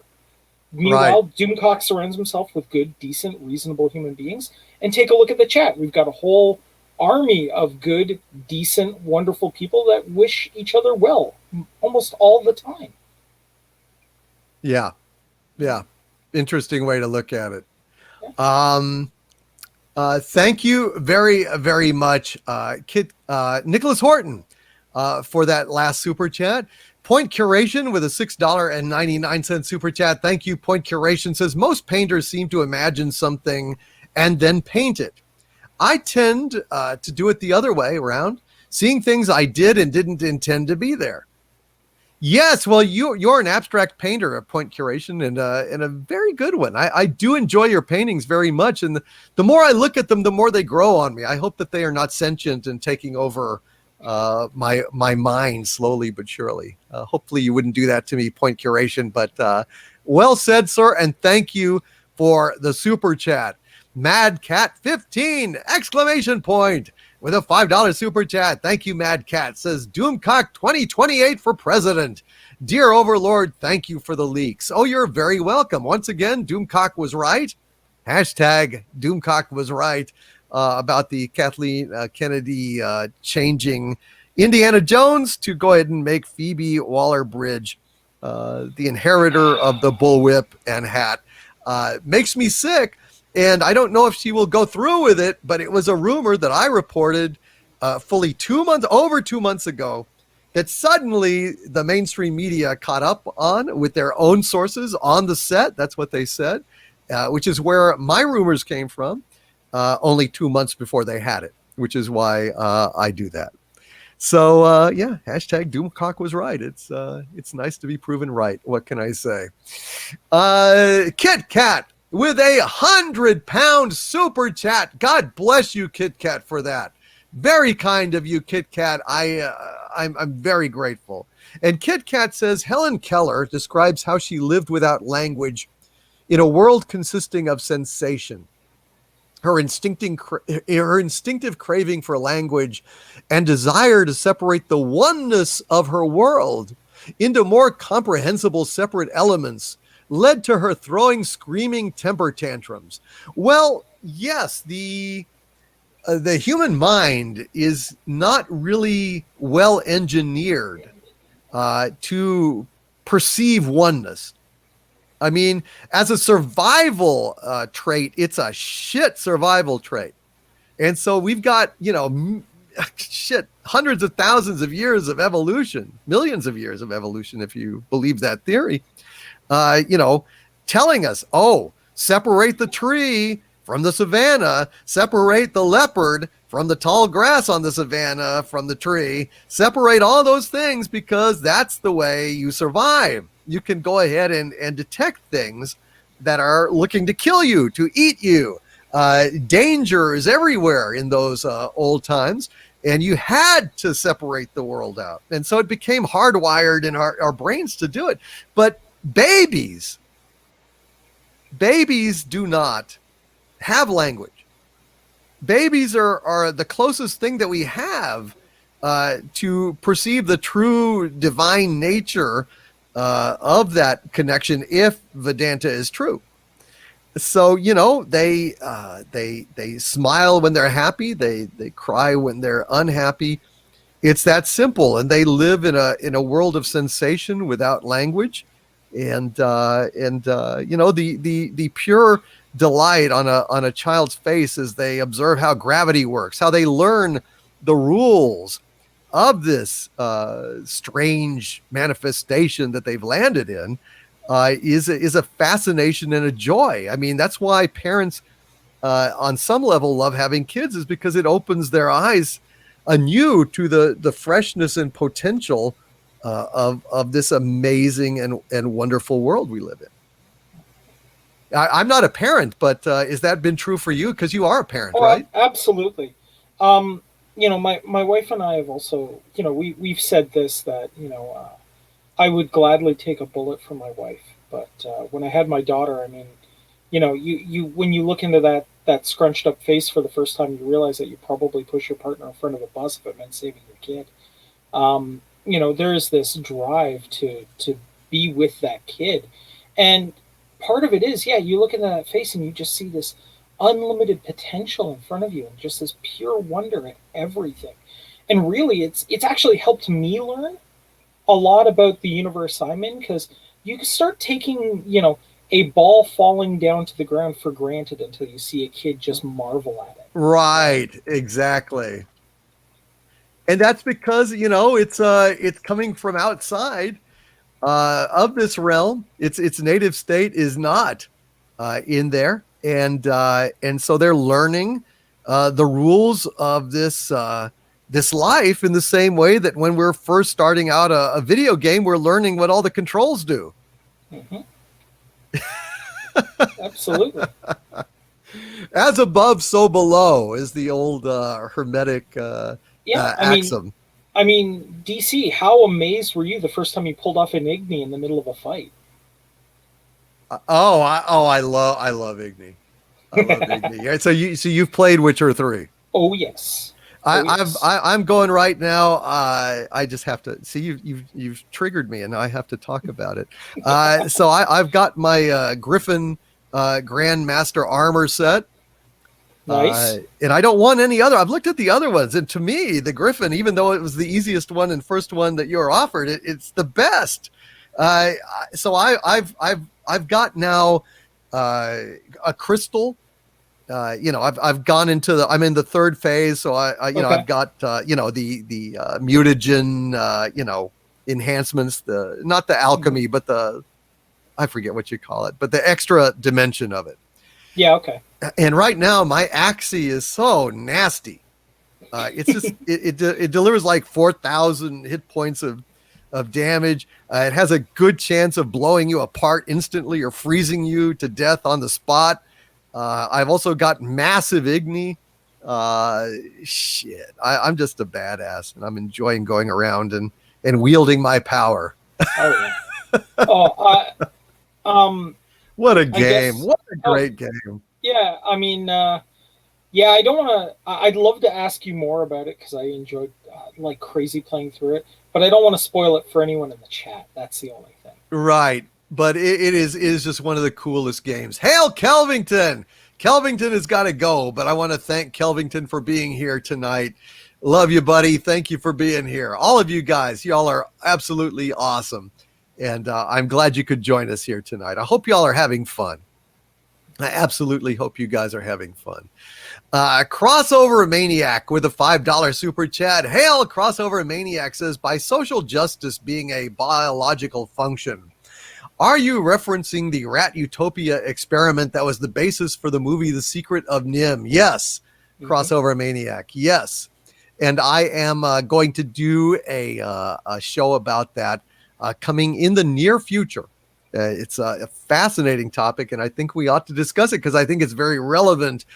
Right. Meanwhile, Doomcock surrounds himself with good, decent, reasonable human beings. And take a look at the chat. We've got a whole army of good, decent, wonderful people that wish each other well almost all the time. Yeah. Yeah. Interesting way to look at it. Um, Thank you very much, Nicholas Horton, for that last super chat. Point Curation with a $6.99 super chat. Thank you. Point Curation says most painters seem to imagine something and then paint it. I tend to do it the other way around, seeing things I did and didn't intend to be there. Yes, well, you're an abstract painter at Point Curation, and a very good one. I do enjoy your paintings very much, and the more I look at them, the more they grow on me. I hope that they are not sentient and taking over my mind slowly but surely. Hopefully, you wouldn't do that to me, Point Curation. But well said, sir, and thank you for the super chat. Mad Cat 15 exclamation point with a $5 super chat. Thank you, Mad Cat. Says Doomcock 2028 for president. Dear Overlord, thank you for the leaks. Oh, you're very welcome. Once again, Doomcock was right. Hashtag Doomcock was right about the Kathleen Kennedy changing Indiana Jones to go ahead and make Phoebe Waller-Bridge the inheritor of the bullwhip and hat. Makes me sick. And I don't know if she will go through with it, but it was a rumor that I reported fully over 2 months ago that suddenly the mainstream media caught up on with their own sources on the set. That's what they said, which is where my rumors came from only 2 months before they had it, which is why I do that. So yeah, hashtag Doomcock was right. It's nice to be proven right. What can I say? Kit Kat with a 100-pound super chat. God bless you, Kit Kat, for that. Very kind of you, Kit Kat. I'm very grateful. And Kit Kat says Helen Keller describes how she lived without language in a world consisting of sensation. Her instinctive craving for language and desire to separate the oneness of her world into more comprehensible separate elements led to her throwing screaming temper tantrums. Well, yes, the human mind is not really well engineered to perceive oneness. I mean, as a survival trait, it's a shit survival trait. And so we've got, hundreds of thousands of years of evolution, millions of years of evolution, if you believe that theory, telling us, separate the tree from the savannah, separate the leopard from the tall grass on the savannah, from the tree, separate all those things because that's the way you survive. You can go ahead and detect things that are looking to kill you, to eat you. Danger is everywhere in those old times, and you had to separate the world out. And so it became hardwired in our brains to do it. But babies do not have language. Babies are the closest thing that we have to perceive the true divine nature of that connection, if Vedanta is true. So they smile when they're happy, they cry when they're unhappy. It's that simple, and they live in a world of sensation without language, and the pure delight on a child's face as they observe how gravity works, how they learn the rules of this strange manifestation that they've landed in, is a fascination and a joy. I mean, that's why parents on some level love having kids, is because it opens their eyes anew to the freshness and potential of this amazing and wonderful world we live in. I'm not a parent, but has that been true for you? Because you are a parent, right? Absolutely. My wife and I have also, we've said this, that, I would gladly take a bullet for my wife. But when I had my daughter, I mean, you when you look into that scrunched up face for the first time, you realize that you probably push your partner in front of the bus if it meant saving your kid. There is this drive to be with that kid. And part of it is, you look into that face and you just see this unlimited potential in front of you and just this pure wonder at everything. And really, it's actually helped me learn a lot about the universe I'm in, because you can start taking, a ball falling down to the ground for granted until you see a kid just marvel at it. Right, exactly. And that's because it's coming from outside of this realm. Its native state is not in there, and so they're learning the rules of this life in the same way that when we're first starting out a video game, we're learning what all the controls do. Hmm. Absolutely. As above, so below is the old hermetic Yeah, axiom. I mean, DC, how amazed were you the first time you pulled off an Igni in the middle of a fight? I love Igni. I love Igni. Yeah, so you've played Witcher 3. Oh yes, I, oh I've yes. I'm going right now. I just have to see you've triggered me, and I have to talk about it. So I've got my Griffin Grandmaster armor set, Nice. and I don't want any other. I've looked at the other ones, and to me, the Griffin, even though it was the easiest one and first one that you were offered, it's the best. So I've got now a crystal. I've gone into I'm in the third phase, so Okay. I've got the mutagen enhancements, the not the Mhm. alchemy, but I forget what you call it, but the extra dimension of it. Yeah. Okay. And right now my axie is so nasty. It's just it delivers like 4,000 hit points of damage. It has a good chance of blowing you apart instantly or freezing you to death on the spot. I've also got massive Igni. Shit, I'm just a badass, and I'm enjoying going around and wielding my power. Oh yeah. Oh, What a I game! guess. What a Oh great game! yeah. I mean, yeah. I don't want to. I'd love to ask you more about it because I enjoyed like crazy playing through it, but I don't want to spoil it for anyone in the chat. That's the only thing. Right, but it is just one of the coolest games. Hail Kelvington! Kelvington has got to go, but I want to thank Kelvington for being here tonight. Love you, buddy. Thank you for being here. All of you guys, y'all are absolutely awesome. And I'm glad you could join us here tonight. I hope y'all are having fun. I absolutely hope you guys are having fun. Crossover Maniac with a $5 super chat. Hail, Crossover Maniac says, by social justice being a biological function, are you referencing the rat utopia experiment that was the basis for the movie The Secret of Nim? Yes, Hmm. Crossover Maniac. Yes. And I am going to do a show about that coming in the near future. It's a fascinating topic, and I think we ought to discuss it because I think it's very relevant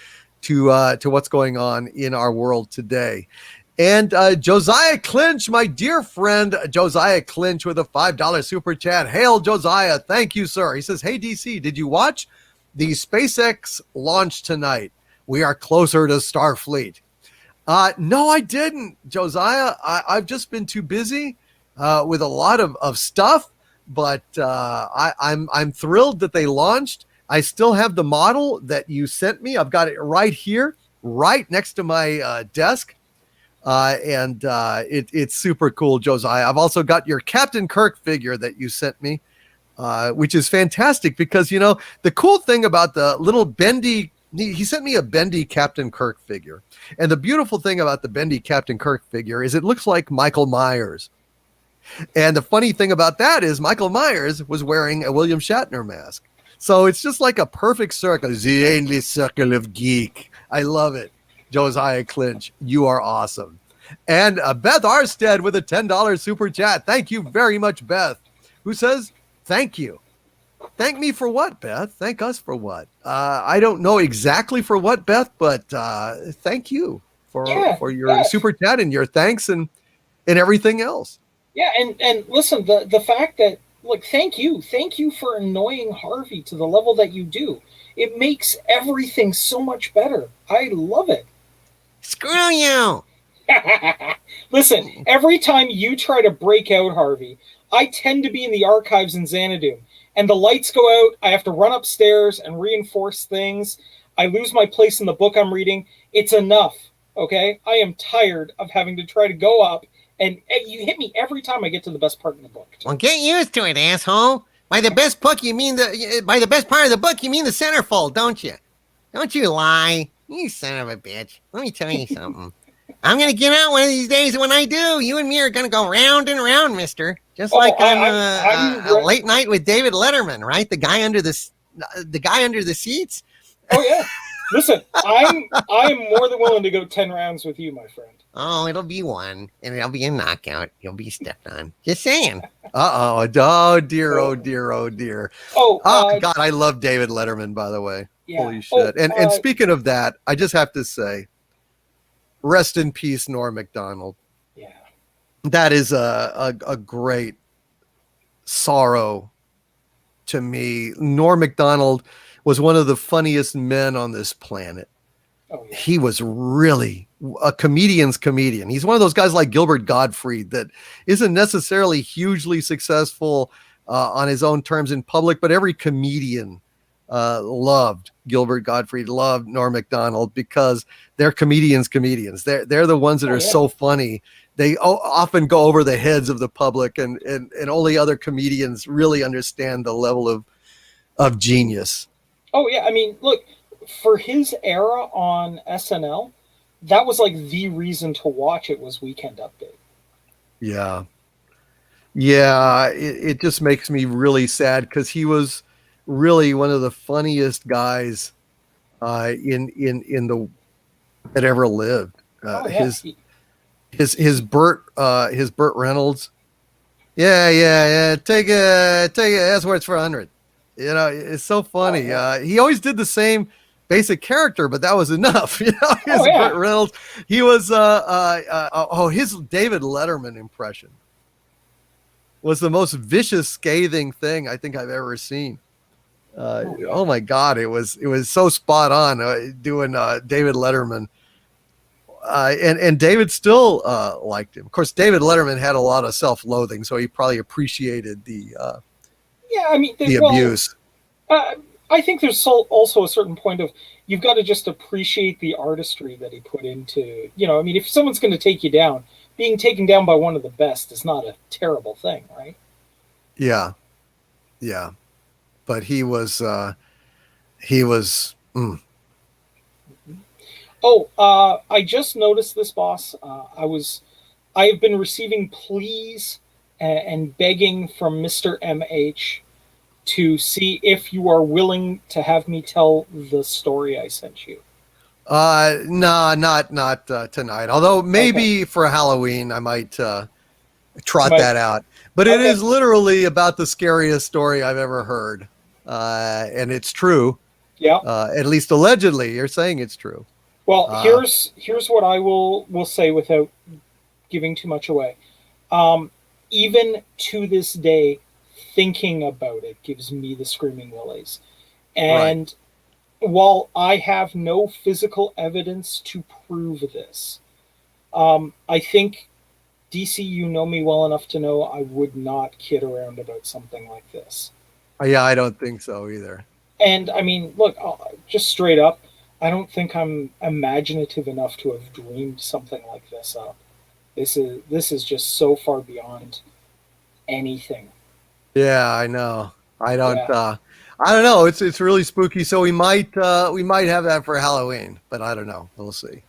to what's going on in our world today. And Josiah Clinch, my dear friend Josiah Clinch, with a $5 super chat. Hail, Josiah! Thank you, sir. He says, "Hey, DC, did you watch the SpaceX launch tonight? We are closer to Starfleet." No, I didn't, Josiah. I've just been too busy with a lot of stuff, but I'm thrilled that they launched. I still have the model that you sent me. I've got it right here, right next to my desk. And it's super cool, Josiah. I've also got your Captain Kirk figure that you sent me, which is fantastic because, the cool thing about the little bendy, he sent me a bendy Captain Kirk figure. And the beautiful thing about the bendy Captain Kirk figure is it looks like Michael Myers. And the funny thing about that is Michael Myers was wearing a William Shatner mask. So it's just like a perfect circle, the endless circle of geek. I love it. Josiah Clinch, you are awesome. And Beth Arstead with a $10 super chat. Thank you very much, Beth, who says, thank you. Thank me for what, Beth? Thank us for what? I don't know exactly for what, Beth, but thank you Yeah. for your Yeah. super chat and your thanks and everything else. Yeah. And listen, the fact that like thank you for annoying Harvey to the level that you do. It makes everything so much better. I love it. Screw you. Listen, every time you try to break out, Harvey, I tend to be in the archives in Xanadu, and the lights go out. I have to run upstairs and reinforce things. I lose my place in the book I'm reading. It's enough, okay? I am tired of having to try to go up, and you hit me every time I get to the best part in the book. Well, get used to it, asshole. By the best book, you mean by the best part of the book, you mean the centerfold, don't you? Don't you lie, you son of a bitch. Let me tell you something. I'm gonna get out one of these days, and when I do, you and me are gonna go round and round, mister. Just Oh, like on I'm a late night with David Letterman, right? The guy under the seats. Oh yeah. Listen, I'm more than willing to go 10 rounds with you, my friend. Oh, it'll be one, and it'll be a knockout. You'll be stepped on. Just saying. Uh-oh. Oh, dear. Oh, dear. Oh, dear. Oh, God, I love David Letterman, by the way. yeah. Holy shit. And speaking of that, I just have to say, rest in peace, Norm Macdonald. Yeah. That is a great sorrow to me. Norm Macdonald was one of the funniest men on this planet. Oh, yeah. He was really a comedian's comedian. He's one of those guys like Gilbert Gottfried that isn't necessarily hugely successful on his own terms in public, but every comedian loved Gilbert Gottfried, loved Norm Macdonald because they're comedians. They're the ones that are so funny. They often go over the heads of the public, and only other comedians really understand the level of genius. Oh yeah, I mean, look, for his era on SNL, that was like the reason to watch it was Weekend Update. Yeah. Yeah, it just makes me really sad because he was really one of the funniest guys in the that ever lived. His Burt Reynolds. Yeah. Take it. That's where it's for 100. You know, it's so funny. He always did the same basic character, but that was enough. You know, Burt Reynolds. He was his David Letterman impression was the most vicious, scathing thing I think I've ever seen. Oh my God, it was so spot on doing David Letterman. And David still liked him. Of course, David Letterman had a lot of self-loathing, so he probably appreciated the abuse. I think there's also a certain point of you've got to just appreciate the artistry that he put into. You know, I mean, if someone's going to take you down, being taken down by one of the best is not a terrible thing, right? Yeah. But he was. I just noticed this, boss. I have been receiving pleas and begging from Mr. MH to see if you are willing to have me tell the story I sent you. No, not tonight. Although maybe for Halloween I might trot that out. But it is literally about the scariest story I've ever heard, and it's true. Yeah. At least allegedly, you're saying it's true. Well, here's what I will say without giving too much away. Even to this day, thinking about it gives me the screaming willies. And while I have no physical evidence to prove this, I think, DC, you know me well enough to know I would not kid around about something like this. Yeah, I don't think so either. And I mean, look, just straight up, I don't think I'm imaginative enough to have dreamed something like this up. This is just so far beyond anything. Yeah, I know. I don't know. It's really spooky. So we might have that for Halloween, but I don't know. We'll see.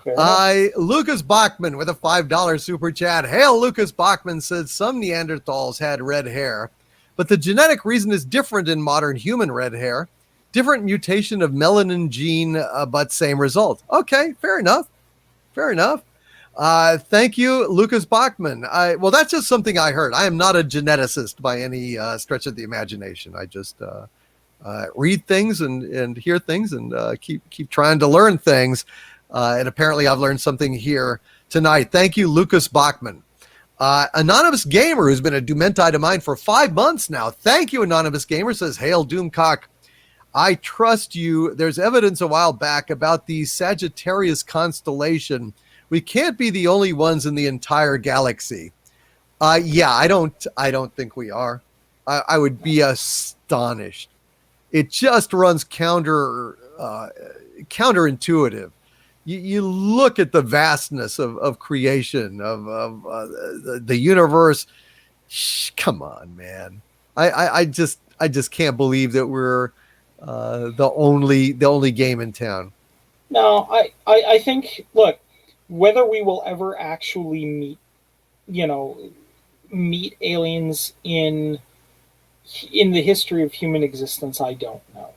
Lucas Bachman with a $5 super chat. Hail, Lucas Bachman says some Neanderthals had red hair, but the genetic reason is different in modern human red hair. Different mutation of melanin gene, but same result. Okay, fair enough. Thank you, Lucas Bachman. Well, that's just something I heard. I am not a geneticist by any stretch of the imagination. I just read things and hear things and keep trying to learn things. And apparently I've learned something here tonight. Thank you, Lucas Bachman. Anonymous Gamer, who's been a Dumenti to mine for 5 months now. Thank you, Anonymous Gamer, says, Hail, Doomcock. I trust you. There's evidence a while back about the Sagittarius constellation. We can't be the only ones in the entire galaxy. Yeah, I don't think we are. I would be astonished. It just runs counterintuitive. You look at the vastness of creation, of the universe. Come on, man. I just can't believe that we're the only game in town. No, I think, look, whether we will ever actually meet, you know, meet aliens in the history of human existence, I don't know.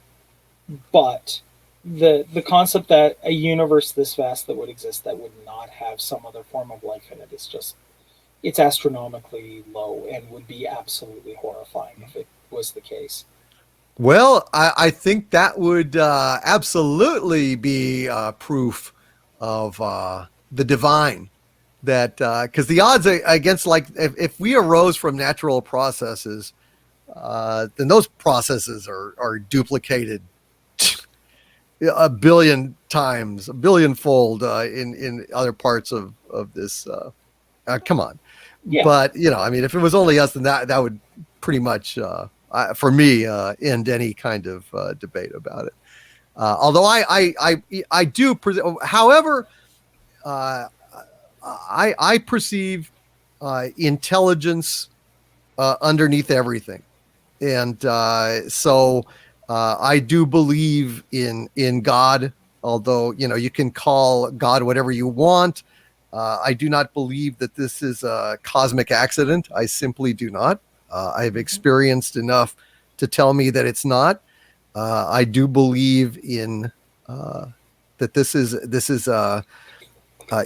But the concept that a universe this vast that would exist that would not have some other form of life in it is just, it's astronomically low and would be absolutely horrifying if it was the case. Well, I think that would absolutely be proof of the divine. That because the odds against, like, if we arose from natural processes, then those processes are duplicated a billion times, a billionfold in other parts of this. Come on, Yeah. But I mean, if it was only us, then that would pretty much, for me, end any kind of debate about it. Although I do, however, I perceive intelligence underneath everything, and so I do believe in God. Although you can call God whatever you want. I do not believe that this is a cosmic accident. I simply do not. I've experienced enough to tell me that it's not. I do believe in that this is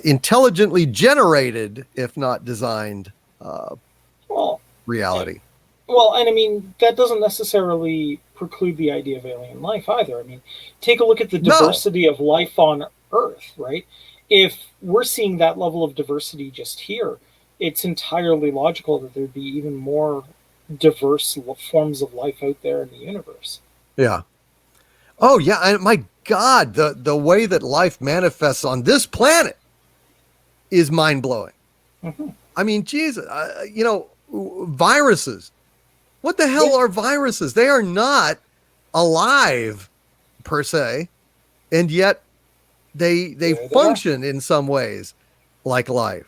intelligently generated, if not designed, Well, reality. Well, and I mean, that doesn't necessarily preclude the idea of alien life either. I mean, take a look at the diversity of life on Earth, right? If we're seeing that level of diversity just here, it's entirely logical that there'd be even more diverse forms of life out there in the universe. Yeah. Oh, yeah. And my God, the way that life manifests on this planet is mind-blowing. Mm-hmm. I mean, Jesus, viruses. What the hell are viruses? They are not alive per se, and yet they function in some ways like life.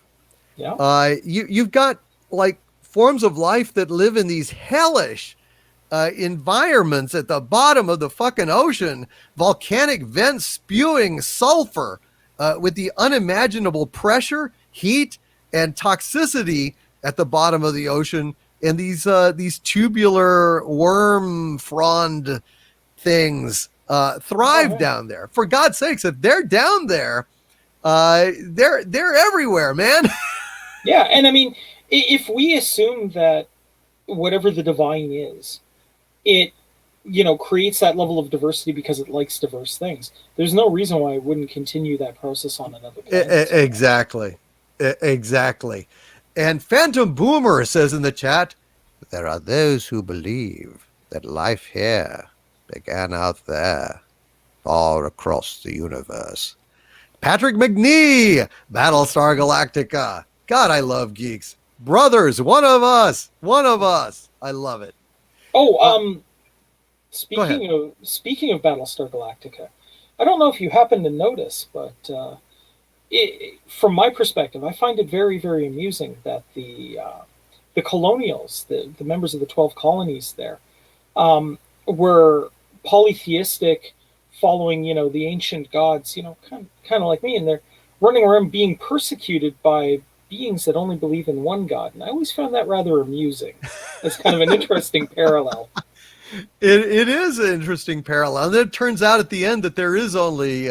Yeah. You've got like forms of life that live in these hellish environments at the bottom of the fucking ocean, volcanic vents spewing sulfur with the unimaginable pressure, heat, and toxicity at the bottom of the ocean. And these tubular worm frond things thrive down there. For God's sakes, if they're down there, they're everywhere, man. Yeah, and I mean, if we assume that whatever the divine is, it creates that level of diversity because it likes diverse things, there's no reason why it wouldn't continue that process on another planet. Exactly. And Phantom Boomer says in the chat, there are those who believe that life here began out there, far across the universe. Patrick McNee, Battlestar Galactica. God, I love geeks. Brothers, one of us. I love it. Oh, speaking of Battlestar Galactica, I don't know if you happen to notice, but from my perspective, I find it very, very amusing that the colonials, the members of the 12 colonies there, were polytheistic, following the ancient gods, kind of like me, and they're running around being persecuted by beings that only believe in one god. And I always found that rather amusing. It's kind of an interesting parallel. It is an interesting parallel. And then it turns out at the end that there is only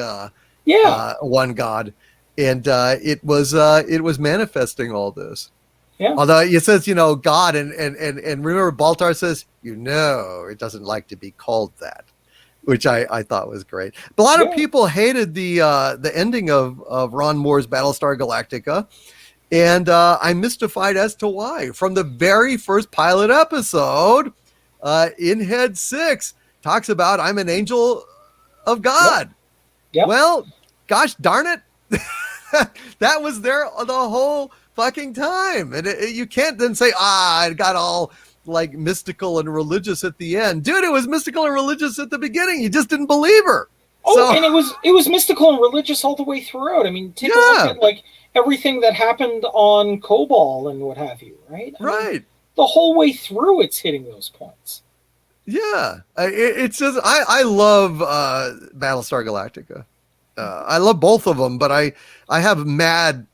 one god, and it was manifesting all this. Yeah. Although it says, God, and remember Baltar says, it doesn't like to be called that, which I thought was great. But a lot of people hated the ending of Ron Moore's Battlestar Galactica, and I'm mystified as to why. From the very first pilot episode, in Head 6 talks about I'm an angel of God. Yep. Well, gosh darn it, that was there the whole fucking time, and you can't then say it got all like mystical and religious at the end. Dude, it was mystical and religious at the beginning. You just didn't believe her. And it was mystical and religious all the way throughout. I mean, take a look at like everything that happened on Kobol and what have you, right? I mean, the whole way through, it's hitting those points. Yeah, it's just I love Battlestar Galactica. I love both of them, but I have mad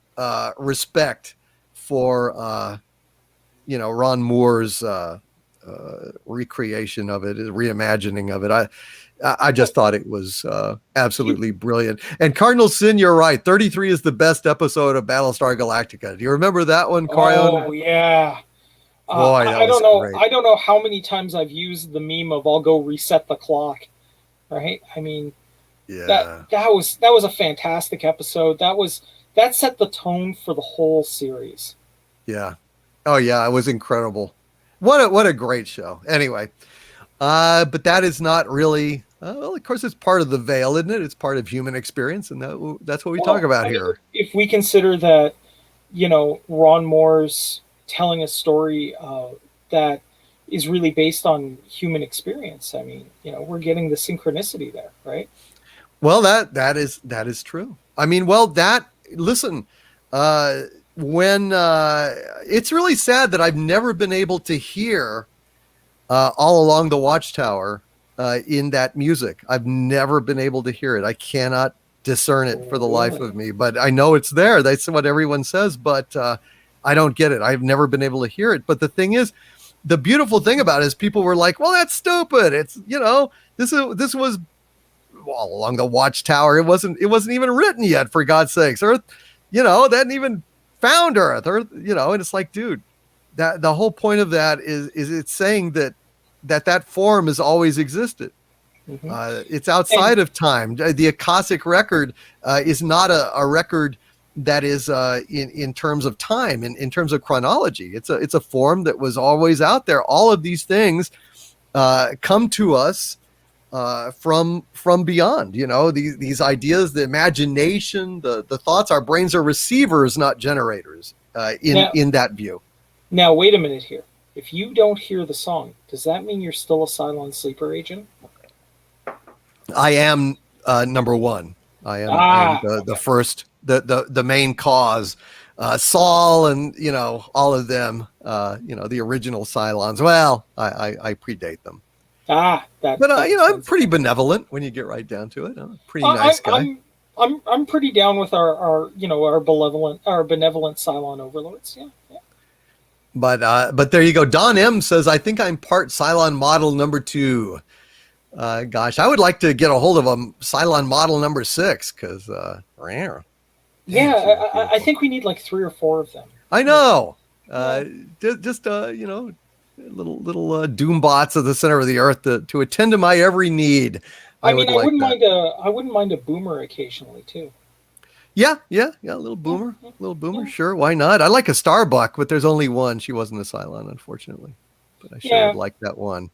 respect for Ron Moore's recreation of it, reimagining of it. I just thought it was absolutely brilliant. And Cardinal Sin, you're right. 33 is the best episode of Battlestar Galactica. Do you remember that one, Coraon? Oh yeah. Boy, that I was don't know. great. I don't know how many times I've used the meme of "I'll go reset the clock." Right? I mean, Yeah. that was a fantastic episode. That set the tone for the whole series. Yeah. Oh yeah, it was incredible. What a great show. Anyway, but that is not really. Well, of course, it's part of the veil, isn't it? It's part of human experience, and that's what we talk about here. If we consider that, Ron Moore's telling a story that is really based on human experience. I mean, we're getting the synchronicity there, right? Well, that is true. I mean, listen, when it's really sad that I've never been able to hear All Along the Watchtower in that music. I've never been able to hear it. I cannot discern it for the life of me, but I know it's there. That's what everyone says, but I don't get it. I've never been able to hear it. But the thing is, the beautiful thing about it is people were like, well, that's stupid. It's, this was All Along the Watchtower. It wasn't even written yet, for God's sakes. Earth, they hadn't even found Earth. Earth, and it's like, dude, that the whole point of that is it's saying that form has always existed. Mm-hmm. It's outside of time. The Akashic record is not a record that is in terms of time, in terms of chronology. It's a form that was always out there. All of these things come to us from beyond. These ideas, the imagination, the thoughts. Our brains are receivers, not generators. In that view. Now, wait a minute here. If you don't hear the song, does that mean you're still a Cylon sleeper agent? I am number one. I am the first, the main cause. Saul and all of them. The original Cylons. Well, I predate them. But I'm pretty benevolent when you get right down to it. I'm a pretty nice guy. I'm pretty down with our benevolent Cylon overlords. Yeah. But there you go. Don M says, I think I'm part Cylon model number 2. Gosh, I would like to get a hold of a Cylon model number 6 because rare. Yeah, I think we need like 3 or 4 of them. I know. Just little doom bots at the center of the earth to attend to my every need. I wouldn't mind a boomer occasionally too. Yeah, a little boomer, sure, why not? I like a Starbuck, but there's only one. She wasn't a Cylon, unfortunately, but I sure would like that one.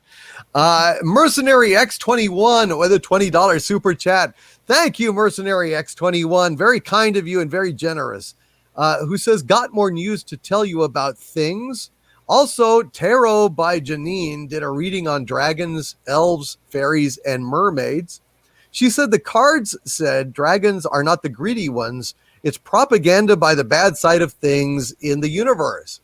Mercenary X21 with a $20 super chat. Thank you, Mercenary X21. Very kind of you and very generous. Who says, got more news to tell you about things. Also, Tarot by Janine did a reading on dragons, elves, fairies, and mermaids. She said the cards said dragons are not the greedy ones. It's propaganda by the bad side of things in the universe.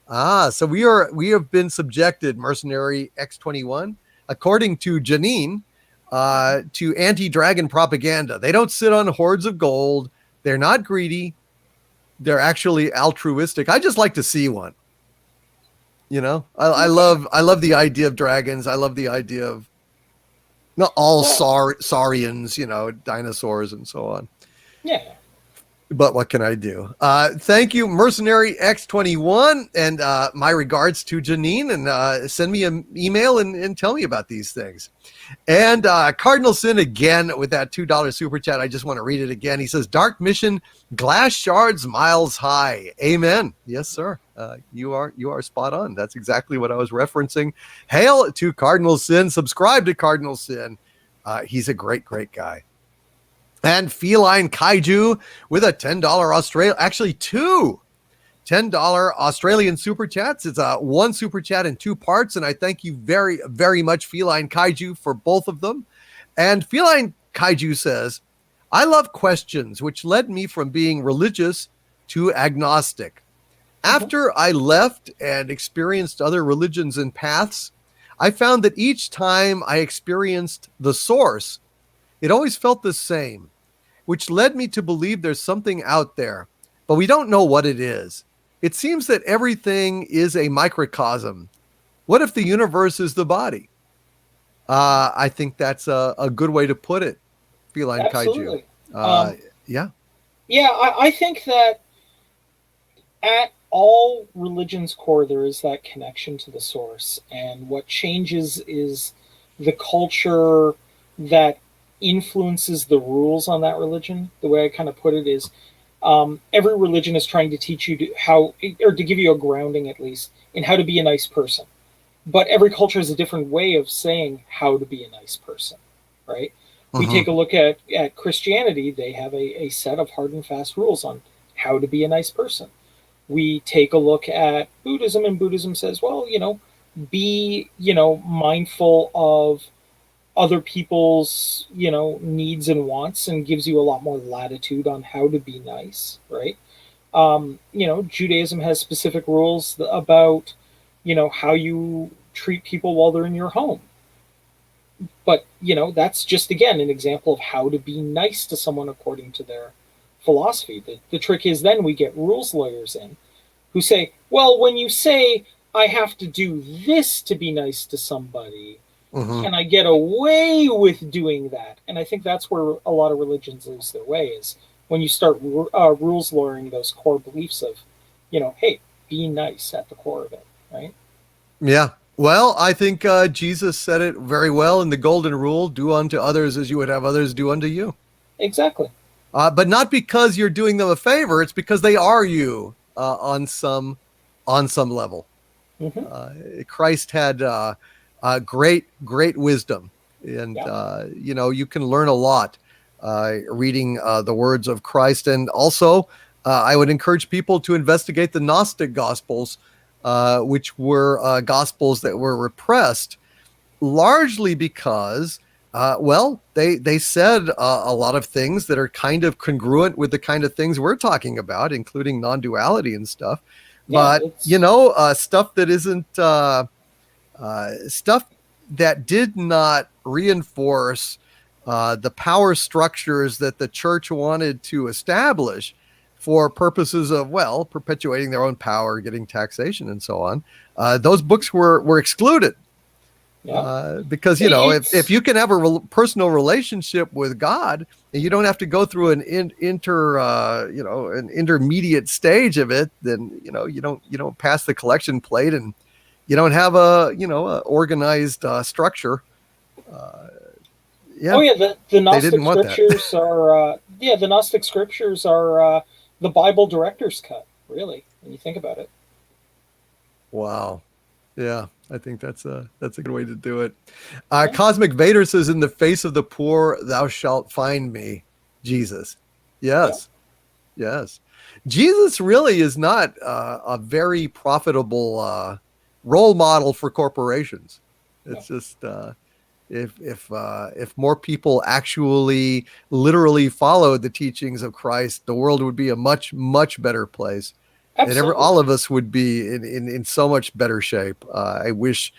So we have been subjected, Mercenary X21, according to Janine, to anti-dragon propaganda. They don't sit on hoards of gold. They're not greedy. They're actually altruistic. I just like to see one. I love the idea of dragons. I love the idea of not all saurians, dinosaurs and so on. Yeah. But what can I do? Thank you, Mercenary X21, and my regards to Janine, and send me an email and tell me about these things. And Cardinal Sin again with that $2 super chat. I just want to read it again. He says, Dark Mission, glass shards miles high. Amen. Yes, sir. You are spot on. That's exactly what I was referencing. Hail to Cardinal Sin. Subscribe to Cardinal Sin. He's a great, great guy. And Feline Kaiju with a $10 actually 2 $10 Australian super chats. It's one super chat in 2 parts, and I thank you very, very much, Feline Kaiju, for both of them. And Feline Kaiju says, I love questions, which led me from being religious to agnostic. After I left and experienced other religions and paths, I found that each time I experienced the source, it always felt the same. which led me to believe there's something out there, but we don't know what it is. It seems that everything is a microcosm. What if the universe is the body? I think that's a good way to put it, Feline Kaiju. Absolutely. Yeah. Yeah, I think that at all religion's core, there is that connection to the source. And what changes is the culture that influences the rules on that religion. The way I kind of put it is every religion is trying to teach you how, or to give you a grounding at least, in how to be a nice person. But every culture has a different way of saying how to be a nice person, right? We take a look at Christianity, they have a set of hard and fast rules on how to be a nice person. We take a look at Buddhism, and Buddhism says, well, be, mindful of other people's, needs and wants, and gives you a lot more latitude on how to be nice, right? Judaism has specific rules about, how you treat people while they're in your home. But, that's just, again, an example of how to be nice to someone according to their philosophy. The trick is then we get rules lawyers in who say, well, when you say I have to do this to be nice to somebody, can I get away with doing that? And I think that's where a lot of religions lose their way, is when you start rules lawyering those core beliefs of, hey, be nice at the core of it, right? Yeah. Well, I think Jesus said it very well in the Golden Rule: do unto others as you would have others do unto you. Exactly. But not because you're doing them a favor; it's because they are you on some level. Christ had great wisdom, and you can learn a lot reading the words of Christ. And also, I would encourage people to investigate the Gnostic Gospels, which were Gospels that were repressed, largely because, they said a lot of things that are kind of congruent with the kind of things we're talking about, including non-duality and stuff. But, stuff that isn't, stuff that did not reinforce the power structures that the church wanted to establish for purposes of, perpetuating their own power, getting taxation, and so on. Those books were excluded. Because, if you can have a personal relationship with God, and you don't have to go through an intermediate stage of it, then, you don't pass the collection plate, and you don't have a organized structure. The Gnostic scriptures are, the Gnostic scriptures are the Bible director's cut, really, when you think about it. Wow. Yeah, I think that's a good way to do it. Cosmic Vader says, in the face of the poor, thou shalt find me, Jesus. Yes. Yeah. Yes. Jesus really is not a very profitable role model for corporations. It's just if more people actually literally followed the teachings of Christ, the world would be a much, much better place. Absolutely. And all of us would be in so much better shape. I wish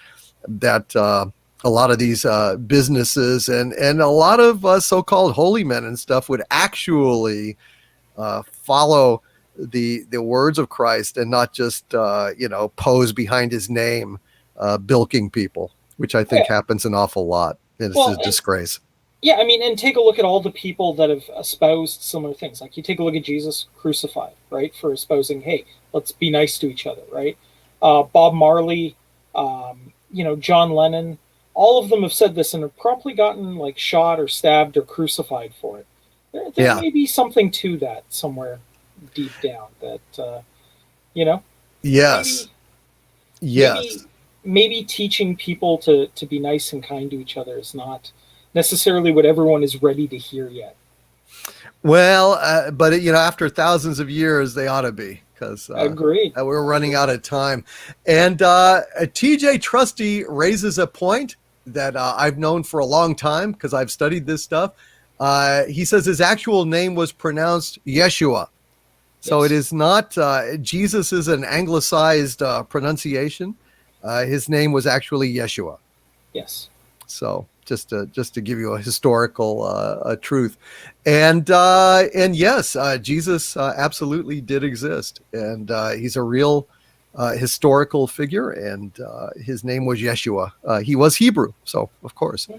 that a lot of these businesses and a lot of so-called holy men and stuff would actually follow the words of Christ, and not just pose behind his name, bilking people, which I think happens an awful lot. And it's a disgrace. Yeah, I mean, and take a look at all the people that have espoused similar things. Like, you take a look at Jesus crucified, right, for espousing, hey, let's be nice to each other, right? Bob Marley, John Lennon, all of them have said this and have promptly gotten shot or stabbed or crucified for it. There may be something to that somewhere deep down that, Yes. Maybe teaching people to be nice and kind to each other is not necessarily what everyone is ready to hear yet. Well, but after thousands of years, they ought to be, because agreed. We're running out of time. And TJ Trusty raises a point that I've known for a long time, because I've studied this stuff. He says his actual name was pronounced Yeshua. So it is not, Jesus is an anglicized pronunciation. His name was actually Yeshua. Yes. So just to give you a historical truth. And yes, Jesus absolutely did exist, and he's a real historical figure, and his name was Yeshua. He was Hebrew, so of course.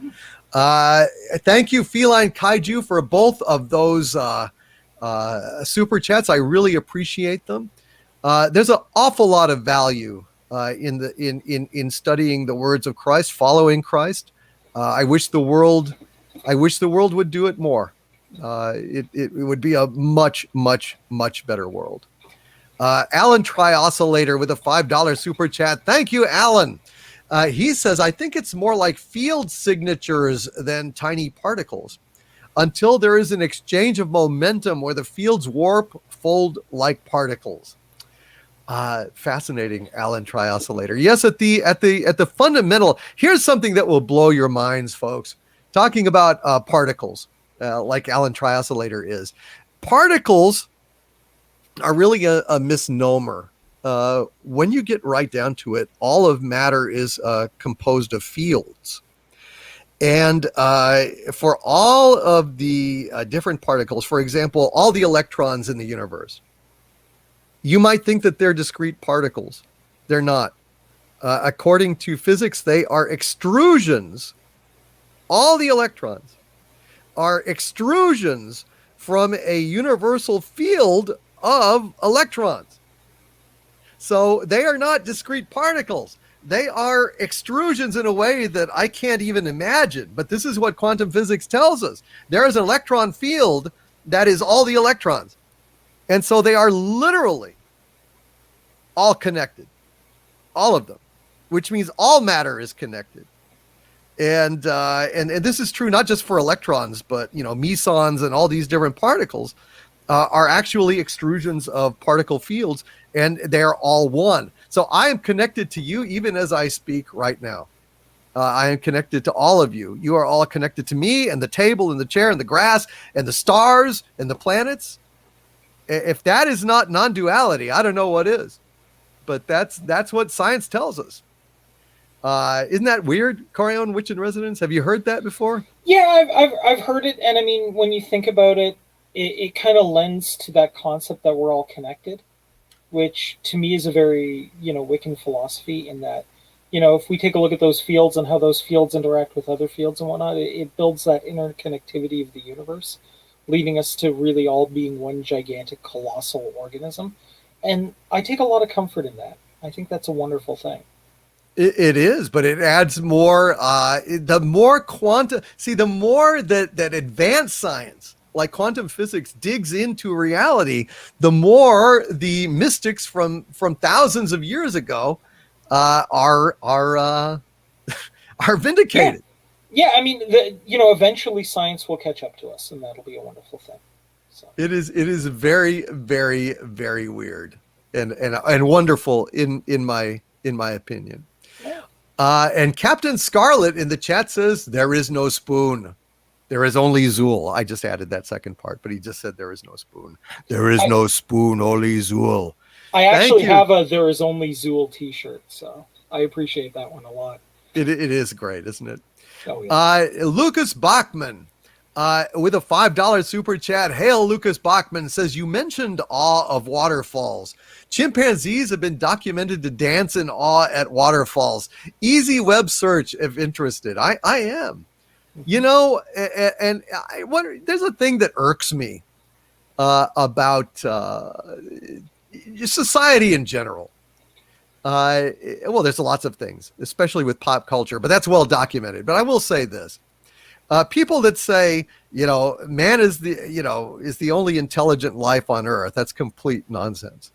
Thank you, Feline Kaiju, for both of those super chats. I really appreciate them. There's an awful lot of value in studying the words of Christ, following Christ. I wish the world would do it more. It would be a much better world. Alan Trioscillator with a $5 super chat. Thank you, Alan. He says, I think it's more like field signatures than tiny particles. Until there is an exchange of momentum where the fields warp, fold like particles. Fascinating, Alan Trioscillator. Yes, at the fundamental, here's something that will blow your minds, folks. Talking about particles, like Alan Trioscillator is. Particles are really a misnomer. When you get right down to it, all of matter is composed of fields. And for all of the different particles, for example, all the electrons in the universe, you might think that they're discrete particles. They're not. According to physics, they are extrusions. All the electrons are extrusions from a universal field of electrons. So they are not discrete particles. They are extrusions in a way that I can't even imagine. But this is what quantum physics tells us. There is an electron field that is all the electrons. And so they are literally all connected. All of them. Which means all matter is connected. And this is true not just for electrons, but mesons and all these different particles are actually extrusions of particle fields, and they're all one. So I am connected to you even as I speak right now. I am connected to all of you. You are all connected to me and the table and the chair and the grass and the stars and the planets. If that is not non-duality, I don't know what is. But that's what science tells us. Isn't that weird, Coraon, Witch in Residence? Have you heard that before? Yeah, I've heard it, and I mean, when you think about it, it kind of lends to that concept that we're all connected, which to me is a very Wiccan philosophy. In that, if we take a look at those fields and how those fields interact with other fields and whatnot, it builds that interconnectivity of the universe, leading us to really all being one gigantic, colossal organism. And I take a lot of comfort in that. I think that's a wonderful thing. It is, but it adds more. The more the more that advanced science, like quantum physics, digs into reality, the more the mystics from thousands of years ago are vindicated. Yeah, I mean, eventually science will catch up to us, and that'll be a wonderful thing. So. It is very, very, very weird and wonderful in my opinion. And Captain Scarlet in the chat says, there is no spoon. There is only Zool. I just added that second part, but he just said there is no spoon. There is no spoon, only Zool. I actually have a There Is Only Zool t-shirt, so I appreciate that one a lot. It is great, isn't it? Oh, yeah. Lucas Bachman with a $5 super chat. Hail, Lucas Bachman says, you mentioned awe of waterfalls. Chimpanzees have been documented to dance in awe at waterfalls. Easy web search if interested. I am. And I wonder, there's a thing that irks me about society in general. Well, there's lots of things, especially with pop culture, but that's well documented. But I will say this. People that say, man is the only intelligent life on earth. That's complete nonsense.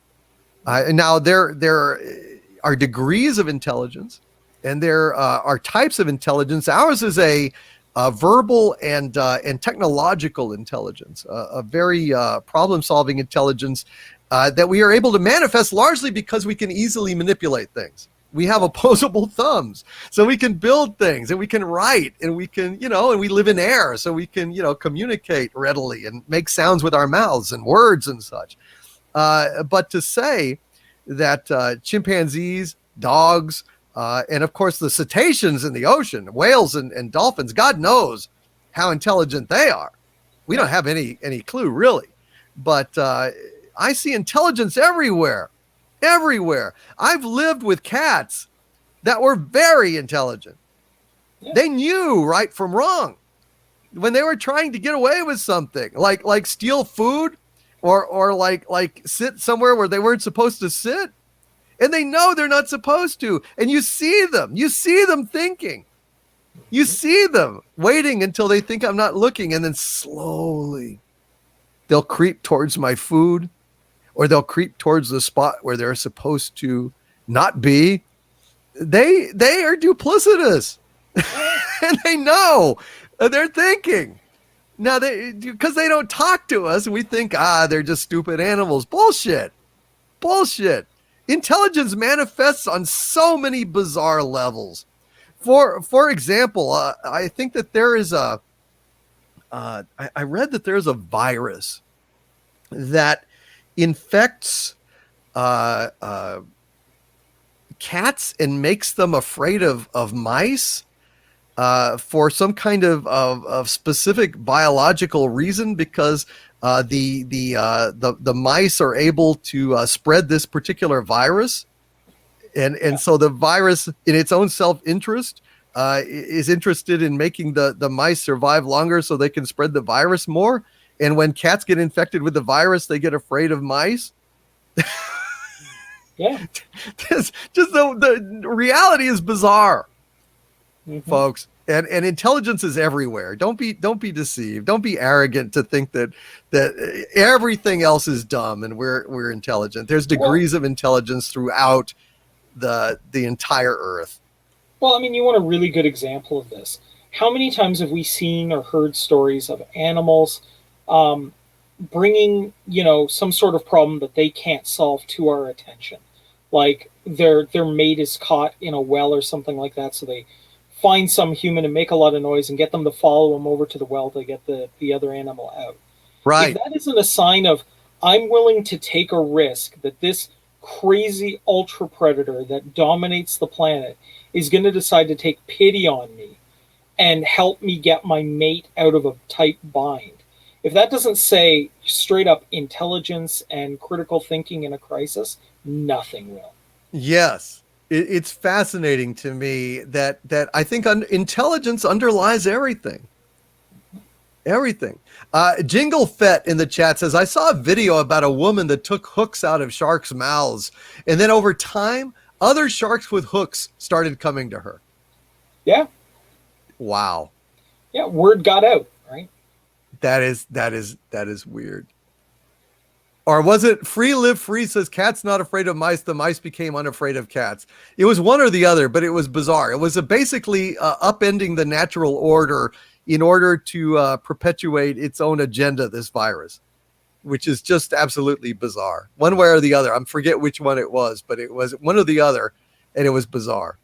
Now there are degrees of intelligence, and there are types of intelligence. Ours is a verbal and technological intelligence, a very problem-solving intelligence that we are able to manifest largely because we can easily manipulate things. We have opposable thumbs, so we can build things, and we can write, and we can, and we live in air, so we can, communicate readily and make sounds with our mouths and words and such. But to say that chimpanzees, dogs, And of course, the cetaceans in the ocean, whales and dolphins, God knows how intelligent they are. We don't have any clue, really. But I see intelligence everywhere. Everywhere. I've lived with cats that were very intelligent. Yeah. They knew right from wrong when they were trying to get away with something, like steal food or like sit somewhere where they weren't supposed to sit. And they know they're not supposed to. And you see them thinking. You see them waiting until they think I'm not looking. And then slowly they'll creep towards my food, or they'll creep towards the spot where they're supposed to not be. They are duplicitous. And they know. They're thinking. Now, because they don't talk to us, we think, they're just stupid animals. Bullshit. Intelligence manifests on so many bizarre levels. For example, I think that there is I read that there's a virus that infects cats and makes them afraid of mice for some kind of specific biological reason, because the mice are able to spread this particular virus. And so the virus, in its own self-interest, is interested in making the mice survive longer so they can spread the virus more. And when cats get infected with the virus, they get afraid of mice. Yeah. Just the reality is bizarre, folks. And intelligence is everywhere. Don't be deceived. Don't be arrogant to think that everything else is dumb and we're intelligent. There's degrees of intelligence throughout the entire earth. Well, I mean, you want a really good example of this. How many times have we seen or heard stories of animals bringing, some sort of problem that they can't solve to our attention? Like their mate is caught in a well or something like that, so they find some human and make a lot of noise and get them to follow them over to the well to get the other animal out. Right. If that isn't a sign of, I'm willing to take a risk that this crazy ultra predator that dominates the planet is going to decide to take pity on me and help me get my mate out of a tight bind. If that doesn't say straight up intelligence and critical thinking in a crisis, nothing will. Yes. It's fascinating to me that I think intelligence underlies everything. Everything. Jingle Fett in the chat says, I saw a video about a woman that took hooks out of sharks' mouths. And then over time, other sharks with hooks started coming to her. Yeah. Wow. Yeah. Word got out, right? That is weird. Or was it Free Live Free says, cats not afraid of mice, the mice became unafraid of cats. It was one or the other, but it was bizarre. It was basically upending the natural order in order to perpetuate its own agenda, this virus, which is just absolutely bizarre. One way or the other. I forget which one it was, but it was one or the other, and it was bizarre.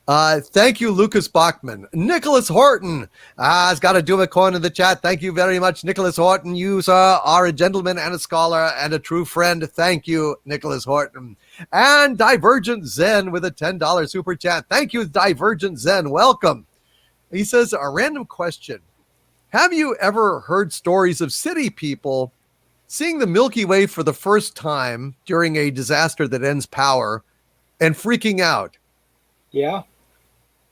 Thank you, Lucas Bachman. Nicholas Horton has got a Duma coin in the chat. Thank you very much, Nicholas Horton. You, sir, are a gentleman and a scholar and a true friend. Thank you, Nicholas Horton. And Divergent Zen with a $10 super chat. Thank you, Divergent Zen. Welcome. He says, a random question. Have you ever heard stories of city people seeing the Milky Way for the first time during a disaster that ends power and freaking out? Yeah.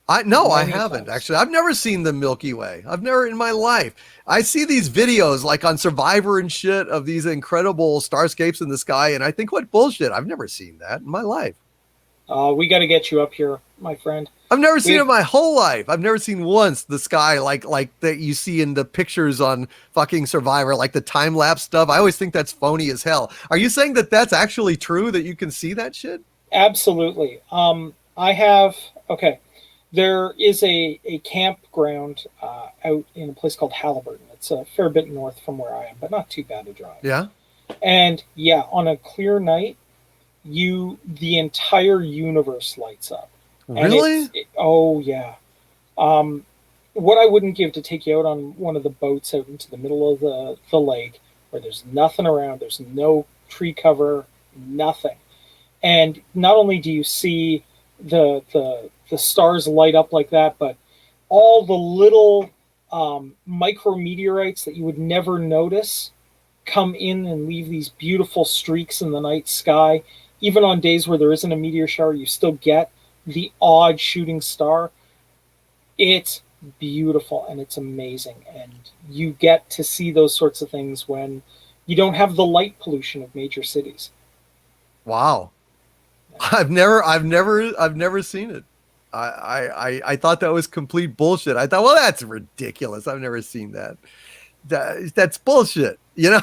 I haven't actually. I've never seen the Milky Way. I've never in my life. I see these videos like on Survivor and shit of these incredible starscapes in the sky, and I think, what bullshit. I've never seen that in my life. We got to get you up here, my friend. I've never seen it my whole life. I've never seen once the sky like that you see in the pictures on fucking Survivor, like the time lapse stuff. I always think that's phony as hell. Are you saying that that's actually true, that you can see that shit? Absolutely. There is a campground out in a place called Halliburton. It's a fair bit north from where I am, but not too bad a drive. Yeah. And yeah, on a clear night, the entire universe lights up. Really? Oh yeah. What I wouldn't give to take you out on one of the boats out into the middle of the lake where there's nothing around, there's no tree cover, nothing. And not only do you see the stars light up like that, but all the little micrometeorites that you would never notice come in and leave these beautiful streaks in the night sky. Even on days where there isn't a meteor shower, you still get the odd shooting star. It's beautiful and it's amazing. And you get to see those sorts of things when you don't have the light pollution of major cities. Wow. I've never seen it. I thought that was complete bullshit. I thought, well, that's ridiculous. I've never seen that. That's bullshit, you know?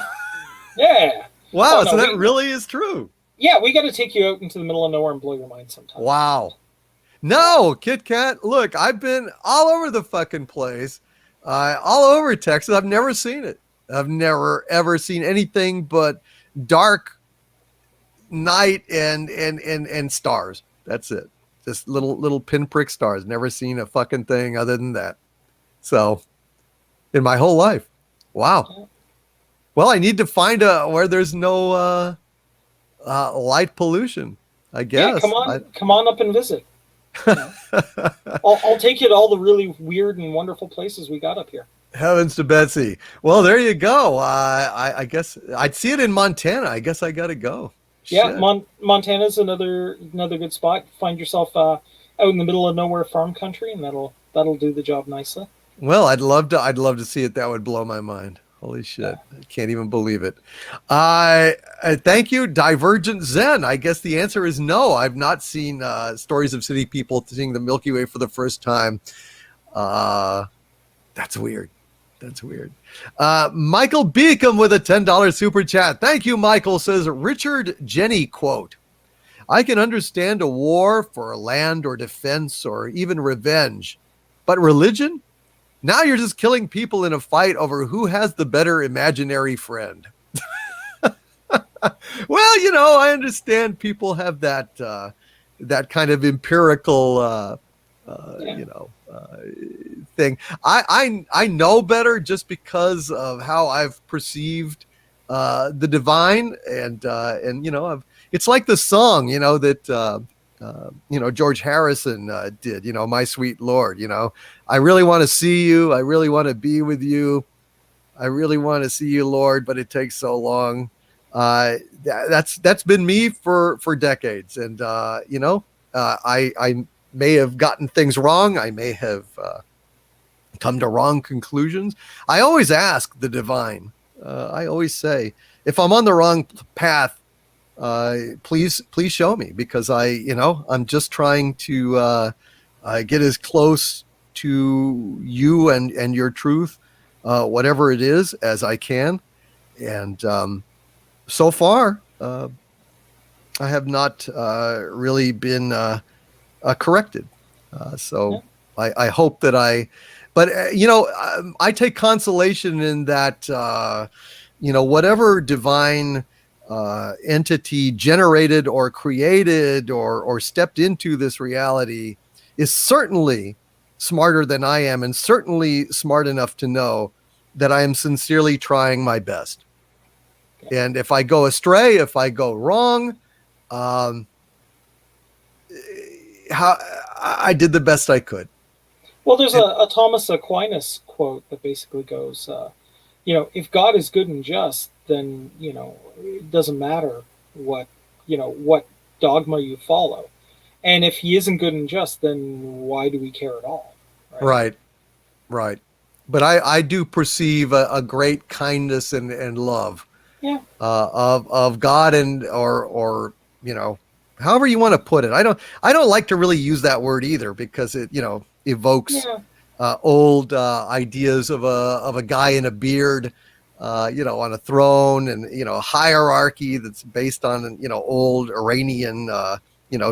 Yeah. Wow. Oh, no, So that really is true. Yeah, we got to take you out into the middle of nowhere and blow your mind sometime. Wow. No, Kit Kat, look, I've been all over the fucking place, all over Texas. I've never seen it. I've never, ever seen anything but dark night and stars. That's it. Just little pinprick stars. Never seen a fucking thing other than that. So, in my whole life. Wow. Well, I need to find where there's no light pollution, I guess. Yeah, come on up and visit. You know? I'll take you to all the really weird and wonderful places we got up here. Heavens to Betsy. Well, there you go. I guess I'd see it in Montana. I guess I got to go. Yeah, Montana's another good spot. Find yourself out in the middle of nowhere farm country, and that'll do the job nicely. Well, I'd love to see it. That would blow my mind. Holy shit. Yeah. I can't even believe it. Thank you, Divergent Zen. I guess the answer is no. I've not seen stories of city people seeing the Milky Way for the first time. That's weird. That's weird. Michael Beacom with a $10 super chat. Thank you, Michael. Says Richard Jenny quote. I can understand a war for land or defense or even revenge, but religion? Now you're just killing people in a fight over who has the better imaginary friend. Well, you know, I understand people have that that kind of empirical, thing. I know better just because of how I've perceived the divine, and you know, it's like the song, you know, that George Harrison did, you know, My Sweet Lord, you know, I really want to see you. I really want to be with you. I really want to see you, Lord, but it takes so long. That's been me for decades. And, I may have gotten things wrong. I may have come to wrong conclusions. I always ask the divine. I always say, if I'm on the wrong path, please show me, because I'm just trying to get as close to you and your truth, whatever it is, as I can. And so far, I have not really been corrected. So I hope that I take consolation in that, whatever divine entity generated or created or stepped into this reality is certainly smarter than I am, and certainly smart enough to know that I am sincerely trying my best. And if I go astray, if I go wrong, I did the best I could. Well, there's a Thomas Aquinas quote that basically goes, if God is good and just, then, it doesn't matter what dogma you follow. And if he isn't good and just, then why do we care at all? Right. But I do perceive a great kindness and love of God, and or however you want to put it. I don't like to really use that word either, because it evokes old ideas of a guy in a beard, on a throne, and hierarchy that's based on old Iranian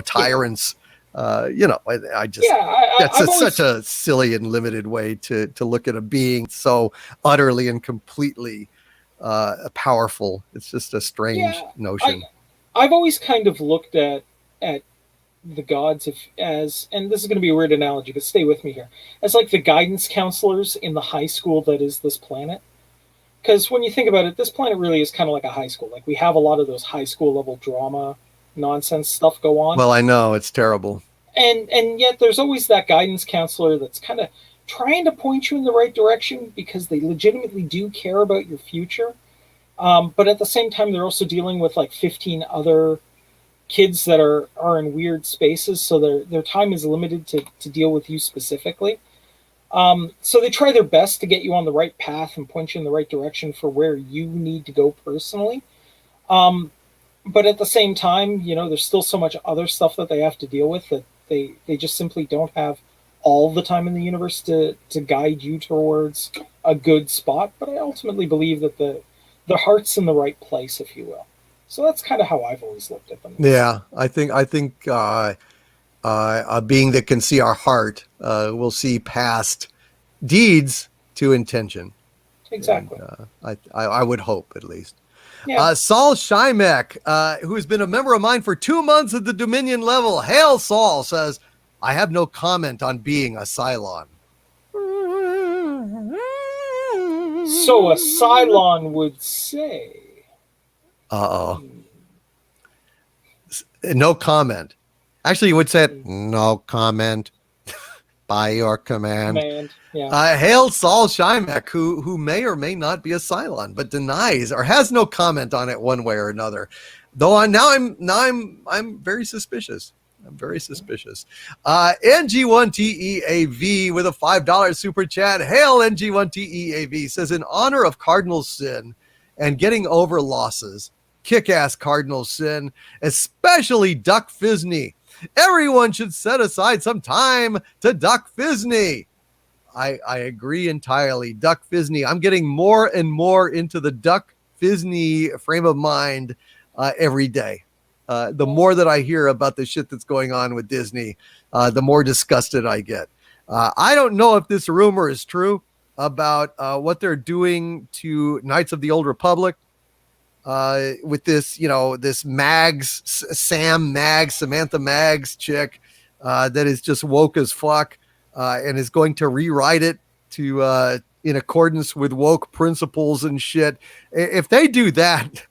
tyrants. I just that's such a silly and limited way to look at a being so utterly and completely powerful. It's just a strange notion. I've always kind of looked at the gods as, and this is going to be a weird analogy, but stay with me here, as like the guidance counselors in the high school that is this planet. Because when you think about it, this planet really is kind of like a high school. Like, we have a lot of those high school level drama nonsense stuff go on. Well, I know it's terrible. and yet there's always that guidance counselor that's kind of trying to point you in the right direction because they legitimately do care about your future. But at the same time, they're also dealing with like 15 other kids that are in weird spaces, so their time is limited to deal with you specifically. So they try their best to get you on the right path and point you in the right direction for where you need to go personally. But at the same time, there's still so much other stuff that they have to deal with that they just simply don't have all the time in the universe to guide you towards a good spot. But I ultimately believe that the heart's in the right place, if you will. So that's kind of how I've always looked at them. Yeah, I think a being that can see our heart will see past deeds to intention. Exactly. And, I would hope, at least. Yeah. Saul Shymek, who has been a member of mine for 2 months at the Dominion level. Hail, Saul, says, I have no comment on being a Cylon. So a Cylon would say. Uh-oh. No comment. Actually, you would say, no comment. By your command. Yeah. Hail Saul Shymek, who may or may not be a Cylon, but denies or has no comment on it one way or another. Though I'm very suspicious. I'm very suspicious. NG1TEAV with a $5 super chat. Hail NG1TEAV says, in honor of Cardinal Sin and getting over losses, kick-ass Cardinal Sin, especially Duck Fisney, everyone should set aside some time to Duck Fisney. I agree entirely. Duck Fisney. I'm getting more and more into the Duck Fisney frame of mind every day. The more that I hear about the shit that's going on with Disney, the more disgusted I get. I don't know if this rumor is true about what they're doing to Knights of the Old Republic with this, this Samantha Mags chick that is just woke as fuck and is going to rewrite it to in accordance with woke principles and shit. If they do that,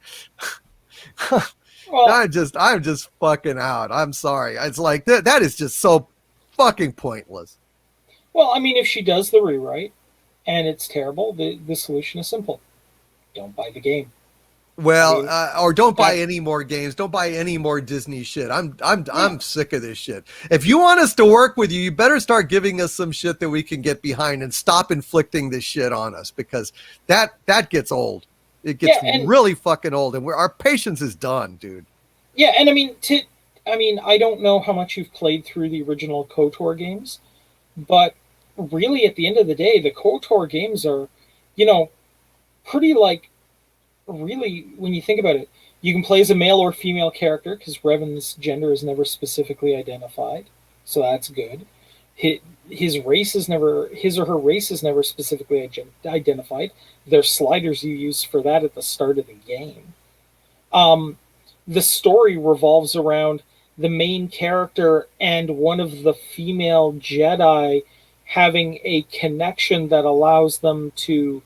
Well, I'm just fucking out. I'm sorry. It's like that is just so fucking pointless. Well, I mean, if she does the rewrite and it's terrible, the solution is simple: don't buy the game. Well, or don't buy any more games. Don't buy any more Disney shit. I'm sick of this shit. If you want us to work with you, you better start giving us some shit that we can get behind and stop inflicting this shit on us, because that gets old. It gets really fucking old, and our patience is done, dude. Yeah, and I mean, I don't know how much you've played through the original KOTOR games, but really, at the end of the day, the KOTOR games are, pretty really, when you think about it, you can play as a male or female character because Revan's gender is never specifically identified, so that's good. His or her race is never specifically identified. There's sliders you use for that at the start of the game. The story revolves around the main character and one of the female Jedi having a connection that allows them to,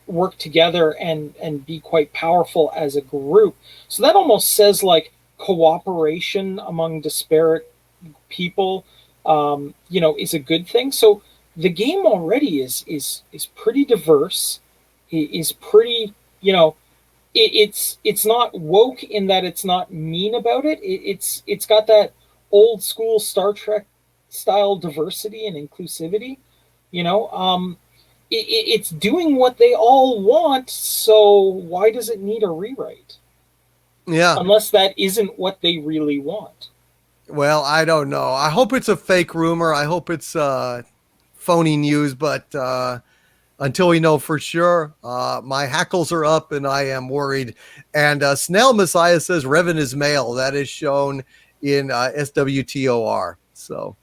work together and be quite powerful as a group. So that almost says like cooperation among disparate people, is a good thing. So the game already is pretty diverse. It is pretty, it's not woke in that it's not mean about it. It's got that old school Star Trek style diversity and inclusivity. It's doing what they all want. So why does it need a rewrite? Yeah, unless that isn't what they really want. Well, I don't know. I hope it's a fake rumor. I hope it's phony news, but until we know for sure, my hackles are up and I am worried. And Snail Messiah says Revan is male. That is shown in SWTOR. So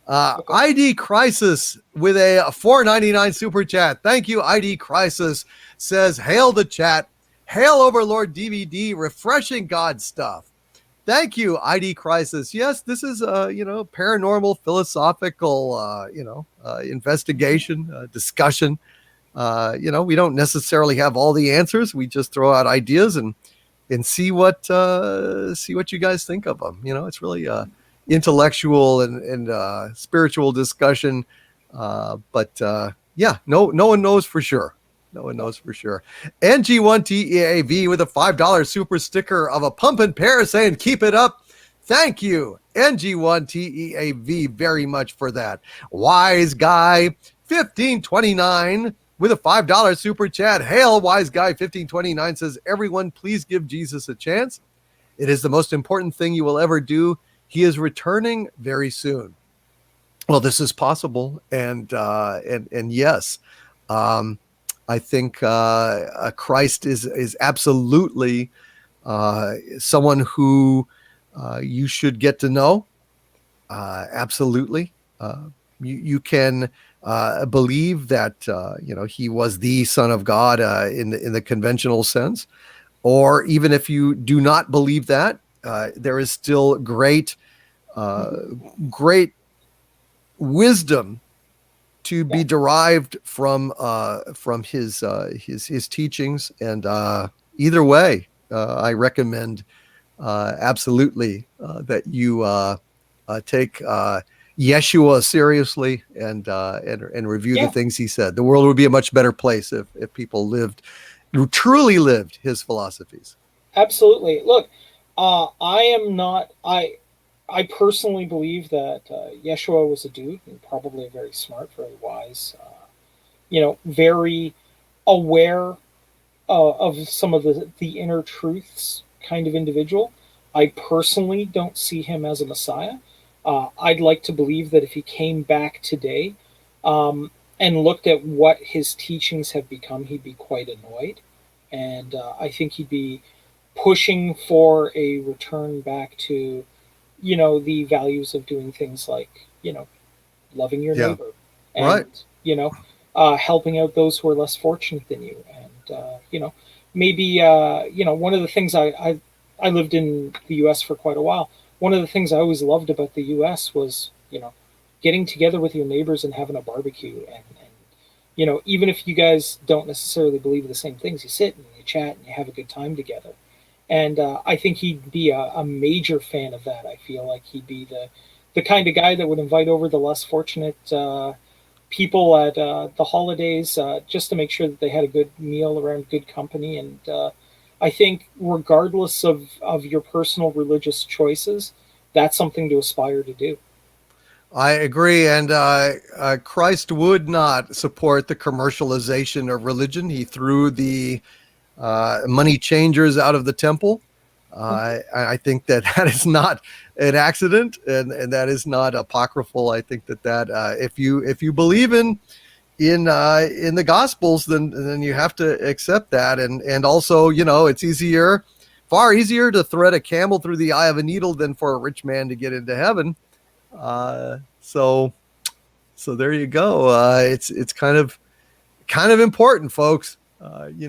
ID Crisis with a $4.99 super chat. Thank you, ID Crisis. Says, hail the chat. Hail Overlord DVD. Refreshing God stuff. Thank you, ID Crisis. Yes, this is paranormal, philosophical, investigation, discussion. We don't necessarily have all the answers. We just throw out ideas and see what you guys think of them. It's really intellectual and spiritual discussion. But yeah, no one knows for sure. No one knows for sure. NG1TEAV with a $5 super sticker of a pump and pear saying, keep it up. Thank you, NG1TEAV, very much for that. Wise Guy 1529 with a $5 super chat. Hail, Wise Guy 1529 says, everyone, please give Jesus a chance. It is the most important thing you will ever do. He is returning very soon. Well, this is possible, and yes, I think Christ is absolutely someone who you should get to know. Absolutely, you can believe that he was the Son of God in the conventional sense, or even if you do not believe that, there is still great wisdom to be derived from his teachings, and either way, I recommend absolutely that you take Yeshua seriously and review the things he said. The world would be a much better place if people truly lived his philosophies. Absolutely. Look, I personally believe that Yeshua was a dude, and probably very smart, very wise, very aware of some of the inner truths kind of individual. I personally don't see him as a Messiah. I'd like to believe that if he came back today and looked at what his teachings have become, he'd be quite annoyed. And I think he'd be pushing for a return back to the values of doing things like, loving your neighbor and, helping out those who are less fortunate than you. And, maybe, one of the things I lived in the US for quite a while. One of the things I always loved about the US was, getting together with your neighbors and having a barbecue. And even if you guys don't necessarily believe the same things, you sit and you chat and you have a good time together. And I think he'd be a major fan of that. I feel like he'd be the kind of guy that would invite over the less fortunate people at the holidays just to make sure that they had a good meal around good company. And I think regardless of your personal religious choices, that's something to aspire to do. I agree. And Christ would not support the commercialization of religion. He threw the money changers out of the temple. I think that is not an accident, and that is not apocryphal. I think that if you believe in the Gospels, then you have to accept that, and also it's far easier to thread a camel through the eye of a needle than for a rich man to get into heaven. So there you go. It's kind of important, folks. He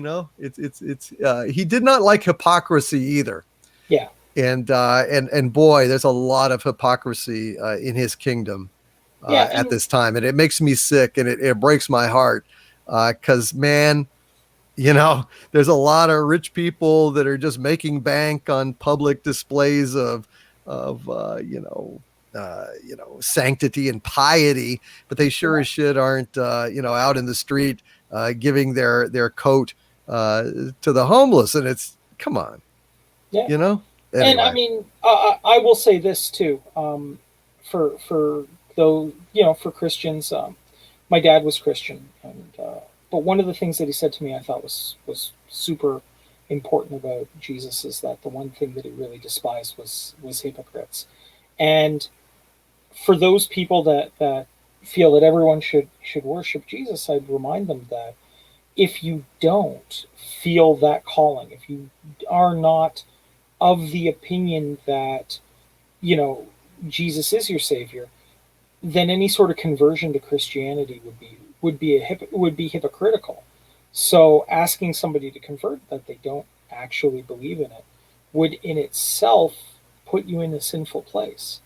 did not like hypocrisy either. Yeah. And boy, there's a lot of hypocrisy in his kingdom at this time, and it makes me sick, and it breaks my heart because man, there's a lot of rich people that are just making bank on public displays of sanctity and piety, but they sure as shit aren't out in the street giving their coat to the homeless. And it's, come on. Anyway. And I mean, I will say this too, for for Christians, my dad was Christian, and but one of the things that he said to me I thought was super important about Jesus is that the one thing that he really despised was hypocrites. And for those people that feel that everyone should worship Jesus, I'd remind them that if you don't feel that calling, if you are not of the opinion that Jesus is your savior, then any sort of conversion to Christianity would be hypocritical. So asking somebody to convert that they don't actually believe in it would in itself put you in a sinful place.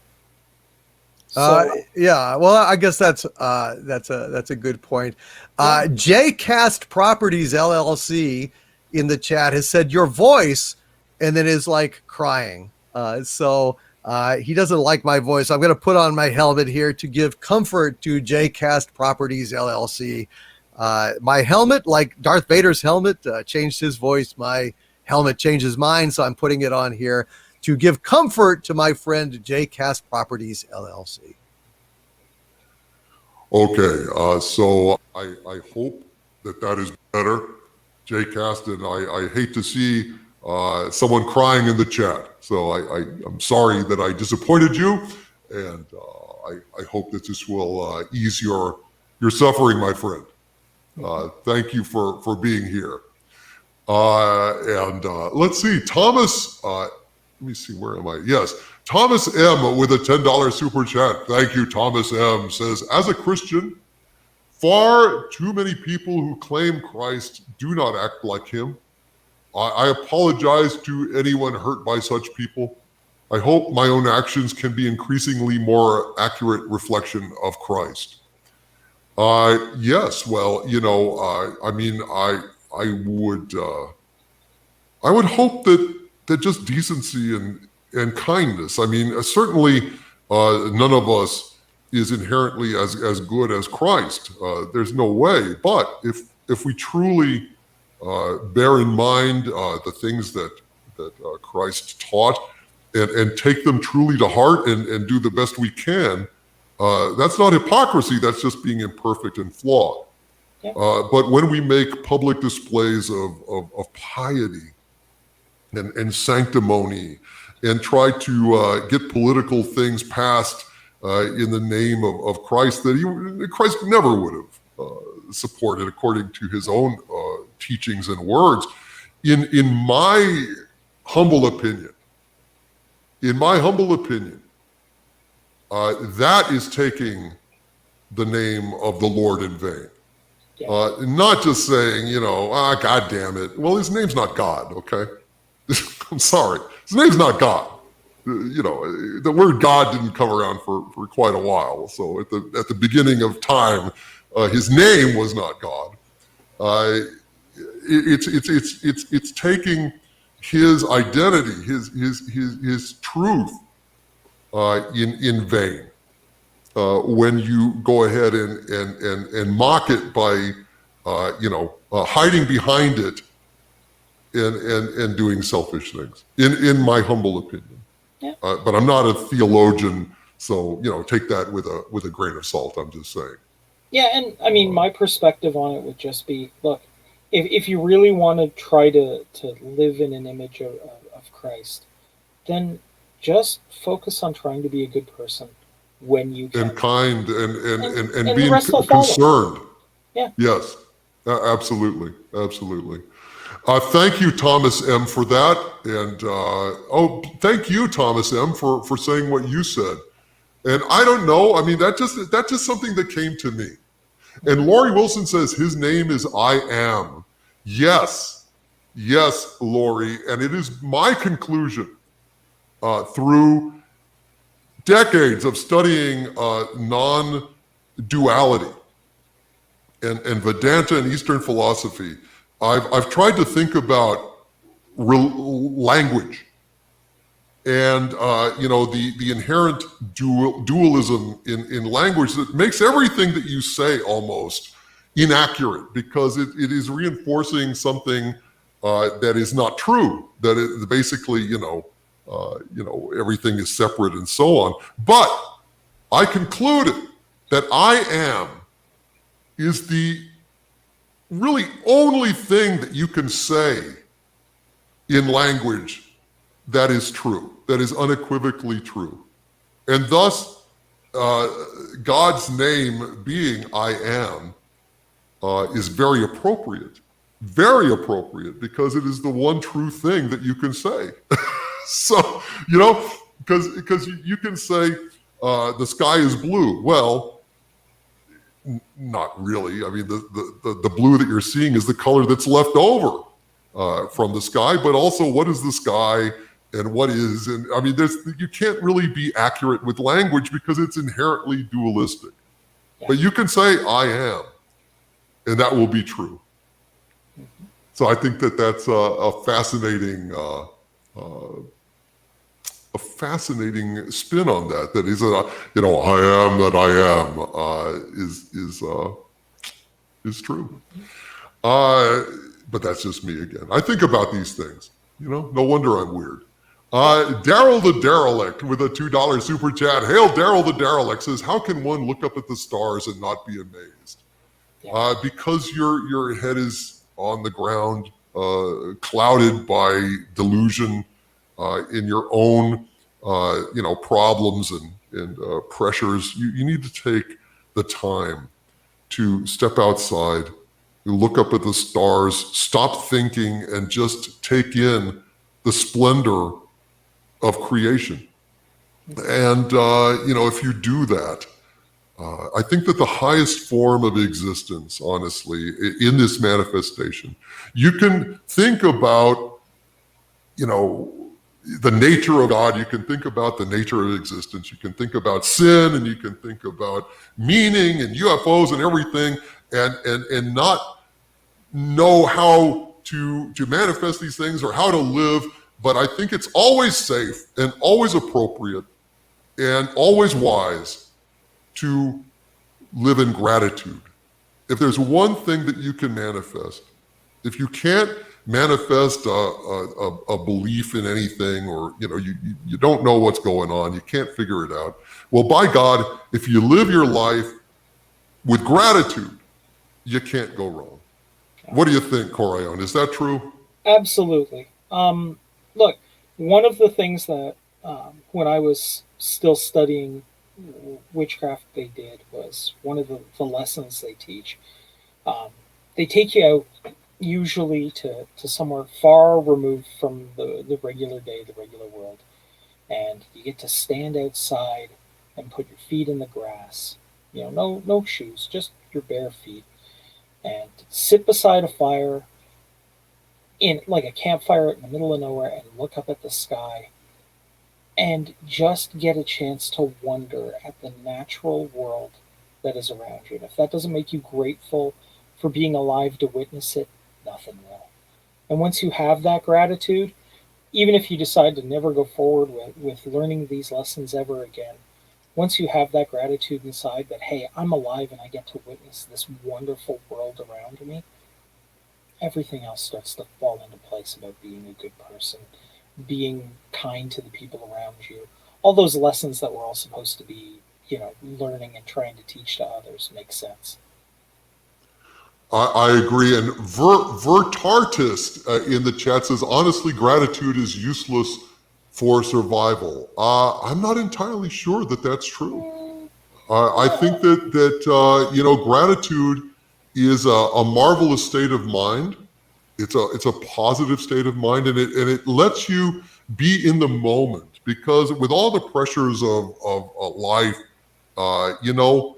Yeah, well, I guess that's a good point. JCast Properties LLC in the chat has said your voice, and then is like crying. So He doesn't like my voice. I'm going to put on my helmet here to give comfort to JCast Properties LLC. My helmet, like Darth Vader's helmet, changed his voice. My helmet changes mine, so I'm putting it on here to give comfort to my friend JCast Properties LLC. Okay, so I hope that is better, JCast, and I hate to see someone crying in the chat. So I'm sorry that I disappointed you, and I hope that this will ease your suffering, my friend. Thank you for being here. And let's see, Thomas, let me see, where am I? Yes, Thomas M. with a $10 super chat. Thank you, Thomas M. says, as a Christian, far too many people who claim Christ do not act like him. I apologize to anyone hurt by such people. I hope my own actions can be increasingly more accurate reflection of Christ. Yes, well, I mean, I would hope that just decency and kindness. I mean, certainly none of us is inherently as good as Christ. There's no way. But if we truly bear in mind the things that Christ taught and take them truly to heart and do the best we can, that's not hypocrisy. That's just being imperfect and flawed. Yeah. But when we make public displays of piety and sanctimony and try to get political things passed in the name of Christ that Christ never would have supported according to his own teachings and words, in my humble opinion, that is taking the name of the Lord in vain. Yeah. Not just saying, God damn it. Well, his name's not God, okay? I'm sorry. His name's not God. The word God didn't come around for quite a while. So at the beginning of time, his name was not God. It's taking his identity, his truth in vain. When you go ahead and mock it by hiding behind it and doing selfish things, in my humble opinion. Yeah. But I'm not a theologian, so take that with a grain of salt. I'm just saying. Yeah, and I mean, my perspective on it would just be, look, if you really want to try to live in an image of Christ, then just focus on trying to be a good person when you can. And kind and being concerned. Yeah. Yes, absolutely. Thank you, Thomas M., for that. And thank you, Thomas M., for saying what you said. And I don't know, I mean, that's just something that came to me. And Laurie Wilson says his name is I Am. Yes, Laurie. And it is my conclusion through decades of studying non-duality and Vedanta and Eastern philosophy, I've tried to think about language and the inherent dualism in language that makes everything that you say almost inaccurate, because it is reinforcing something that is not true. That it basically everything is separate and so on. But I concluded that I am is the really only thing that you can say in language that is true, that is unequivocally true. And thus, God's name being I am is very appropriate, because it is the one true thing that you can say. So, because you can say the sky is blue. Well, not really. I mean, the blue that you're seeing is the color that's left over from the sky, but also what is the sky and what is, and I mean, you can't really be accurate with language because it's inherently dualistic. Yeah. But you can say I am, and that will be true. Mm-hmm. So I think that's a fascinating a fascinating spin on that. That is a, you know, I am that I am is true. But that's just me again. I think about these things. You know, no wonder I'm weird. Daryl the Derelict with a $2 super chat. Hail Daryl the Derelict says, how can one look up at the stars and not be amazed? Because your head is on the ground, clouded by delusion in your own problems and pressures. You need to take the time to step outside, look up at the stars, stop thinking, and just take in the splendor of creation. And if you do that, I think that the highest form of existence, honestly, in this manifestation, you can think about, the nature of God. You can think about the nature of existence. You can think about sin, and you can think about meaning and UFOs and everything, and not know how to manifest these things or how to live. But I think it's always safe and always appropriate and always wise to live in gratitude. If there's one thing that you can manifest, if you can't manifest a belief in anything, or you don't know what's going on, you can't figure it out, well, by God, if you live your life with gratitude, you can't go wrong. What do you think, Coraon? Is that true? Absolutely. Look, one of the things that when I was still studying witchcraft they did was one of the lessons they teach. They take you out usually to somewhere far removed from the regular day, the regular world. And you get to stand outside and put your feet in the grass. No shoes, just your bare feet. And sit beside a fire in like a campfire in the middle of nowhere and look up at the sky and just get a chance to wonder at the natural world that is around you. And if that doesn't make you grateful for being alive to witness it, nothing will. And once you have that gratitude, even if you decide to never go forward with learning these lessons ever again, once you have that gratitude inside that, hey, I'm alive and I get to witness this wonderful world around me, everything else starts to fall into place about being a good person, being kind to the people around you. All those lessons that we're all supposed to be, learning and trying to teach to others make sense. I agree. And Vertartist in the chat says, honestly, gratitude is useless for survival. I'm not entirely sure that that's true. I think that gratitude is a marvelous state of mind. It's a positive state of mind, and it lets you be in the moment, because with all the pressures of life, to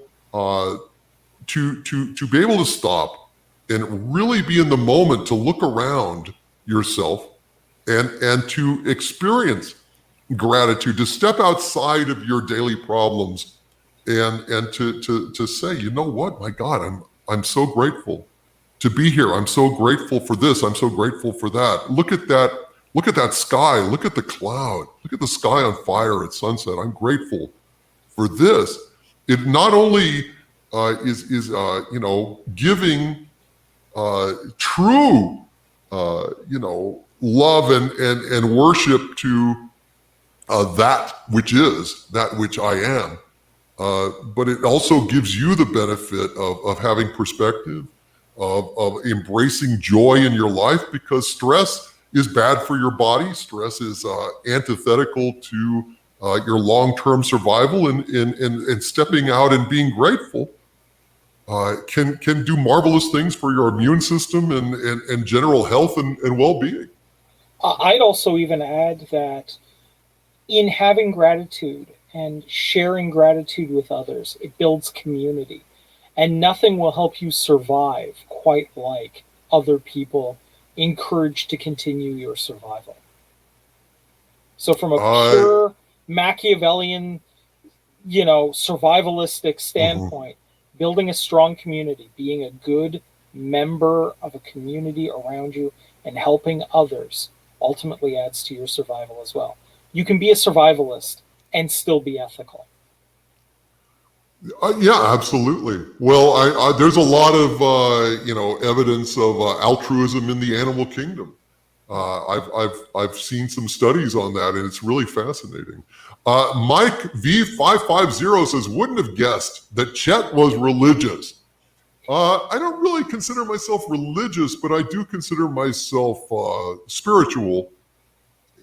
be able to stop and really be in the moment, to look around yourself and to experience gratitude, to step outside of your daily problems and to say, you know what, my God, I'm so grateful to be here. I'm so grateful for this. I'm so grateful for that. Look at that sky. Look at the cloud. Look at the sky on fire at sunset. I'm grateful for this. It not only is giving true love and worship to that which I am, but it also gives you the benefit of having perspective, of embracing joy in your life, because stress is bad for your body. Stress is antithetical to your long-term survival, and stepping out and being grateful can do marvelous things for your immune system and general health and well-being. I'd also even add that in having gratitude and sharing gratitude with others, it builds community. And nothing will help you survive quite like other people encouraged to continue your survival. So from a pure Machiavellian, survivalistic standpoint, building a strong community, being a good member of a community around you and helping others ultimately adds to your survival as well. You can be a survivalist and still be ethical. Yeah, absolutely. Well, there's a lot of evidence of altruism in the animal kingdom. I've seen some studies on that, and it's really fascinating. Mike V550 says, "Wouldn't have guessed that Chet was religious." I don't really consider myself religious, but I do consider myself spiritual,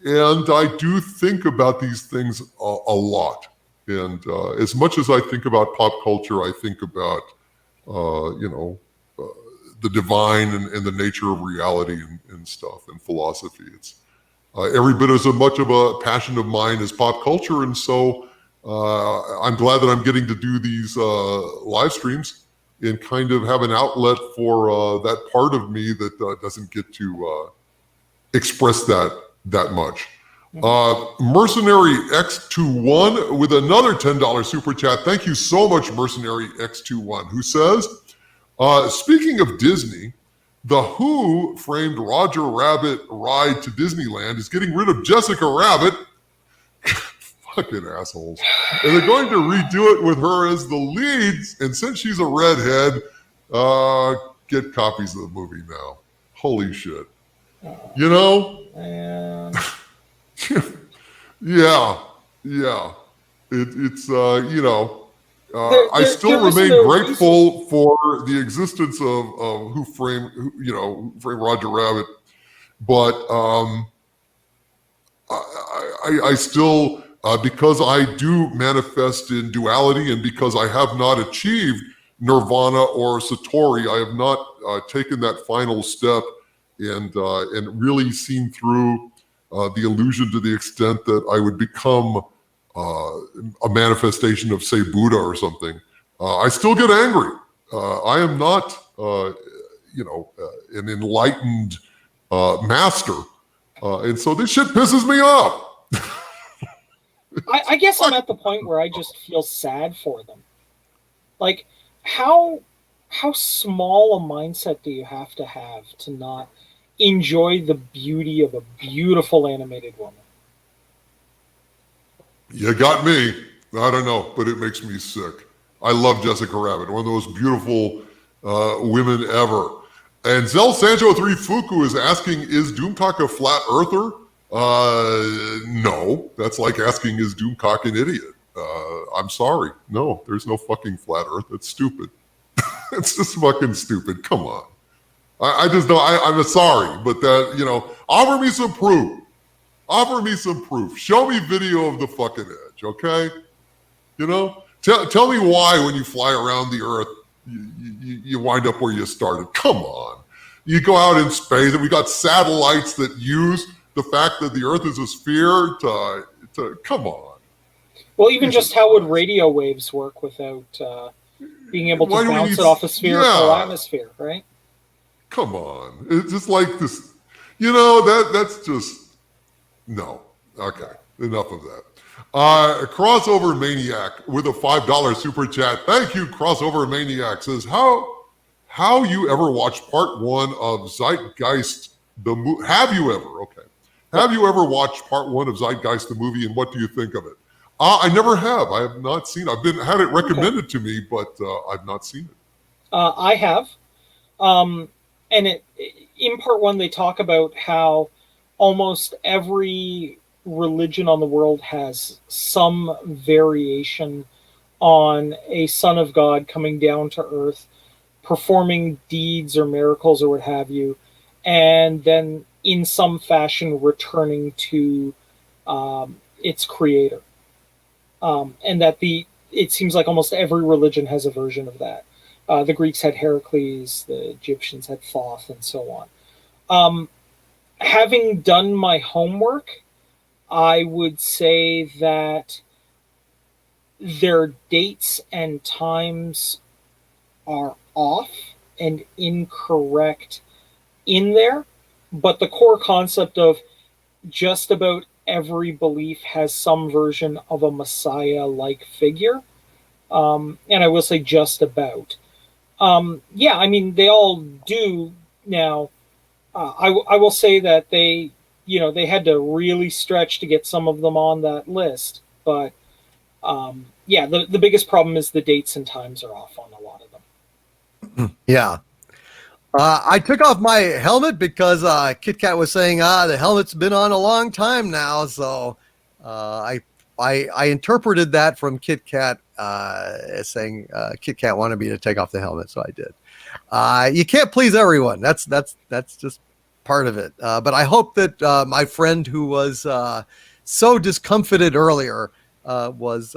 and I do think about these things a lot. And as much as I think about pop culture, I think about, the divine and the nature of reality and stuff and philosophy. It's every bit as much of a passion of mine as pop culture. And so I'm glad that I'm getting to do these live streams and kind of have an outlet for that part of me that doesn't get to express that much. Mercenary X21 with another $10 super chat. Thank you so much, Mercenary X21, who says, speaking of Disney, The Who framed Roger Rabbit ride to Disneyland is getting rid of Jessica Rabbit. Fucking assholes. And they're going to redo it with her as the lead. And since she's a redhead, get copies of the movie now. Holy shit. You know? Yeah. It's I still remain grateful for the existence of Who Framed Roger Rabbit, but I still because I do manifest in duality, and because I have not achieved nirvana or satori, I have not taken that final step and really seen through the illusion to the extent that I would become a manifestation of, say, Buddha or something. I still get angry. I am not, an enlightened master. And so this shit pisses me off. I guess I'm at the point where I just feel sad for them. Like, how small a mindset do you have to not enjoy the beauty of a beautiful animated woman? You got me. I don't know, but it makes me sick. I love Jessica Rabbit, one of the most beautiful women ever. And Zel Sancho 3 Fuku is asking, is Doomcock a flat earther? No, that's like asking, is Doomcock an idiot? I'm sorry. No, there's no fucking flat earth. That's stupid. It's just fucking stupid. Come on. I just know, I'm sorry, but that, offer me some proof. Offer me some proof. Show me video of the fucking edge, okay? Tell me why when you fly around the earth, you wind up where you started. Come on. You go out in space, and we got satellites that use the fact that the earth is a sphere to come on. Well, even just how would radio waves work without being able to bounce it off a spherical atmosphere, right? Come on. It's just like this, that's just, no. Okay, enough of that. Crossover Maniac with a $5 super chat. Thank you, Crossover Maniac. Says, how you ever watched part 1 of Zeitgeist, the movie? Have you ever? Okay. Have you ever watched part 1 of Zeitgeist, the movie, and what do you think of it? I never have. I have not seen it. Had it recommended to me, but I've not seen it. I have. And in part 1, they talk about how almost every religion on the world has some variation on a son of God coming down to earth, performing deeds or miracles or what have you, and then in some fashion returning to its creator. And that it seems like almost every religion has a version of that. The Greeks had Heracles, the Egyptians had Thoth, and so on. Having done my homework, I would say that their dates and times are off and incorrect in there, but the core concept of just about every belief has some version of a Messiah-like figure, and I will say just about. They all do now. I will say that they, they had to really stretch to get some of them on that list. But yeah, the biggest problem is the dates and times are off on a lot of them. Yeah. I took off my helmet because Kit Kat was saying, the helmet's been on a long time now. So I interpreted that from Kit Kat as saying Kit Kat wanted me to take off the helmet, so I did. You can't please everyone. That's just part of it. But I hope that my friend who was so discomfited earlier was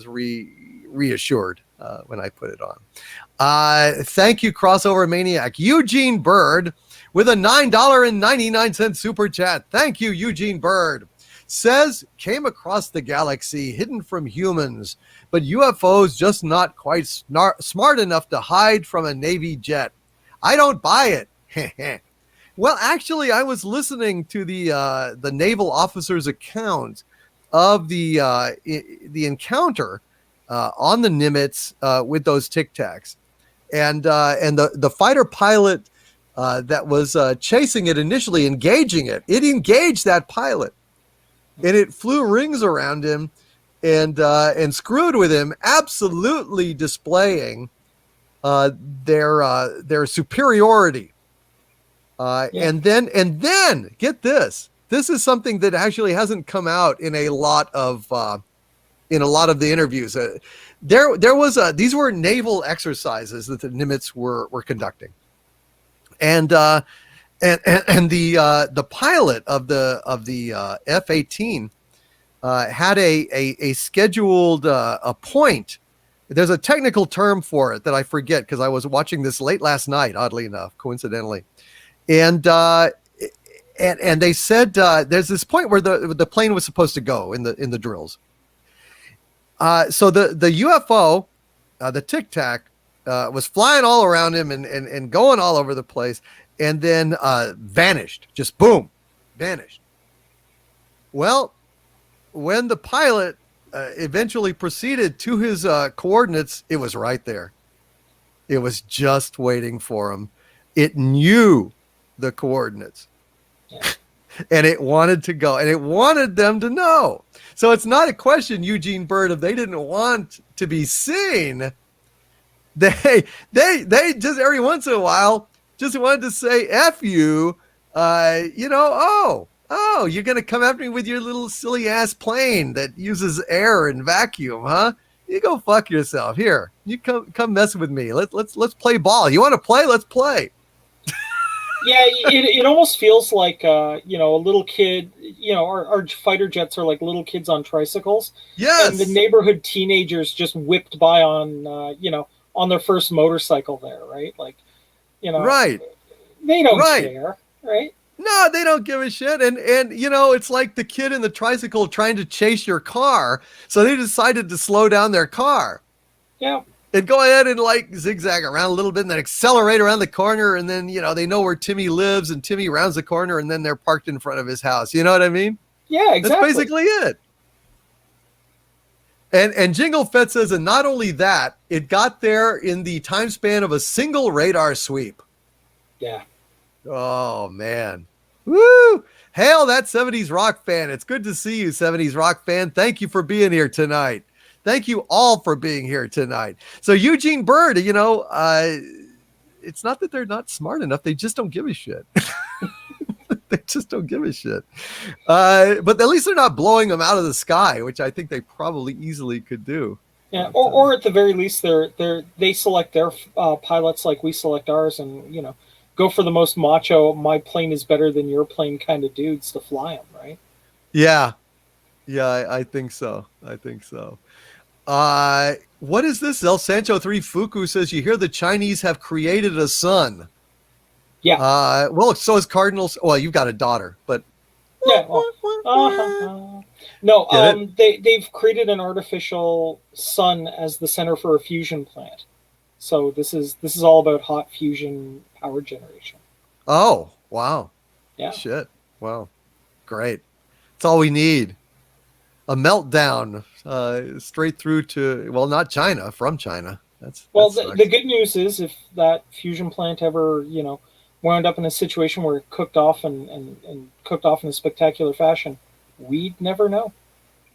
reassured when I put it on. Thank you, Crossover Maniac. Eugene Bird with a $9.99 super chat. Thank you, Eugene Bird. Says, came across the galaxy hidden from humans, but UFOs just not quite smart enough to hide from a Navy jet. I don't buy it. Well, actually, I was listening to the naval officer's account of the encounter on the Nimitz with those Tic Tacs. And the fighter pilot that was chasing it initially, engaging it engaged that pilot, and it flew rings around him and screwed with him, absolutely displaying their superiority. Yeah. And then get this. This is something that actually hasn't come out in a lot of the interviews. There was these were naval exercises that the Nimitz were conducting, and the pilot of the F-18 had a scheduled a point. There's a technical term for it that I forget because I was watching this late last night, oddly enough, coincidentally, and they said there's this point where the plane was supposed to go in the drills. So the UFO, the Tic Tac, was flying all around him and going all over the place, and then vanished. Just boom, vanished. Well, when the pilot eventually proceeded to his coordinates, it was right there. It was just waiting for him. It knew the coordinates. Yeah. And it wanted to go, and it wanted them to know. So it's not a question, Eugene Bird, if they didn't want to be seen. They just every once in a while just wanted to say F you, you're going to come after me with your little silly ass plane that uses air and vacuum, huh? You go fuck yourself. Here, you come mess with me. Let's play ball. You want to play? Let's play. Yeah, it almost feels like a little kid. Our fighter jets are like little kids on tricycles. Yes. And the neighborhood teenagers just whipped by on on their first motorcycle there, right? Like, right. They don't care, right? No, they don't give a shit. And it's like the kid in the tricycle trying to chase your car. So they decided to slow down their car. Yeah. And go ahead and like zigzag around a little bit and then accelerate around the corner. And then, they know where Timmy lives and Timmy rounds the corner and then they're parked in front of his house. You know what I mean? Yeah, exactly. That's basically it. And Jingle Fett says, and not only that, it got there in the time span of a single radar sweep. Yeah. Oh, man. Woo! Hail that 70s rock fan. It's good to see you, 70s rock fan. Thank you for being here tonight. Thank you all for being here tonight. So Eugene Bird, it's not that they're not smart enough. They just don't give a shit. They just don't give a shit. But at least they're not blowing them out of the sky, which I think they probably easily could do. Yeah, or at the very least, they select their pilots like we select ours, and go for the most macho. My plane is better than your plane kind of dudes to fly them, right? Yeah, I think so. What is this? El Sancho 3 Fuku says, you hear the Chinese have created a son. Yeah. Well, so is Cardinals. Well, you've got a daughter, but. Yeah. No, they've created an artificial sun as the center for a fusion plant. So this is all about hot fusion power generation. Oh, wow. Yeah. Shit. Wow. Great. That's all we need. A meltdown straight through to, well, not China, from China. The good news is if that fusion plant ever, wound up in a situation where it cooked off and cooked off in a spectacular fashion, we'd never know.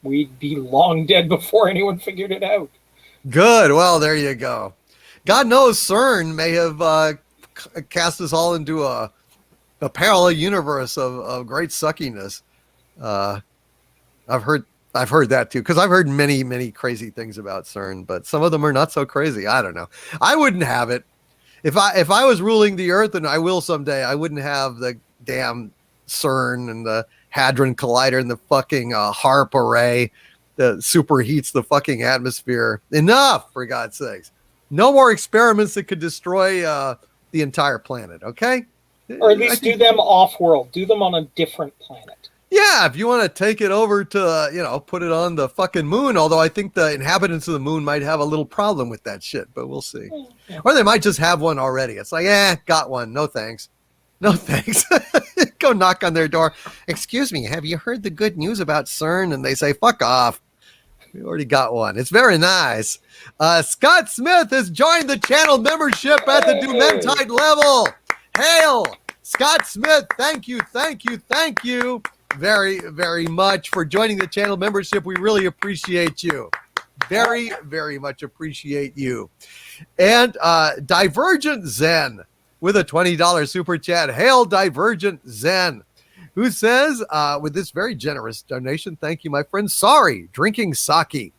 We'd be long dead before anyone figured it out. Good. Well, there you go. God knows CERN may have cast us all into a parallel universe of great suckiness. I've heard that too, because I've heard many crazy things about CERN, but some of them are not so crazy. I don't know. I wouldn't have it if I was ruling the Earth, and I will someday. I wouldn't have the damn CERN and the Hadron Collider and the fucking HARP array that superheats the fucking atmosphere. Enough, for God's sakes. No more experiments that could destroy the entire planet. Okay. Or at least do them off-world. Do them on a different planet. Yeah, if you want to take it over to, put it on the fucking moon, although I think the inhabitants of the moon might have a little problem with that shit, but we'll see. Yeah. Or they might just have one already. It's like, got one. No thanks. No thanks. Go knock on their door. Excuse me, have you heard the good news about CERN? And they say, fuck off. We already got one. It's very nice. Scott Smith has joined the channel membership at the Dementite level. Hail! Scott Smith, thank you very, very much for joining the channel membership. We really appreciate you. Very, very much appreciate you. And Divergent Zen with a $20 super chat. Hail, Divergent Zen, who says, with this very generous donation, thank you, my friend. Sorry, drinking sake.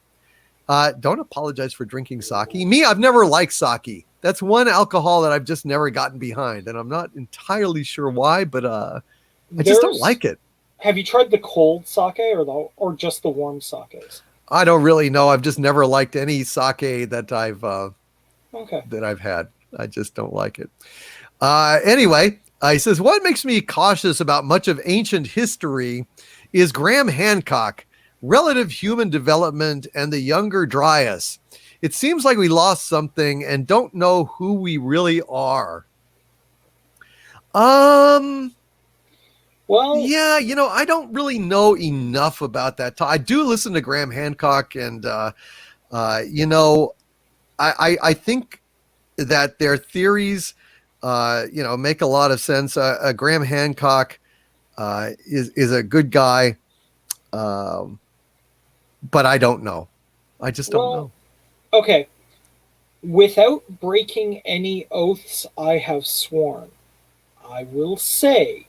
Don't apologize for drinking sake. Me, I've never liked sake. That's one alcohol that I've just never gotten behind, and I'm not entirely sure why, but I just don't like it. Have you tried the cold sake or just the warm sakes? I don't really know. I've just never liked any sake that I've had. I just don't like it. Anyway, he says, what makes me cautious about much of ancient history is Graham Hancock, relative human development, and the Younger Dryas. It seems like we lost something and don't know who we really are. Well, yeah, I don't really know enough about that. I do listen to Graham Hancock, and I think that their theories, make a lot of sense. Graham Hancock is a good guy, but I don't know. I just don't know. Okay. Without breaking any oaths I have sworn, I will say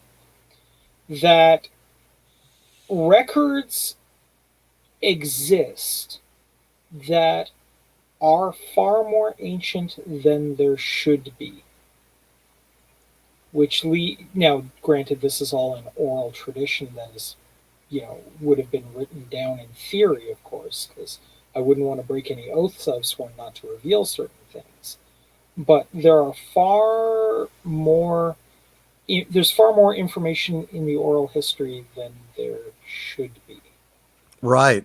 that records exist that are far more ancient than there should be. Now, granted, this is all an oral tradition that is, would have been written down in theory, of course, because I wouldn't want to break any oaths I've sworn not to reveal certain things. But there's far more information in the oral history than there should be. Right.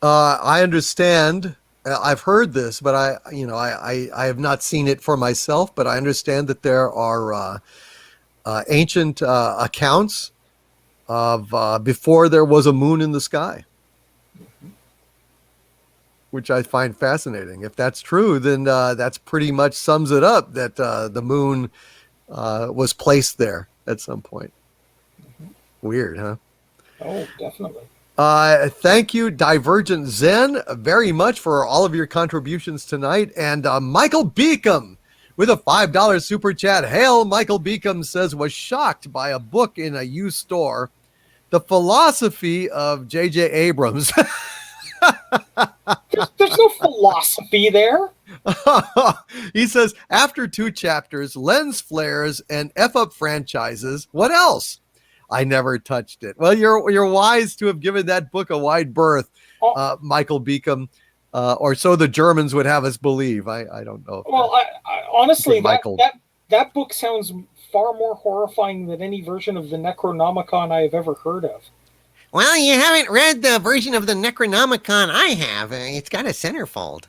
I understand. I've heard this, but I have not seen it for myself, but I understand that there are ancient accounts of before there was a moon in the sky, which I find fascinating. If that's true, then that's pretty much sums it up, that the moon was placed there at some point. Weird, huh? Oh, definitely. Thank you, Divergent Zen, very much for all of your contributions tonight. And Michael Beacom with a $5 super chat. Hail, Michael Beacom says, was shocked by a book in a used store, The Philosophy of J.J. Abrams. There's no philosophy there. He says, after 2 chapters, lens flares and F-up franchises, what else? I never touched it. Well, you're wise to have given that book a wide berth, Michael Beacom, or so the Germans would have us believe. I don't know. Well, I honestly, that book sounds far more horrifying than any version of the Necronomicon I have ever heard of. Well, you haven't read the version of the Necronomicon I have. It's got a centerfold.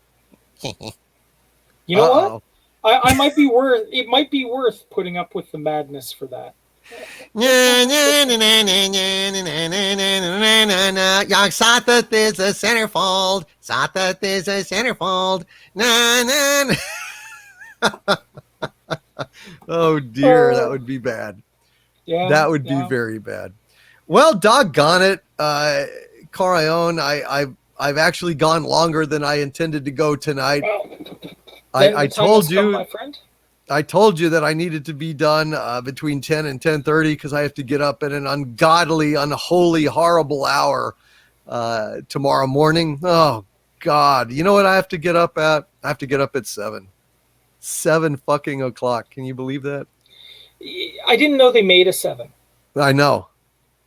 You know what? I might be worth. It might be worth putting up with the madness for that. Sathat is a centerfold. Sathat is a centerfold. Oh dear, that Oh. would be bad. Yeah, That would be yeah. very bad. Well, doggone it, Coraon, I've actually gone longer than I intended to go tonight. Well, then I the time has told come, you, my friend. I told you that I needed to be done between 10 and 10:30 because I have to get up at an ungodly, unholy, horrible hour tomorrow morning. Oh God! You know what I have to get up at? I have to get up at 7 fucking o'clock. Can you believe that? I didn't know they made a 7. I know.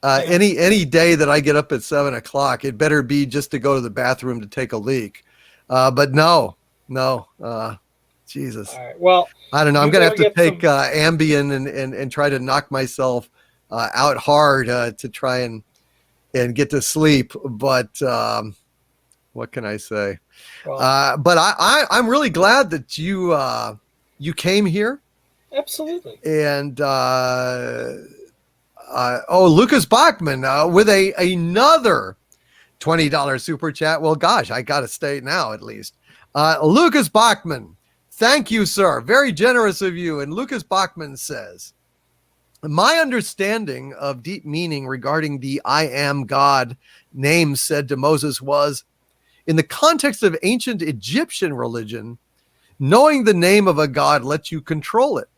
Yeah. Any day that I get up at 7 o'clock, it better be just to go to the bathroom to take a leak. But no. Jesus. All right. Well, I don't know. I'm you gonna have better to get take some. Ambien and try to knock myself out hard to try and get to sleep. But what can I say? Well, But I'm really glad that you came here. absolutely. And Lucas Bachman with another $20 super chat. Well, gosh, I got to stay now at least. Lucas Bachman, thank you, sir. Very generous of you. And Lucas Bachman says, my understanding of deep meaning regarding the I am God name said to Moses was, in the context of ancient Egyptian religion, knowing the name of a God lets you control it.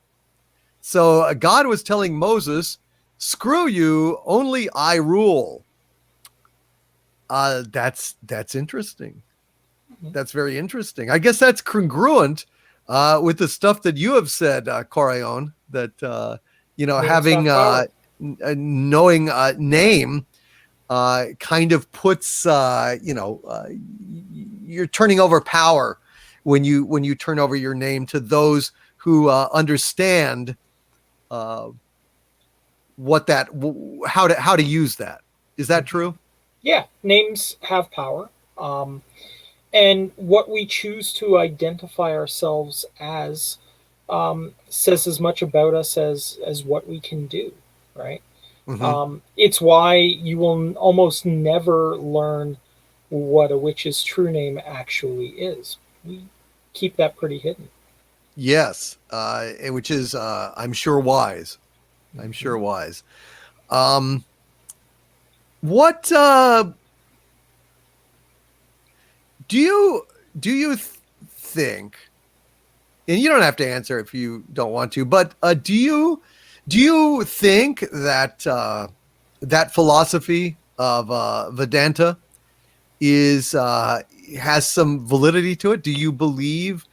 So God was telling Moses, screw you, only I rule. That's interesting. That's very interesting. I guess that's congruent with the stuff that you have said, Coraon, that, having knowing name kind of puts, you're turning over power when you turn over your name to those who understand how to use that. Is that true? Yeah, names have power. And what we choose to identify ourselves as says as much about us as what we can do, right? Mm-hmm. It's why you will almost never learn what a witch's true name actually is. We keep that pretty hidden. Yes, which is, I'm sure, wise. I'm sure wise. What do you think? And you don't have to answer if you don't want to. But do you think that that philosophy of Vedanta has some validity to it? Do you believe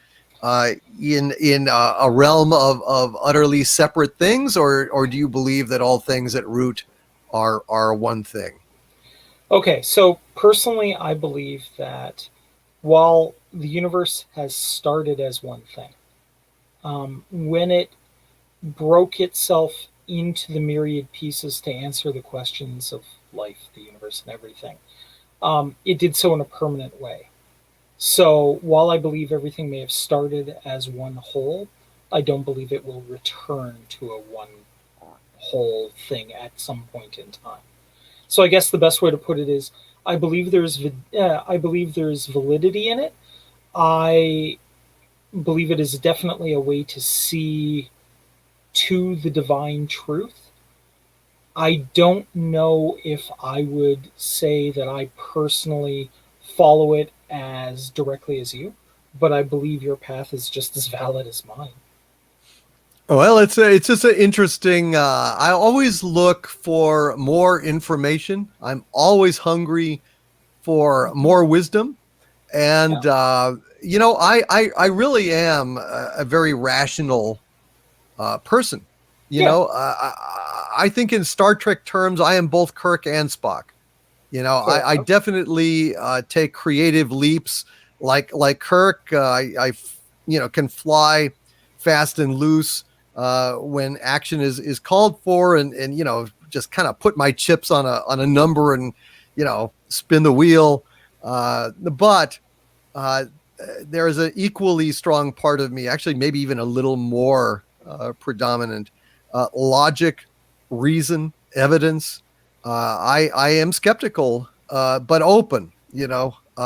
in a realm of utterly separate things, or do you believe that all things at root are one thing? Okay, so personally, I believe that while the universe has started as one thing, when it broke itself into the myriad pieces to answer the questions of life, the universe, and everything, it did so in a permanent way. So while I believe everything may have started as one whole, I don't believe it will return to a one whole thing at some point in time. So I guess the best way to put it is I believe there's validity in it. I believe it is definitely a way to see to the divine truth. I don't know if I would say that I personally follow it as directly as you, but I believe your path is just as valid as mine. Well, it's just an interesting. I always look for more information. I'm always hungry for more wisdom, and I really am a very rational person. I think in Star Trek terms, I am both Kirk and Spock. I definitely take creative leaps like Kirk. I can fly fast and loose when action is called for, and just kind of put my chips on a number and spin the wheel. But there is an equally strong part of me, actually maybe even a little more predominant, logic, reason, evidence. I am skeptical, but open.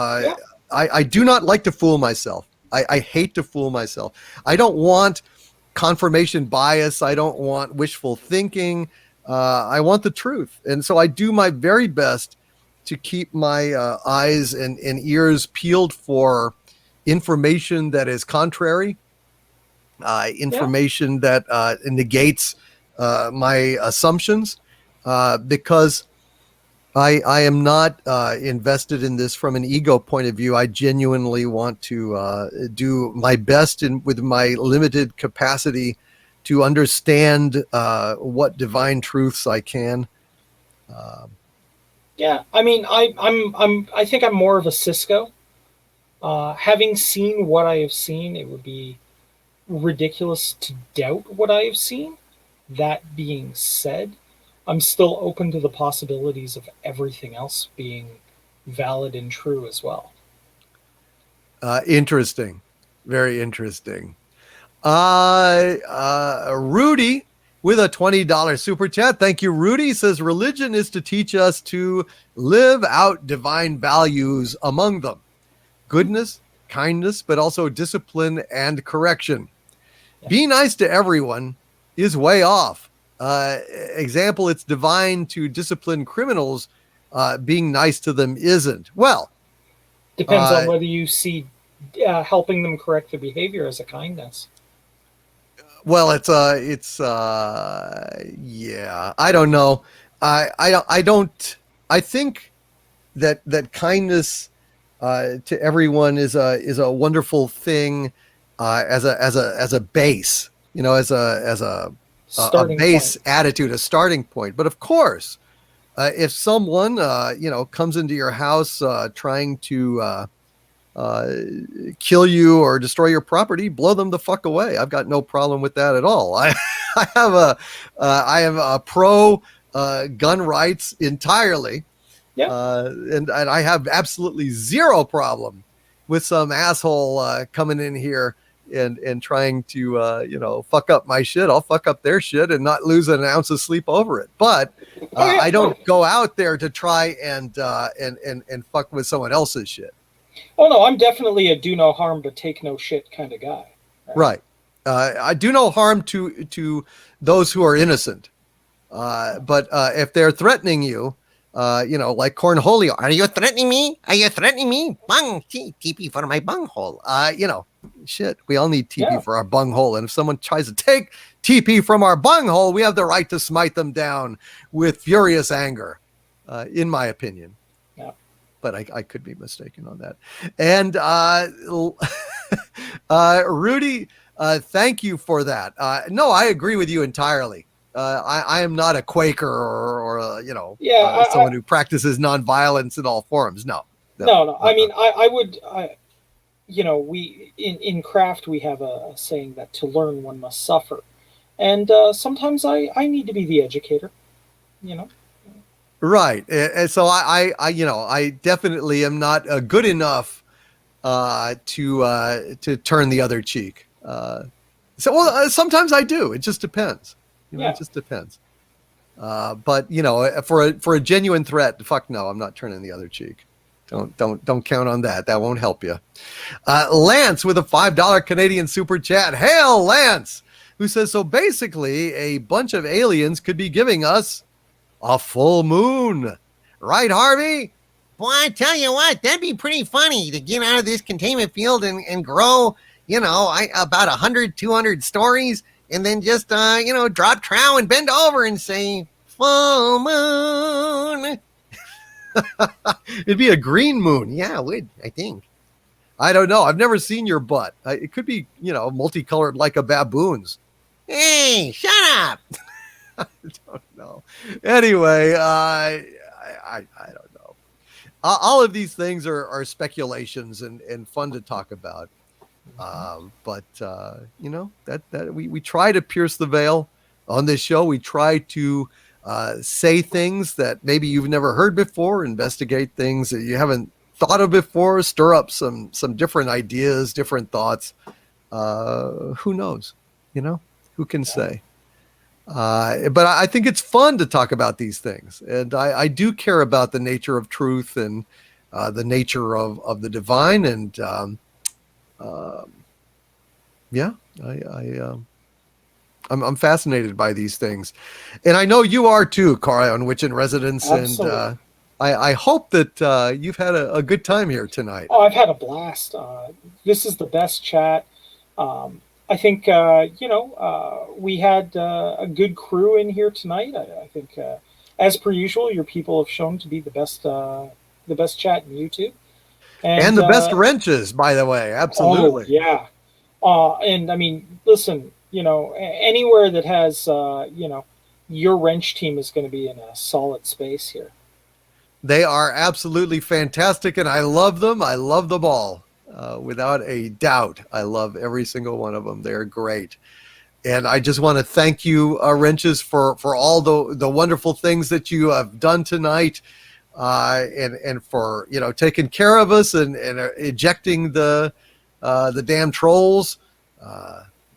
I do not like to fool myself. I hate to fool myself. I don't want confirmation bias. I don't want wishful thinking. I want the truth. And so I do my very best to keep my eyes and ears peeled for information that is contrary, information that negates my assumptions, because I am not invested in this from an ego point of view. I genuinely want to do my best with my limited capacity to understand what divine truths I can. Yeah, I mean, I think I'm more of a Cisco. Having seen what I have seen, it would be ridiculous to doubt what I have seen. That being said, I'm still open to the possibilities of everything else being valid and true as well. Interesting. Very interesting. Rudy with a $20 super chat. Thank you, Rudy. Says religion is to teach us to live out divine values, among them goodness, kindness, but also discipline and correction. Yeah. Be nice to everyone is way off. Example, it's divine to discipline criminals. Being nice to them isn't. Well, depends on whether you see helping them correct their behavior as a kindness. Well, yeah, I don't know. I don't. I think that kindness to everyone is a wonderful thing as a base, as a base point. attitude, a starting point. But of course, if someone comes into your house trying to kill you or destroy your property, blow them the fuck away. I've got no problem with that at all. I am a pro gun rights entirely. Yeah. And I have absolutely zero problem with some asshole coming in here and trying to fuck up my shit. I'll fuck up their shit and not lose an ounce of sleep over it. But I don't go out there to try and fuck with someone else's shit. Oh no, I'm definitely a do no harm but take no shit kind of guy. Right. I do no harm to those who are innocent. But if they're threatening you, like Cornholio, Are you threatening me? Are you threatening me? Bung, TP for my bunghole. shit, we all need TP for our bunghole. And if someone tries to take TP from our bunghole, we have the right to smite them down with furious anger, in my opinion. Yeah. But I could be mistaken on that. And Rudy, thank you for that. No, I agree with you entirely. I am not a Quaker or someone who practices nonviolence in all forms. No. I mean, I would, we in craft we have a saying that to learn one must suffer, and sometimes I need to be the educator. Right. And so I definitely am not good enough to turn the other cheek. Sometimes I do. It just depends. It just depends. But for a genuine threat, fuck no, I'm not turning the other cheek. Don't count on that. That won't help you. Lance with a $5 Canadian super chat. Hail, Lance, who says, so basically a bunch of aliens could be giving us a full moon. Right, Harvey? Boy, I tell you what, that'd be pretty funny to get out of this containment field and grow, about 100, 200 stories, and then just, drop trow and bend over and say, full moon. It'd be a green moon. Yeah, it would, I think. I don't know. I've never seen your butt. It could be, multicolored like a baboon's. Hey, shut up. I don't know. Anyway, I don't know. All of these things are speculations and fun to talk about. But that we try to pierce the veil on this show. We try to say things that maybe you've never heard before, investigate things that you haven't thought of before, stir up some different ideas, different thoughts. Who knows? Who can say? But I think it's fun to talk about these things. And I do care about the nature of truth and the nature of the divine. And I'm fascinated by these things, and I know you are too, Coraon, Witch in Residence. Absolutely. And I hope that you've had a good time here tonight. Oh, I've had a blast. This is the best chat. I think we had a good crew in here tonight. I think, as per usual, your people have shown to be the best chat in YouTube, And the best wrenches, by the way. Absolutely. Oh yeah, and I mean, listen, anywhere that has your wrench team is going to be in a solid space here. They are absolutely fantastic, and I love them. I love them all, without a doubt. I love every single one of them. They're great. And I just want to thank you, Wrenches, for all the wonderful things that you have done tonight, and for taking care of us and ejecting the damn trolls,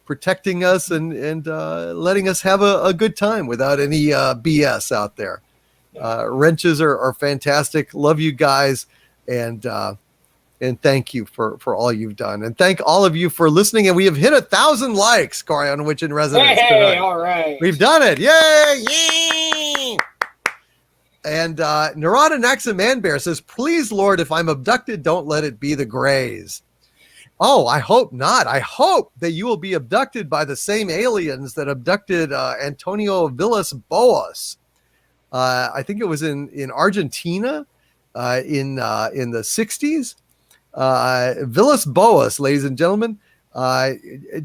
protecting us and letting us have a good time without any BS out there. Wrenches are fantastic. Love you guys, and thank you for all you've done, and thank all of you for listening. And we have hit 1,000 likes, Coraon, Witch in Residence. Hey, tonight. all right, We've done it! Yay! Yay! And Narada Naxa Manbear says, "Please, Lord, if I'm abducted, don't let it be the Greys." Oh, I hope not. I hope that you will be abducted by the same aliens that abducted Antonio Villas Boas. I think it was in Argentina in the 60s. Villas Boas, ladies and gentlemen.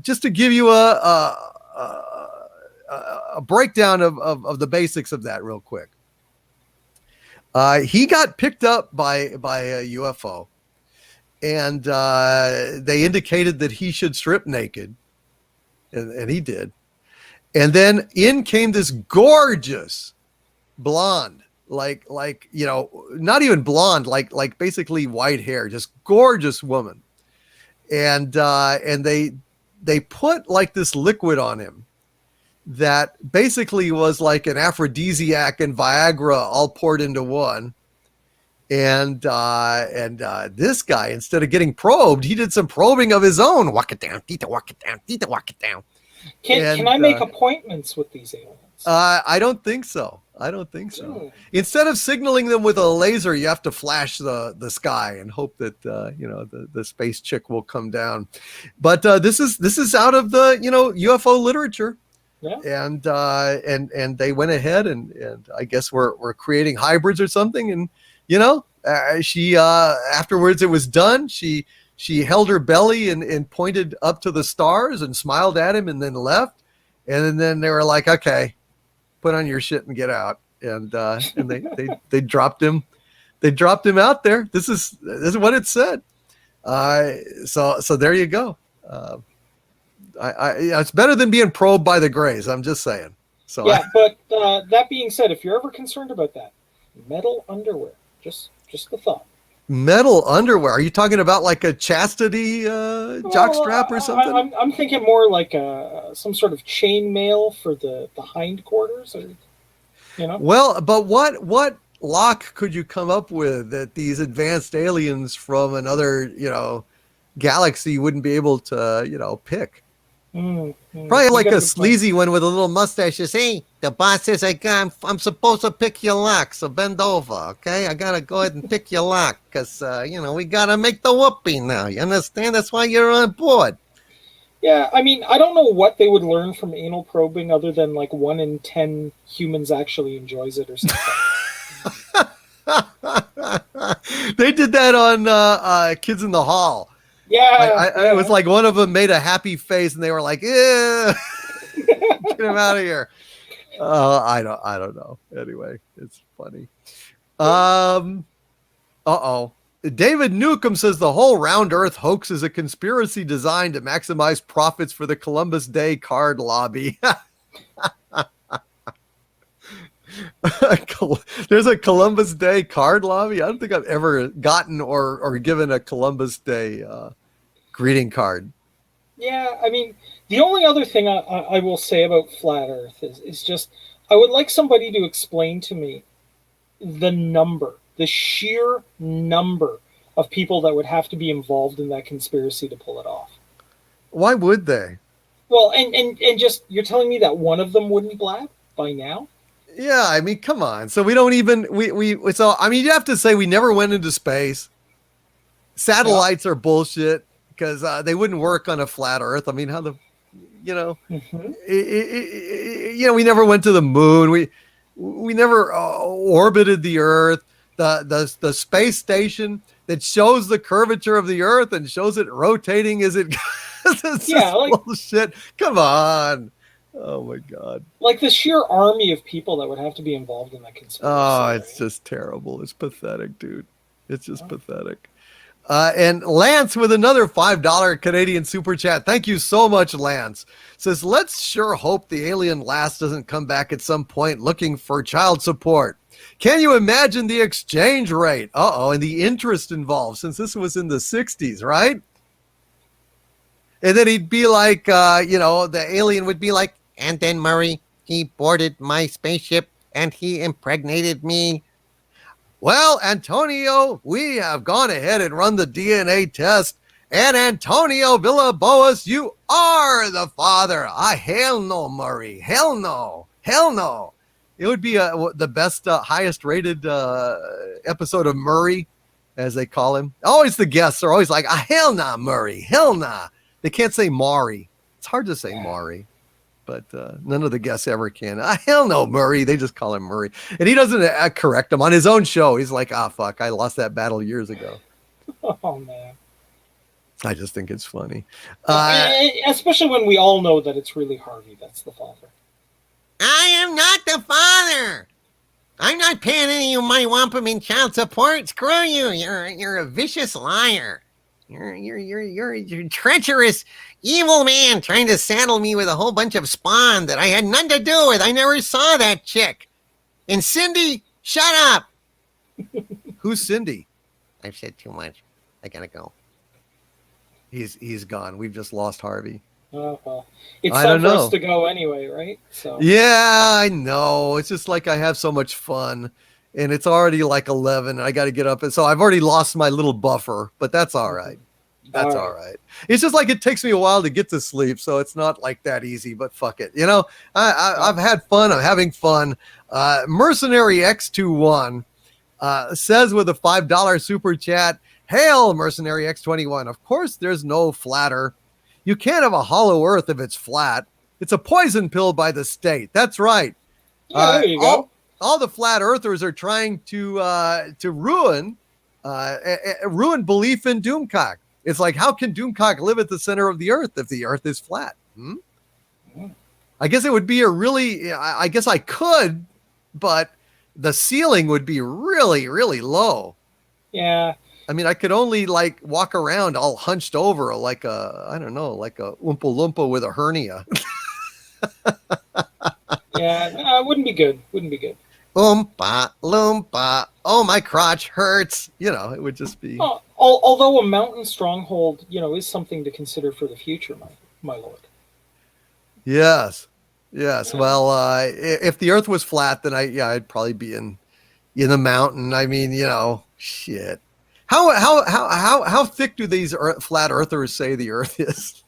Just to give you a breakdown of the basics of that real quick. He got picked up by a UFO, and they indicated that he should strip naked, and he did. And then in came this gorgeous blonde, like not even blonde, like basically white hair, just gorgeous woman. And they put like this liquid on him that basically was like an aphrodisiac and Viagra all poured into one. And this guy, instead of getting probed, he did some probing of his own. Walk it down, Tita, walk it down, Tita, walk it down. Can I make appointments with these aliens? I don't think so. Instead of signaling them with a laser, you have to flash the sky and hope that the space chick will come down. But this is out of the UFO literature. Yeah. And they went ahead and I guess we're creating hybrids or something. And she afterwards it was done. She held her belly and pointed up to the stars and smiled at him and then left. And then they were like, okay, put on your shit and get out. And they dropped him. They dropped him out there. This is what it said. So there you go. It's better than being probed by the Greys. I'm just saying. So yeah, but that being said, if you're ever concerned about that, metal underwear. Just the thought. Metal underwear. Are you talking about like a chastity jockstrap or something? I'm thinking more like some sort of chain mail for the hindquarters, or Well, but what lock could you come up with that these advanced aliens from another galaxy wouldn't be able to pick? Probably like a sleazy one with a little mustache. You see, The boss says, I'm supposed to pick your lock, so bend over, okay? I got to go ahead and pick your lock because, we got to make the whoopee now. You understand? That's why you're on board. Yeah, I mean, I don't know what they would learn from anal probing other than like 1 in 10 humans actually enjoys it or something. They did that on Kids in the Hall. Yeah, it was like one of them made a happy face, and they were like, "Yeah, get him out of here." I don't know. Anyway, it's funny. David Newcomb says the whole round Earth hoax is a conspiracy designed to maximize profits for the Columbus Day card lobby. There's a Columbus Day card lobby. I don't think I've ever gotten or given a Columbus Day greeting card. Yeah, I mean, the only other thing I will say about flat Earth is just I would like somebody to explain to me the sheer number of people that would have to be involved in that conspiracy to pull it off. Why would they? Well, and just you're telling me that one of them wouldn't blab by now? Yeah, I mean, come on. So we don't even so I mean, you have to say we never went into space. Satellites are bullshit because they wouldn't work on a flat Earth. I mean, how the you know, Mm-hmm. we never went to the moon. We never orbited the Earth. The space station that shows the curvature of the Earth and shows it rotating as it goes. It's Yeah, like bullshit. Come on. Oh my God. like the sheer army of people that would have to be involved in that conspiracy. Oh, it's just terrible. It's pathetic, dude. It's just pathetic. And Lance with another $5 Canadian super chat. Thank you so much, Lance. Says, let's sure hope the alien lass doesn't come back at some point looking for child support. Can you imagine the exchange rate? And the interest involved, since this was in the 60s, right? And then he'd be like, the alien would be like, And then Murray, he boarded my spaceship and he impregnated me. well, Antonio, we have gone ahead and run the DNA test. And Antonio Villaboas, you are the father. Hell no, Murray. Hell no. Hell no. It would be the best, highest rated episode of Murray, as they call him. Always the guests are always like, hell nah, Murray. Hell nah. They can't say Maury. It's hard to say Maury. But none of the guests ever can. Hell no, Murray. They just call him Murray. And he doesn't correct him on his own show. He's like, fuck, I lost that battle years ago. Oh, man. I just think it's funny. Especially when we all know that it's really Harvey that's the father. I am not the father. I'm not paying any of my wampum in child support. Screw you. You're a vicious liar. You're a treacherous, evil man trying to saddle me with a whole bunch of spawn that I had nothing to do with. I never saw that chick. And Cindy, shut up. Who's Cindy? I've said too much. I gotta go. He's gone. We've just lost Harvey. Well, it's I time don't for know. us to go anyway, right? So Yeah, I know. It's just like I have so much fun. And it's already like 11. I got to get up. And so I've already lost my little buffer, but that's all right. That's all right. It's just like it takes me a while to get to sleep. So it's not like that easy, but fuck it. I've had fun. I'm having fun. Mercenary X21 says with a $5 super chat, hail Mercenary X21. Of course, there's no flatter. You can't have a hollow earth if it's flat. It's a poison pill by the state. That's right. yeah, there you go. All the flat earthers are trying to ruin belief in Doomcock. It's like, how can Doomcock live at the center of the earth if the earth is flat? I guess it would be I guess I could, but the ceiling would be really, really low. Yeah. I mean, I could only like walk around all hunched over like a Oompa Loompa with a hernia. Yeah, wouldn't be good. Wouldn't be good. Oompa loompa. Oh, my crotch hurts. It would just be. Although a mountain stronghold, is something to consider for the future, my lord. Yes. Well, if the earth was flat, then I'd probably be in the mountain. I mean, shit. How thick do these flat earthers say the earth is?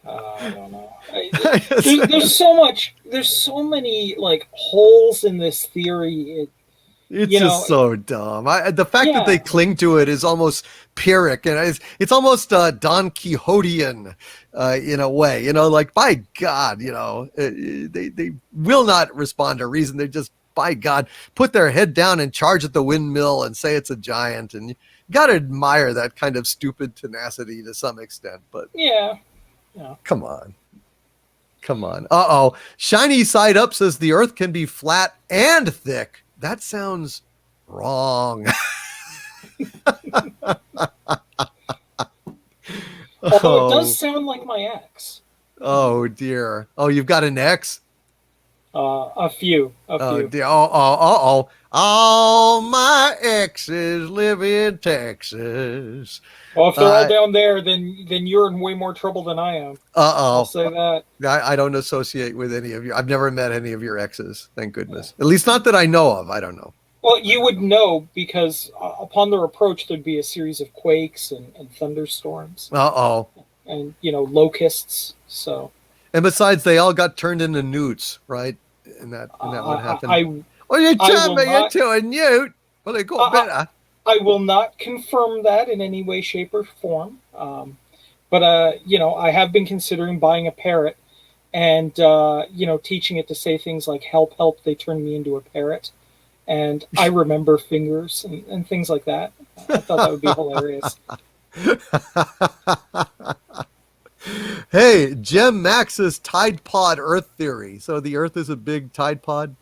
I don't know. There's so many like holes in this theory. It's just so dumb. The fact that they cling to it is almost Pyrrhic, and it's almost Don Quixotean in a way. Like, by God, they will not respond to reason. They just, by God, put their head down and charge at the windmill and say it's a giant. And you got to admire that kind of stupid tenacity to some extent. But yeah. Come on. Shiny Side Up says the earth can be flat and thick. That sounds wrong. Although it does sound like my ex. Oh dear. Oh, you've got an ex? A few. Dear. Oh. All my exes live in Texas. Well, if they're all down there, then you're in way more trouble than I am. I'll say that. I don't associate with any of you. I've never met any of your exes. Thank goodness. At least not that I know of. I don't know. Well, you would know because upon their approach, there'd be a series of quakes and thunderstorms. and locusts. So And besides, they all got turned into newts, right? And that what happened? I You I turned will me not. into a newt. Well, they got better. I will not confirm that in any way, shape, or form. But I have been considering buying a parrot and teaching it to say things like "help, help." They turned me into a parrot, and I remember fingers and things like that. I thought that would be hilarious. Hey, Jim Max's Tide Pod Earth theory. So the Earth is a big Tide Pod.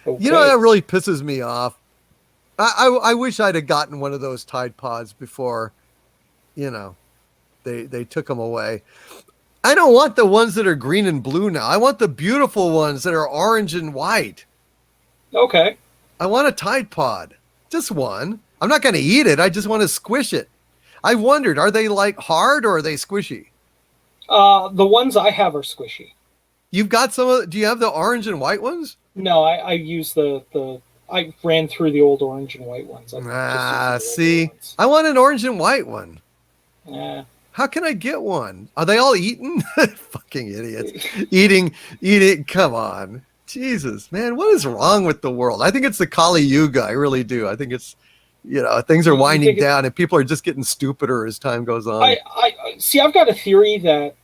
Okay. That really pisses me off. I wish I'd have gotten one of those Tide Pods before, they took them away. I don't want the ones that are green and blue now. I want the beautiful ones that are orange and white. Okay. I want a Tide Pod. Just one. I'm not going to eat it. I just want to squish it. I wondered, are they like hard or are they squishy? The ones I have are squishy. You've got do you have the orange and white ones? No, I use I ran through the old orange and white ones. See, I want an orange and white one. Yeah. How can I get one? Are they all eaten? Fucking idiots. Eating. Come on. Jesus, man, what is wrong with the world? I think it's the Kali Yuga. I really do. I think it's, things are winding down and people are just getting stupider as time goes on. I see. I've got a theory that,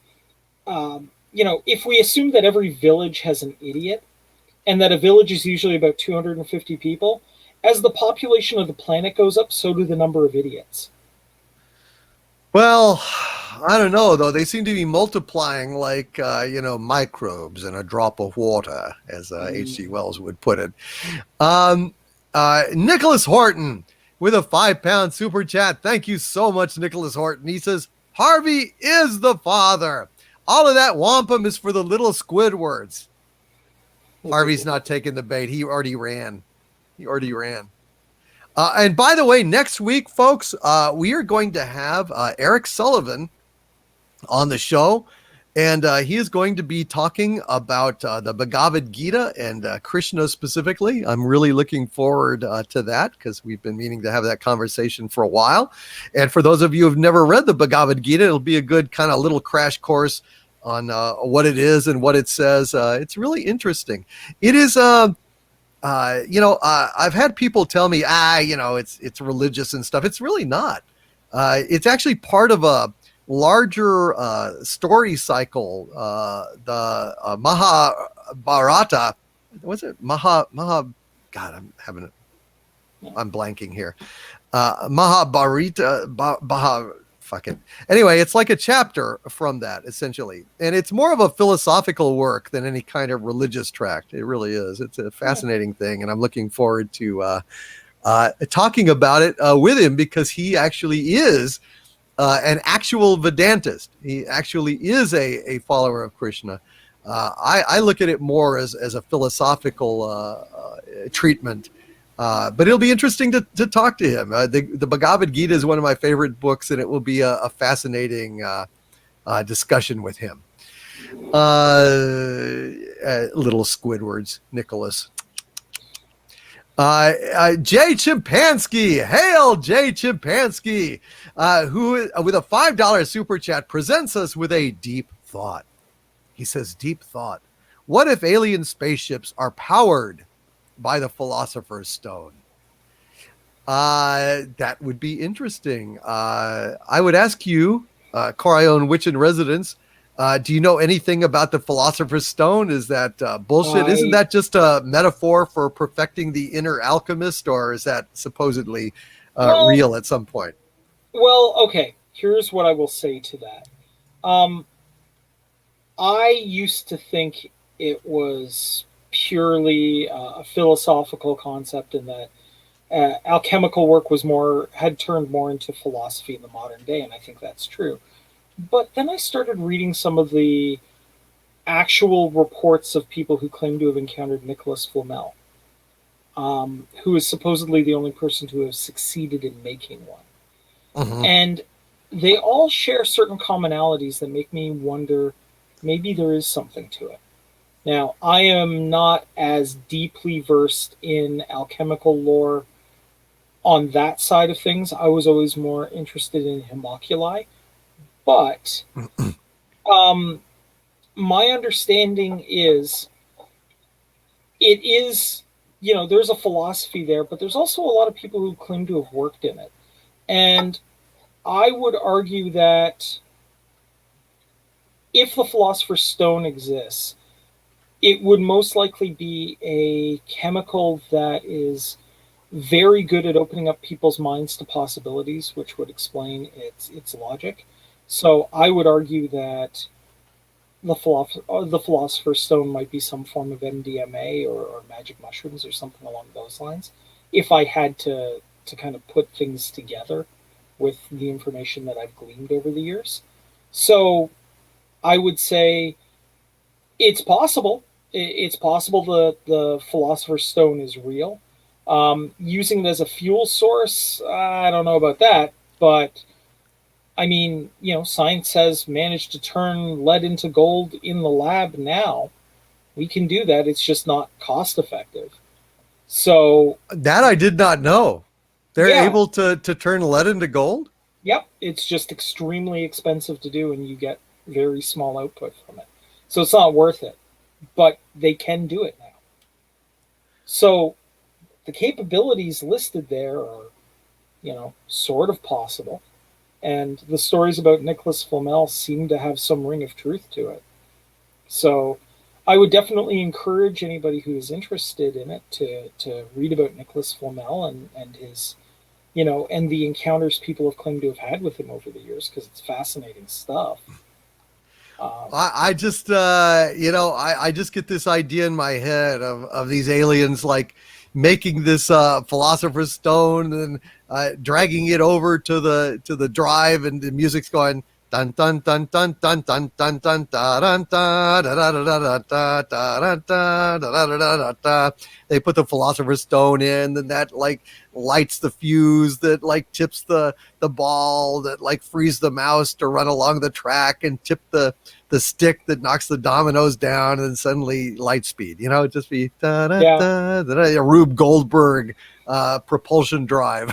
if we assume that every village has an idiot, and that a village is usually about 250 people, as the population of the planet goes up, so do the number of idiots. Well, I don't know, though. They seem to be multiplying like, microbes in a drop of water, as H.G. Wells would put it. Nicholas Horton with a £5 super chat. Thank you so much, Nicholas Horton. He says, Harvey is the father. All of that wampum is for the little Squidwards. Harvey's not taking the bait. He already ran. And by the way, next week, folks, we are going to have Eric Sullivan on the show. And he is going to be talking about the Bhagavad Gita and Krishna specifically. I'm really looking forward to that because we've been meaning to have that conversation for a while. And for those of you who've never read the Bhagavad Gita, it'll be a good kind of little crash course on what it is and what it says. It's really interesting. It is, I've had people tell me, it's religious and stuff. It's really not. It's actually part of a larger story cycle. The Mahabharata, what's it? God, I'm blanking here. Mahabharata, fuck it. Anyway, it's like a chapter from that, essentially. And it's more of a philosophical work than any kind of religious tract. It really is. It's a fascinating thing. And I'm looking forward to talking about it with him because he actually is an actual Vedantist. He actually is a follower of Krishna. I look at it more as a philosophical treatment. But it'll be interesting to talk to him. The Bhagavad Gita is one of my favorite books, and it will be a fascinating discussion with him. Little Squidwards, Nicholas. Jay Chimpansky, hail Jay Chimpansky, who with a $5 super chat presents us with a deep thought. He says, deep thought. What if alien spaceships are powered by the Philosopher's Stone? That would be interesting. I would ask you, Coraon Witch in Residence, do you know anything about the Philosopher's Stone? Is that bullshit? Isn't that just a metaphor for perfecting the inner alchemist, or is that supposedly real at some point? Well, okay. Here's what I will say to that. I used to think it was purely a philosophical concept, and that alchemical work had turned more into philosophy in the modern day, and I think that's true. But then I started reading some of the actual reports of people who claim to have encountered Nicholas Flamel, who is supposedly the only person to have succeeded in making one. Mm-hmm. And they all share certain commonalities that make me wonder, maybe there is something to it. Now, I am not as deeply versed in alchemical lore on that side of things, I was always more interested in homunculi. But um, my understanding is it is, there's a philosophy there, but there's also a lot of people who claim to have worked in it. And I would argue that if the Philosopher's Stone exists, it would most likely be a chemical that is very good at opening up people's minds to possibilities, which would explain its logic. So I would argue that the Philosopher's Stone might be some form of MDMA or magic mushrooms or something along those lines. If I had to kind of put things together with the information that I've gleaned over the years. So I would say it's possible. It's possible the Philosopher's Stone is real. Using it as a fuel source, I don't know about that. But, I mean, science has managed to turn lead into gold in the lab now. We can do that. It's just not cost effective. So that I did not know. They're able to turn lead into gold? Yep. It's just extremely expensive to do, and you get very small output from it. So it's not worth it. But they can do it now. So the capabilities listed there are, sort of possible. And the stories about Nicholas Flamel seem to have some ring of truth to it. So I would definitely encourage anybody who is interested in it to read about Nicholas Flamel and his, and the encounters people have claimed to have had with him over the years, because it's fascinating stuff. I just, I just get this idea in my head of these aliens like making this Philosopher's Stone and dragging it over to the drive, and the music's going dun dun dun dun dun dun dun dun dun dun dun. They put the Philosopher's Stone in, and that like lights the fuse that like tips the ball that like frees the mouse to run along the track and tip the stick that knocks the dominoes down, and suddenly light speed. It'd just be a Rube Goldberg propulsion drive.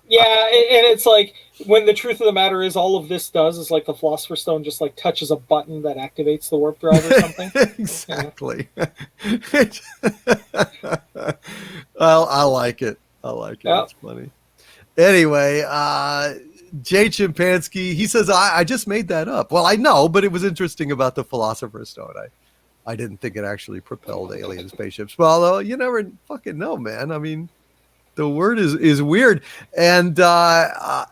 Yeah, and it's like, when the truth of the matter is, all of this does is like the Philosopher's Stone just like touches a button that activates the warp drive or something. Exactly. Well, I like it. Yep. It's funny. Anyway, Jay Chimpansky, he says, I just made that up. Well, I know, but it was interesting about the Philosopher's Stone. I didn't think it actually propelled alien spaceships. Well, you never fucking know, man. I mean, the word is weird. And a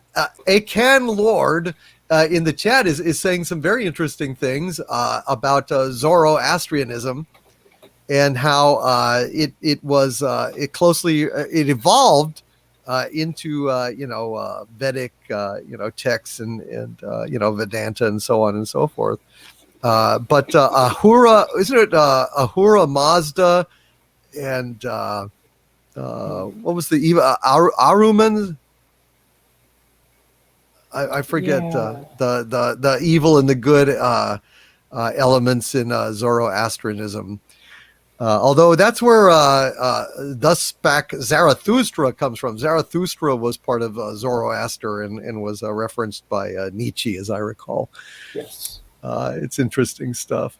Can Lord in the chat is saying some very interesting things about Zoroastrianism and how it evolved into Vedic texts and Vedanta and so on and so forth. But Ahura, isn't it Ahura Mazda and what was the evil Aruman? I forget the evil and the good elements in Zoroastrianism. Although that's where thus spake Zarathustra comes from. Zarathustra was part of Zoroaster and was referenced by Nietzsche, as I recall. Yes. It's interesting stuff.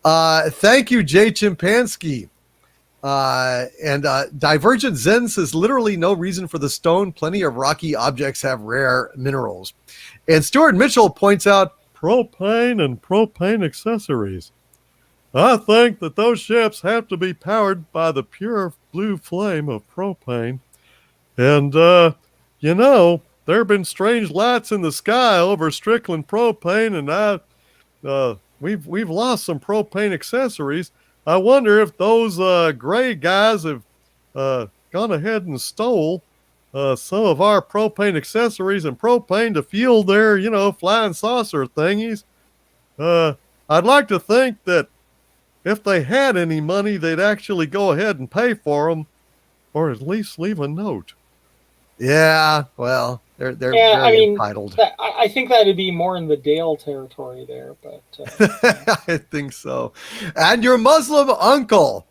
Thank you, Jay Chimpansky. And Divergent Zen says, literally no reason for the stone. Plenty of rocky objects have rare minerals. And Stuart Mitchell points out propane and propane accessories. I think that those ships have to be powered by the pure blue flame of propane. And, there have been strange lights in the sky over Strickland propane, and we've lost some propane accessories. I wonder if those gray guys have gone ahead and stole some of our propane accessories and propane to fuel their, flying saucer thingies. I'd like to think that if they had any money, they'd actually go ahead and pay for them, or at least leave a note. Yeah, well, they're very entitled. I think that'd be more in the Dale territory there, but I think so. And your Muslim uncle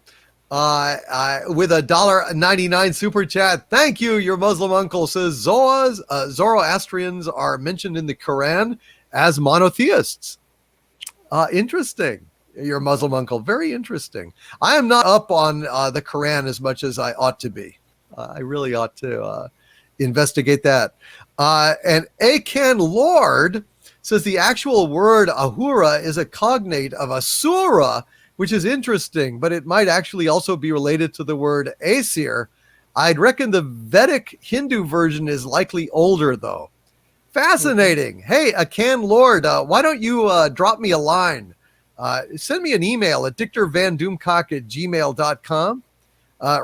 with a $1.99 super chat. Thank you. Your Muslim uncle says Zoroastrians are mentioned in the Quran as monotheists. Interesting. Your Muslim uncle. Very interesting. I am not up on the Quran as much as I ought to be. I really ought to investigate that. And Akan Lord says the actual word ahura is a cognate of asura, which is interesting, but it might actually also be related to the word Asir. I'd reckon the Vedic Hindu version is likely older, though. Fascinating. Hey, Akan Lord, why don't you drop me a line? Send me an email at dictorvandoomcock@gmail.com.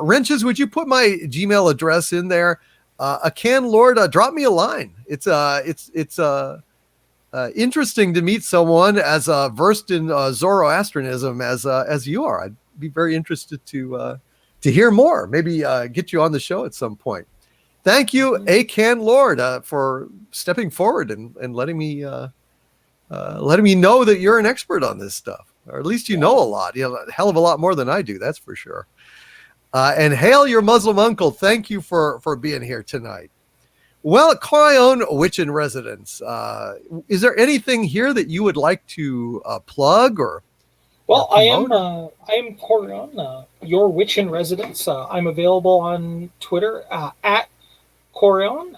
Wrenches, would you put my Gmail address in there? Akan Lord, drop me a line. It's interesting to meet someone as versed in Zoroastrianism as you are. I'd be very interested to hear more. Maybe get you on the show at some point. Thank you, Akan Lord, for stepping forward and letting me know that you're an expert on this stuff, or at least you know a lot. You know, a hell of a lot more than I do. That's for sure. And hail your Muslim uncle. Thank you for being here tonight. Well, Coraon, Witch in Residence. Is there anything here that you would like to plug or? Well, I am Coraon, your Witch in Residence. I'm available on Twitter at Coraon.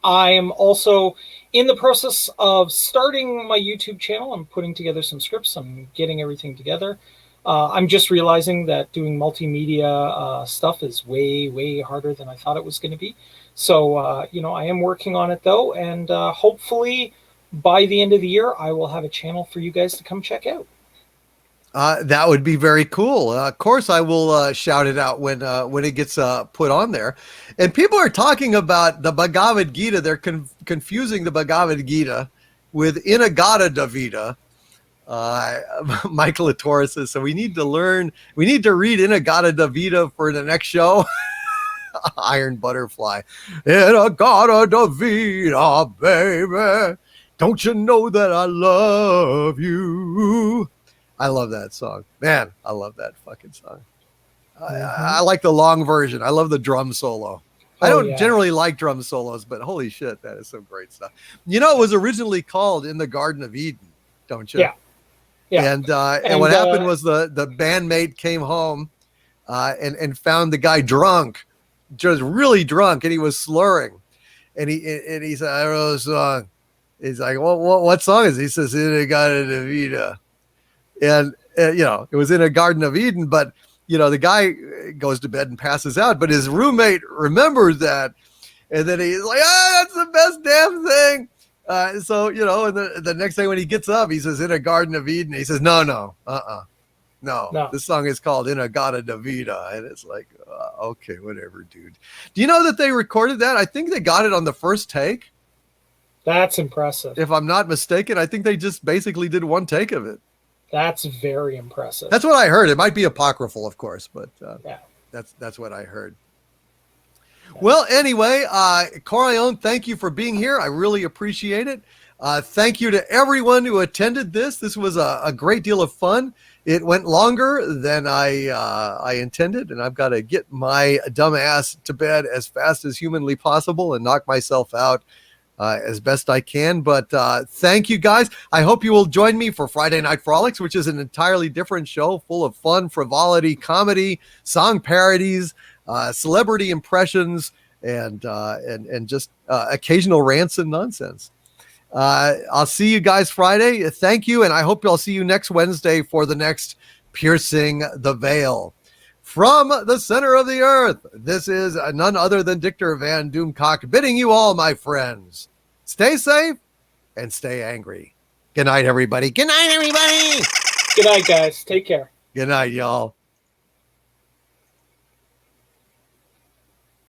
I am also in the process of starting my YouTube channel. I'm putting together some scripts. I'm getting everything together. I'm just realizing that doing multimedia stuff is way, way harder than I thought it was going to be. So, I am working on it, though, and hopefully by the end of the year, I will have a channel for you guys to come check out. That would be very cool. Of course, I will shout it out when it gets put on there. And people are talking about the Bhagavad Gita. They're confusing the Bhagavad Gita with Inagata Davida. Michael Latorre says, so we need to read Inagata Davida for the next show. Iron Butterfly. Inagata Davida, baby. Don't you know that I love you? I love that song. Man, I love that fucking song. I like the long version. I love the drum solo. I don't generally like drum solos, but holy shit, that is some great stuff. You know, it was originally called In the Garden of Eden, don't you? Yeah. And what happened was the bandmate came home and found the guy drunk, just really drunk, and he was slurring. And he said, I wrote a song. He's like, what song is it? He says, In the Garden of Eden. And, it was in a Garden of Eden, but, the guy goes to bed and passes out, but his roommate remembers that. And then he's like, that's the best damn thing. So, and the next day when he gets up, he says, In a Garden of Eden. He says, no, this song is called Inagata Davida. And it's like, okay, whatever, dude. Do you know that they recorded that? I think they got it on the first take. That's impressive. If I'm not mistaken, I think they just basically did one take of it. That's very impressive. That's what I heard. It might be apocryphal, of course, but that's what I heard. Yeah. Well, anyway, Coraon, thank you for being here. I really appreciate it. Thank you to everyone who attended this. This was a great deal of fun. It went longer than I intended, and I've got to get my dumb ass to bed as fast as humanly possible and knock myself out as best I can. But thank you, guys. I hope you will join me for Friday Night Frolics, which is an entirely different show full of fun, frivolity, comedy, song parodies, celebrity impressions, and just occasional rants and nonsense. I'll see you guys Friday. Thank you, and I hope I'll see you next Wednesday for the next Piercing the Veil. From the center of the earth, this is none other than Dictor Van Doomcock bidding you all, my friends, stay safe and stay angry. Good night, everybody. Good night, everybody. Good night, guys. Take care. Good night, y'all.